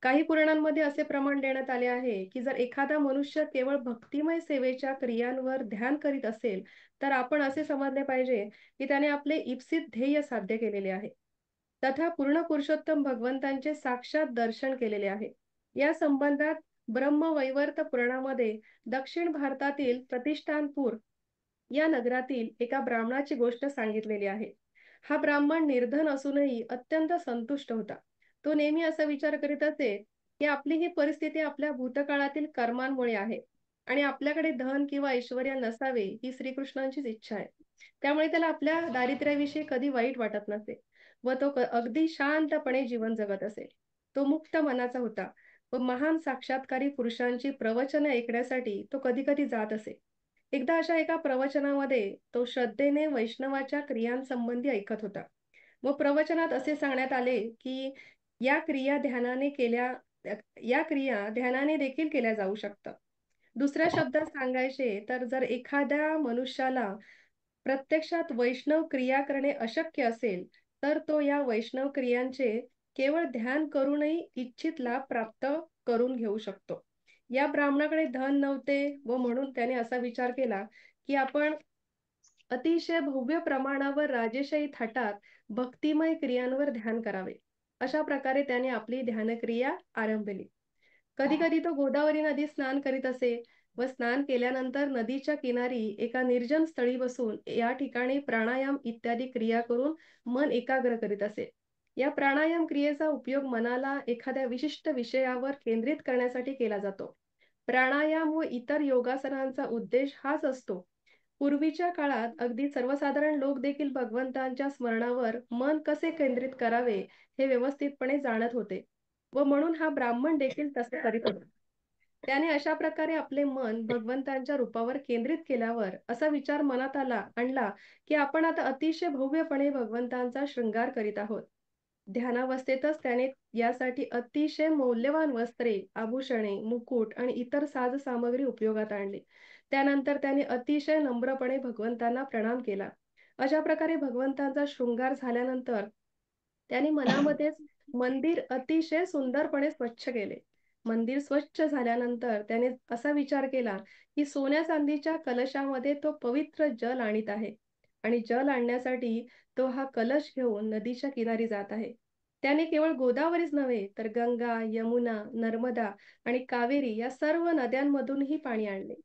काही पुराणांमध्ये असे प्रमाण देण्यात आले आहे की जर एखादा मनुष्य केवळ भक्तिमय सेवेच्या क्रियांवर ध्यान करीत असेल तर आपण असे समजले पाहिजे की त्याने आपले इप्सित ध्येय साध्य केलेले आहे, तथा पूर्ण पुरुषोत्तम भगवंतांचे साक्षात दर्शन केलेले आहे. या संबंधात ब्रह्मवैवर्त पुराणामध्ये दक्षिण भारतातील प्रतिष्ठानपूर या नगरातील एका ब्राह्मणाची गोष्ट सांगितलेली आहे. हा ब्राह्मण निर्धन असूनही अत्यंत संतुष्ट होता. तो नेहमी असा विचार करीत असे की आपली ही परिस्थिती आपल्या भूतकाळातील कर्मांमुळे आहे आणि आपल्याकडे धन किंवा ऐश्वर्य नसावे ही श्रीकृष्णांचीच इच्छा आहे. त्यामुळे त्याला आपल्या दारिद्र्याविषयी कधी वाईट वाटत नसे व तो अगदी शांतपणे जीवन जगत असे. तो मुक्त मनाचा होता व महान साक्षात्कारी पुरुषांची प्रवचने ऐकण्यासाठी तो कधी कधी जात असे. एकदा अशा एका प्रवचनामध्ये तो श्रद्धेने वैष्णवाच्या क्रियांसंबंधी ऐकत होता व प्रवचनात असे सांगण्यात आले की या क्रिया ध्यानाने देखील केल्या जाऊ शकतात. दुसऱ्या शब्दात सांगायचे तर जर एखाद्या मनुष्याला प्रत्यक्षात वैष्णव क्रिया करणे अशक्य असेल तर तो या वैष्णव क्रियांचे केवळ ध्यान करूनही इच्छित लाभ प्राप्त करून घेऊ शकतो. या ब्राह्मणाकडे धन नव्हते व म्हणून त्याने असा विचार केला की आपण अतिशय भव्य प्रमाणावर राजेशाही थाटात भक्तिमय क्रियांवर ध्यान करावे. अशा प्रकारे त्याने आपली ध्यानक्रिया आरंभली. कधी कधी तो गोदावरी नदी स्नान करीत असे व स्नान केल्यानंतर नदीच्या किनारी एका निर्जन स्थळी बसून या ठिकाणी प्राणायाम इत्यादी क्रिया करून मन एकाग्र करीत असे. या प्राणायाम क्रियेचा उपयोग मनाला एखाद्या विशिष्ट विषयावर केंद्रित करण्यासाठी केला जातो. प्राणायाम व इतर योगासनांचा उद्देश हाच असतो. पूर्वीच्या काळात अगदी सर्वसाधारण लोक देखील भगवंतांच्या स्मरणावर मन कसे केंद्रित करावे हे व्यवस्थितपणे जाणत होते व म्हणून हा ब्राह्मण देखील तसे करीत होता. त्याने अशा प्रकारे आपले मन भगवंतांच्या रूपावर केंद्रित केल्यावर असा विचार मनात आणला की आपण आता अतिशय भव्यपणे भगवंतांचा शृंगार करीत आहोत. ध्यानावस्थेतच त्याने यासाठी अतिशय मौल्यवान वस्त्रे, आभूषणे, मुकुट आणि इतर साज सामग्री उपयोगात आणली. त्यानंतर त्याने अतिशय नम्रपणे भगवंतांना प्रणाम केला. अशा प्रकारे भगवंतांचा शृंगार झाल्यानंतर त्याने मनामध्येच मंदिर अतिशय सुंदरपणे स्वच्छ केले. मंदिर स्वच्छ झाल्यानंतर त्याने असा विचार केला की सोन्या चांदीच्या कलशामध्ये तो पवित्र जल आणीत आहे आणि जल आणण्यासाठी तो हा कलश घेऊन नदीच्या किनारी जात आहे. त्याने केवळ गोदावरीच नव्हे तर गंगा, यमुना, नर्मदा आणि कावेरी या सर्व नद्यांमधूनही पाणी आणले.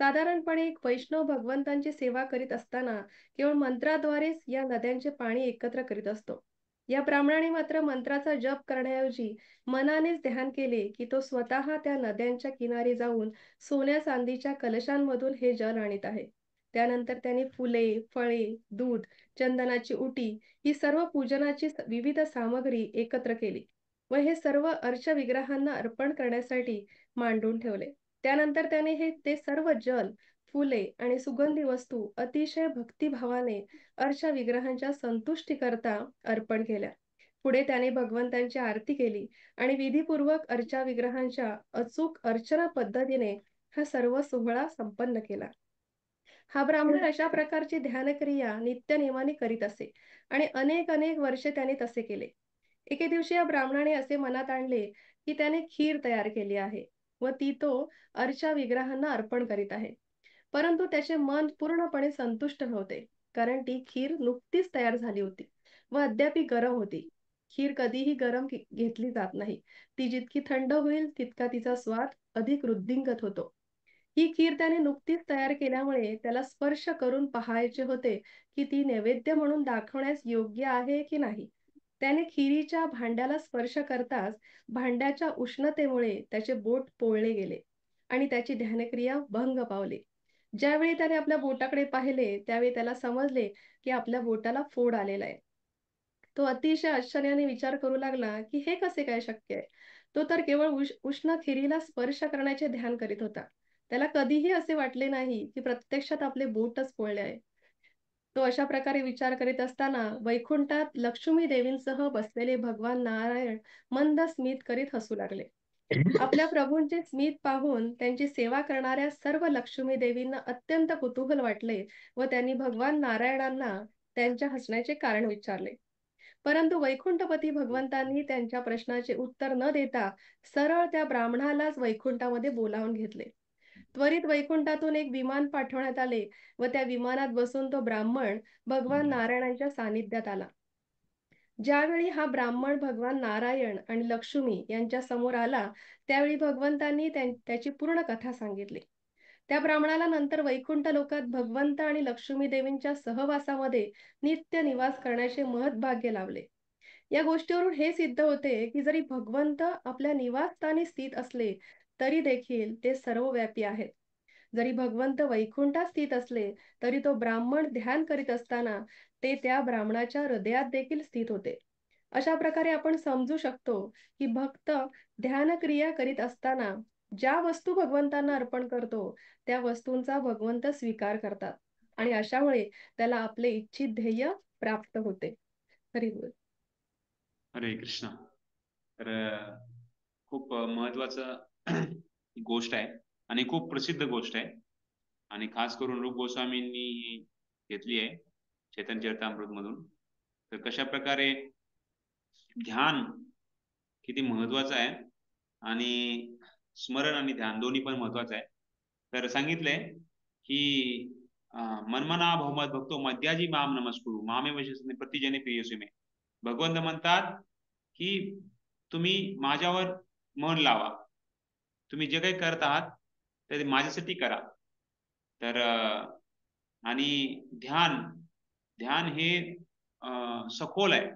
साधारणपणे एक वैष्णव भगवंतांची सेवा करीत असताना केवळ मंत्राद्वारेच या नद्यांचे पाणी एकत्र करीत असतो. या ब्राह्मणाने मात्र मंत्राचा जप करण्याऐवजी मनानेच ध्यान केले की तो स्वतः त्या नद्यांच्या किनारी जाऊन सोन्या चांदीच्या कलशांमधून हे जल आणीत आहे. त्यानंतर त्याने फुले, फळे, दूध, चंदनाची उटी ही सर्व पूजनाची विविध सामग्री एकत्र केली व हे सर्व अर्च विग्रहांना अर्पण करण्यासाठी मांडून ठेवले. त्यानंतर त्याने ते सर्व जल, फुले आणि सुगंधी वस्तू अतिशय भक्तिभावाने अर्चा विग्रहांच्या संतुष्टीकरता अर्पण केल्या. पुढे त्याने भगवंतांची आरती केली आणि विधीपूर्वक अर्चा विग्रहांच्या अचूक अर्चना पद्धतीने हा सर्व सोहळा संपन्न केला. हा ब्राह्मण अशा प्रकारची ध्यानक्रिया नित्यनेमाने करीत असे आणि अनेक वर्षे त्याने तसे केले. एके दिवशी या ब्राह्मणाने असे मनात आणले की त्याने खीर तयार केली आहे व ती तो अर्चा विग्रहांना अर्पण करीत आहे. परंतु त्याचे मन पूर्णपणे संतुष्ट नव्हते, कारण ती खीर नुकतीच तयार झाली होती व अद्याप गरम होती. खीर कधीही गरम घेतली जात नाही. ती जितकी थंड होईल तितका तिचा स्वाद अधिक वृद्धिंगत होतो. ही खीर त्याने नुकतीच तयार केल्यामुळे त्याला स्पर्श करून पाहायचे होते की ती नैवेद्य म्हणून दाखवण्यास योग्य आहे की नाही. त्याने खीरीच्या भांड्याला स्पर्श करताच भांड्याच्या उष्णतेमुळे त्याचे बोट पोळले गेले आणि त्याची ध्यानक्रिया भंग पावली. ज्यावेळी त्याने आपल्या बोटाकडे पाहिले त्यावेळी त्याला समजले की आपल्या बोटाला फोड आलेला आहे. तो अतिशय आश्चर्याने विचार करू लागला की हे कसे काय शक्य आहे. तो तर केवळ उष्ण खिरीला स्पर्श करण्याचे ध्यान करीत होता. त्याला कधीही असे वाटले नाही की प्रत्यक्षात आपले बोटच पोळले आहे. तो अशा प्रकारे विचार करीत असताना वैकुंठात लक्ष्मी देवींसह बसलेले भगवान नारायण मंद स्मित करीत हसू लागले. आपल्या प्रभूंचे स्मित पाहून त्यांची सेवा करणाऱ्या सर्व लक्ष्मी देवींना अत्यंत कुतूहल वाटले व त्यांनी भगवान नारायणांना त्यांच्या हसण्याचे कारण विचारले. परंतु वैकुंठपती भगवंतांनी त्यांच्या प्रश्नाचे उत्तर न देता सरळ त्या ब्राह्मणालाच वैकुंठामध्ये बोलावून घेतले. त्वरित वैकुंठातून एक विमान पाठवण्यात आले व त्या विमानात बसून तो ब्राह्मण भगवान नारायणांच्या सानिध्यात आला. ज्यावेळी हा ब्राह्मण भगवान नारायण आणि लक्ष्मी यांच्या समोर आला त्यावेळी भगवंतांनी त्याची पूर्ण कथा सांगितली. त्या ब्राह्मणाला नंतर वैकुंठ लोकात भगवंत आणि लक्ष्मी देवींच्या सहवासामध्ये नित्य निवास करण्याचे महत्भाग्य लाभले. या गोष्टीवरून हे सिद्ध होते की जरी भगवंत आपल्या निवासस्थानी स्थित असले तरी देखील ते सर्वव्यापी आहेत. जरी भगवंत वैकुंठात स्थित असले तरी तो ब्राह्मण ध्यान करीत असताना ते त्या ब्राह्मणाच्या हृदयात देखील स्थित होते. अशा प्रकारे आपण समजू शकतो की भक्त ध्यानक्रिया करीत असताना ज्या वस्तू भगवंतांना अर्पण करतो त्या वस्तूंचा भगवंत स्वीकार करतात आणि अशामुळे त्याला आपले इच्छित ध्येय प्राप्त होते. हरी बोल. हरे कृष्ण. तर खूप महत्वाचं गोष्ट आहे आणि खूप प्रसिद्ध गोष्ट आहे आणि खास करून रूप गोस्वामींनी घेतली आहे चैतन्य चरितामृत मधून. तर कशा प्रकारे ध्यान किती महत्वाचं आहे आणि स्मरण आणि ध्यान दोन्ही पण महत्वाचं आहे. तर सांगितलंय की मनमना बहुमत भक्तो मध्याजी माम नमस्कुरु मामे वशस्ने प्रतिजने प्रियसी मे. भगवंत म्हणतात की तुम्ही माझ्यावर मन लावा, तुम्ही जे काही करत आहात ते माझ्यासाठी करा. तर आणि ध्यान हे सखोल आहे,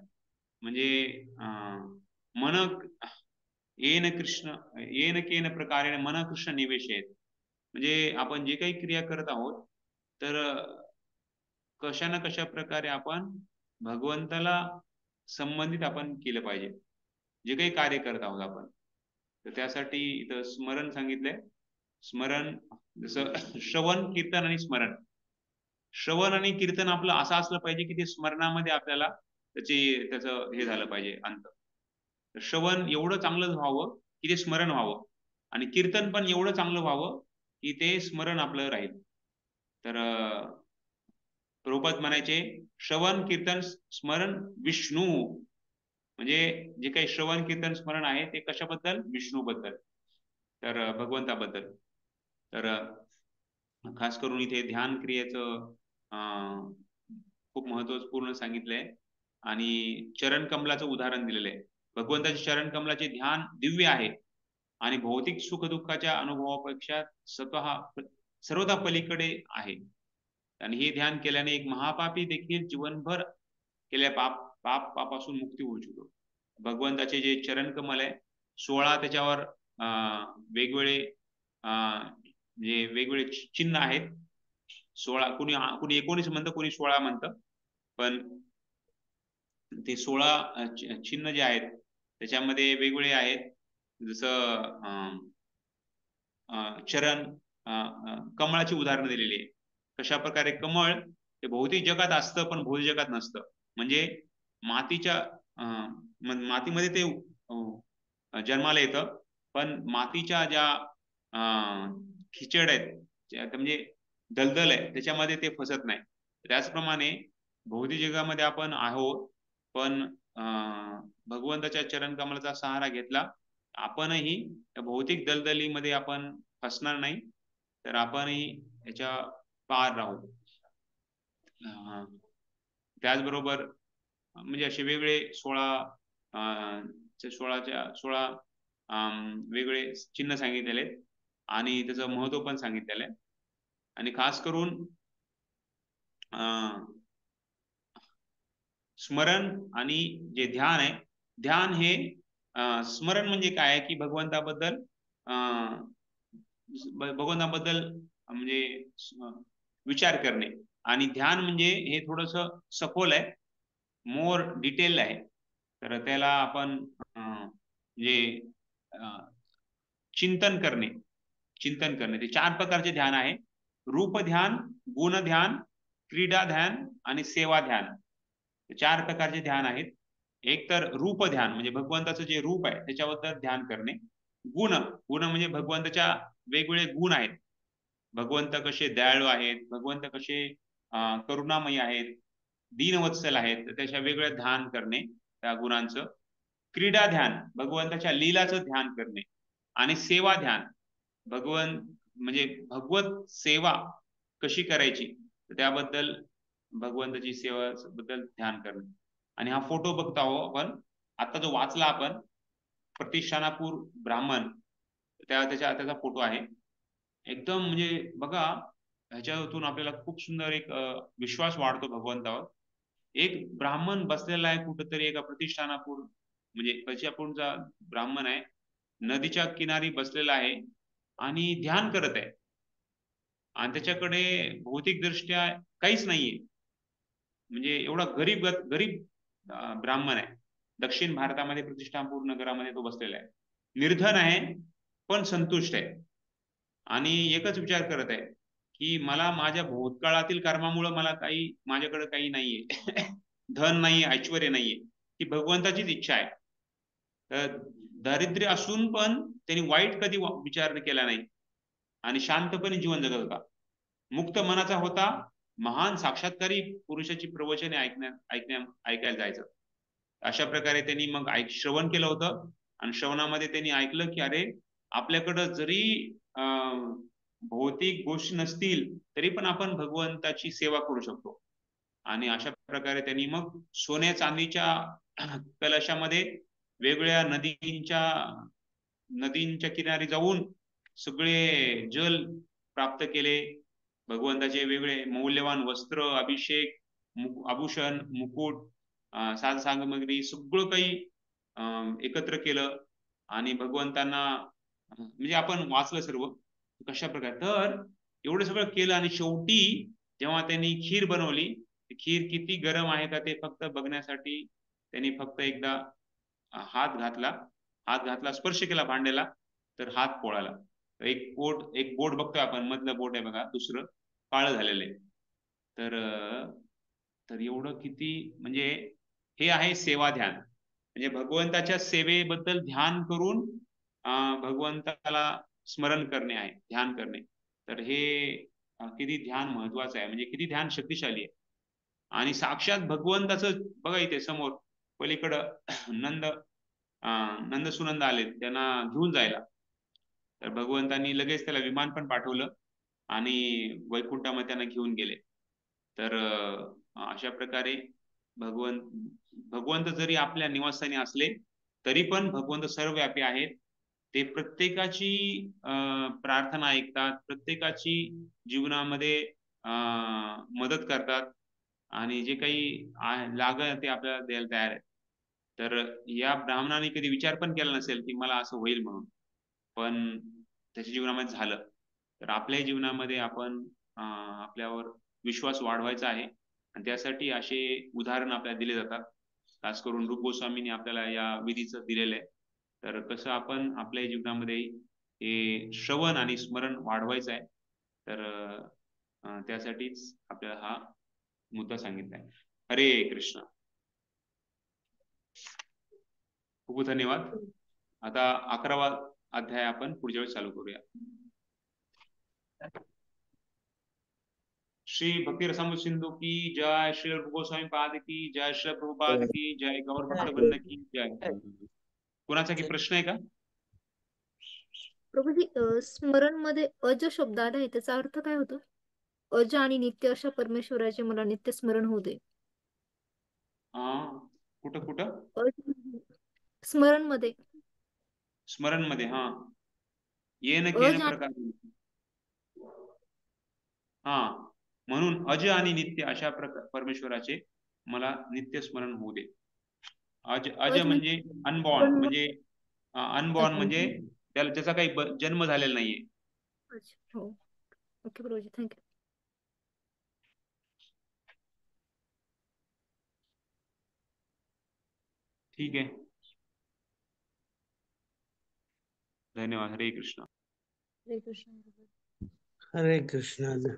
म्हणजे मन येन केन प्रकारे मन कृष्ण निवेश आहेत. म्हणजे आपण जे काही क्रिया करत आहोत तर कशा ना कशा प्रकारे आपण भगवंताला संबंधित आपण केलं पाहिजे जे काही कार्य करत आहोत आपण. तर त्यासाठी इथं स्मरण सांगितलंय. स्मरण जसं श्रवण, कीर्तन आणि स्मरण. श्रवण आणि कीर्तन आपलं असं असलं पाहिजे की ते स्मरणामध्ये आपल्याला त्याचं हे झालं पाहिजे अंत. श्रवण एवढं चांगलं व्हावं की ते स्मरण व्हावं आणि कीर्तन पण एवढं चांगलं व्हावं की ते स्मरण आपलं राहील. तर प्रभुपाद म्हणायचे श्रवण कीर्तन स्मरण विष्णू, म्हणजे जे काही श्रवण कीर्तन स्मरण आहे ते कशाबद्दल? विष्णूबद्दल, तर भगवंताबद्दल. तर खास करून इथे ध्यान क्रियेचं खूप महत्वपूर्ण सांगितलंय आणि चरण कमलाचं उदाहरण दिलेलं आहे. भगवंताचे चरण कमलाचे ध्यान दिव्य आहे आणि भौतिक सुख दुःखाच्या अनुभवापेक्षा सर्वथा पलीकडे आहे. आणि हे ध्यान केल्याने एक महापापी देखील जीवनभर केलेल्या पापापासून मुक्ती होऊ शकतो. भगवंताचे जे चरण कमल आहे 16 त्याच्यावर वेगवेगळे जे वेगवेगळे चिन्ह आहेत. 16 कुणी 19 म्हणतं, कुणी 16 म्हणतं, पण ते 16 चिन्ह जे आहेत त्याच्यामध्ये वेगवेगळे आहेत. जसं चरण कमळाची उदाहरणं दिलेली आहे. कशा प्रकारे कमळ हे भौतिक जगात असतं पण भौतिक जगात नसतं. म्हणजे मातीमध्ये ते जन्माला येतं, पण मातीच्या ज्या खिचड आहेत म्हणजे दलदल आहे त्याच्यामध्ये ते फसत नाही. त्याचप्रमाणे भौतिक जगामध्ये आपण आहोत, पण भगवंताच्या चरण कमलाचा सहारा घेतला आपणही भौतिक दलदलीमध्ये आपण फसणार नाही, तर आपणही याच्या पार राहू. त्याचबरोबर म्हणजे असे वेगळे 16 वेगळे चिन्ह सांगितलेले आहेत आणि त्याचं महत्व पण सांगितलेलं आहे. आणि खास करून स्मरण आणि जे ध्यान आहे, ध्यान हे स्मरण म्हणजे काय आहे की भगवंताबद्दल म्हणजे विचार करणे, आणि ध्यान म्हणजे हे थोडस सखोल आहे, मोर डिटेल आहे. तर त्याला आपण जे चिंतन करणे ते 4 प्रकारचे ध्यान आहे. रूप ध्यान, गुण ध्यान, क्रीडा ध्यान आणि सेवा ध्यान. 4 प्रकारचे ध्यान आहेत. एक तर रूप ध्यान म्हणजे भगवंताचं जे रूप आहे त्याच्याबद्दल ध्यान करणे. गुण म्हणजे भगवंताच्या वेगवेगळे गुण आहेत. भगवंत कसे दयाळू आहेत, भगवंत कसे करुणामयी आहेत, दीनवत्सल आहेत, तर त्याच्या वेगळं ध्यान करणे त्या गुणांचं. क्रीडा ध्यान भगवंताच्या लीलाचं ध्यान करणे. आणि सेवा ध्यान म्हणजे भगवत सेवा कशी करायची त्याबद्दल भगवंताची सेवा बद्दल ध्यान करणे. आणि हा फोटो बघता हो आपण आता जो वाचला आपण प्रतिष्ठानापूर ब्राह्मण, त्याचा फोटो आहे. एकदम म्हणजे बघा ह्याच्यातून आपल्याला खूप सुंदर एक विश्वास वाढतो भगवंतावर. एक ब्राह्मण बसलेला आहे कुठंतरी एका प्रतिष्ठानापूर म्हणजे पैशापूरचा ब्राह्मण आहे, नदीच्या किनारी बसलेला आहे आणि ध्यान करत आहे. आणि त्याच्याकडे भौतिक दृष्ट्या काहीच नाहीये, म्हणजे एवढा गरीब ब्राह्मण आहे. दक्षिण भारतामध्ये प्रतिष्ठानपूर नगरामध्ये तो बसलेला आहे. निर्धन आहे पण संतुष्ट आहे आणि एकच विचार करत आहे की मला माझ्या भूतकाळातील कर्मामुळे मला माझ्याकडे काही नाहीये धन नाही, ऐश्वर्य नाहीये, ही भगवंताचीच इच्छा आहे. तर दारिद्र्य असून पण त्यांनी वाईट कधी विचार केला नाही आणि शांतपणे जीवन जगत होता. मुक्त मनाचा होता. महान साक्षात्कारी पुरुषाची प्रवचने ऐकायला जायचं. अशा प्रकारे त्यांनी मग श्रवण केलं होतं आणि श्रवणामध्ये त्यांनी ऐकलं की अरे आपल्याकडं जरी भौतिक गोष्टी नसतील तरी पण आपण भगवंताची सेवा करू शकतो. आणि अशा प्रकारे त्यांनी मग सोन्या चांदीच्या कलशामध्ये वेगवेगळ्या नदींच्या किनारी जाऊन सगळे जल प्राप्त केले. भगवंताचे वेगळे मौल्यवान वस्त्र, अभिषेक, आभूषण, मुकुट, साध सामग्री सगळं काही एकत्र केलं आणि भगवंतांना म्हणजे आपण वाचलं सर्व कशा प्रकारे. तर एवढं सगळं केलं आणि शेवटी जेव्हा त्यांनी खीर बनवली, खीर किती गरम आहे का ते फक्त बघण्यासाठी त्यांनी फक्त एकदा हात घातला, स्पर्श केला भांड्याला, तर हात पोळाला. एक बोट बघतोय आपण, मधलं बोट आहे बघा, दुसरं काळं झालेलं आहे. तर एवढं किती म्हणजे हे आहे सेवा ध्यान, म्हणजे भगवंताच्या सेवेबद्दल ध्यान करून भगवंताला स्मरण करणे आहे, ध्यान करणे. तर हे किती ध्यान महत्वाचं आहे, म्हणजे किती ध्यान शक्तिशाली आहे. आणि साक्षात भगवंताचं बघा इथे समोर पलीकडं नंद सुनंद आले त्यांना घेऊन जायला. तर भगवंतांनी लगेच त्याला विमान पण पाठवलं आणि वैकुंठामध्ये त्यांना घेऊन गेले. तर अशा प्रकारे भगवंत जरी आपल्या निवासस्थानी असले तरी पण भगवंत सर्वव्यापी आहेत. ते प्रत्येकाची प्रार्थना ऐकतात, प्रत्येकाची जीवनामध्ये मदत करतात आणि जे काही लागेल ते आपल्याला द्यायला तयार आहेत. तर या ब्राह्मणाने कधी विचार पण केला नसेल की मला असं होईल म्हणून, पण त्याच्या जीवनामध्ये झालं. तर आपल्याही जीवनामध्ये आपण आपल्यावर विश्वास वाढवायचा आहे आणि त्यासाठी असे उदाहरण आपल्याला दिले जातात. खास करून रूप गोस्वामींनी आपल्याला या विधीचं दिलेलं आहे. तर कसं आपण आपल्या जीवनामध्ये हे श्रवण आणि स्मरण वाढवायचं आहे. तर त्यासाठीच आपल्याला हा मुद्दा सांगितला आहे. हरे कृष्ण. खूप धन्यवाद. आता 11वा अध्याय आपण पुढच्या वेळेस चालू करूया. श्री भक्ति रसामृत सिंधु की जय, श्री रूप गोस्वामी पाद की जय, श्री प्रभुपाद की जय, गौर भक्तवृंद की जय. कोणाचा की प्रश्न आहे का? प्रभूजी, स्मरण मध्ये अज शब्द आला आहे, त्याचा अर्थ काय होतो? अज आणि नित्य अशा परमेश्वराचे मला नित्य स्मरण होऊ दे. कुठं कुठं? स्मरण मध्ये. स्मरण मध्ये हा येन केन प्रकार. हा म्हणून अज आणि नित्य अशा परमेश्वराचे मला नित्य स्मरण होऊ दे. अज म्हणजे अनबॉर्न, म्हणजे अनबॉर्न म्हणजे त्याचा काही जन्म झालेला नाहीये. अच्छा, हो. Okay Prabhuji, thank you. ठीक आहे, धन्यवाद. हरे कृष्ण. हरे कृष्ण. हरे कृष्ण.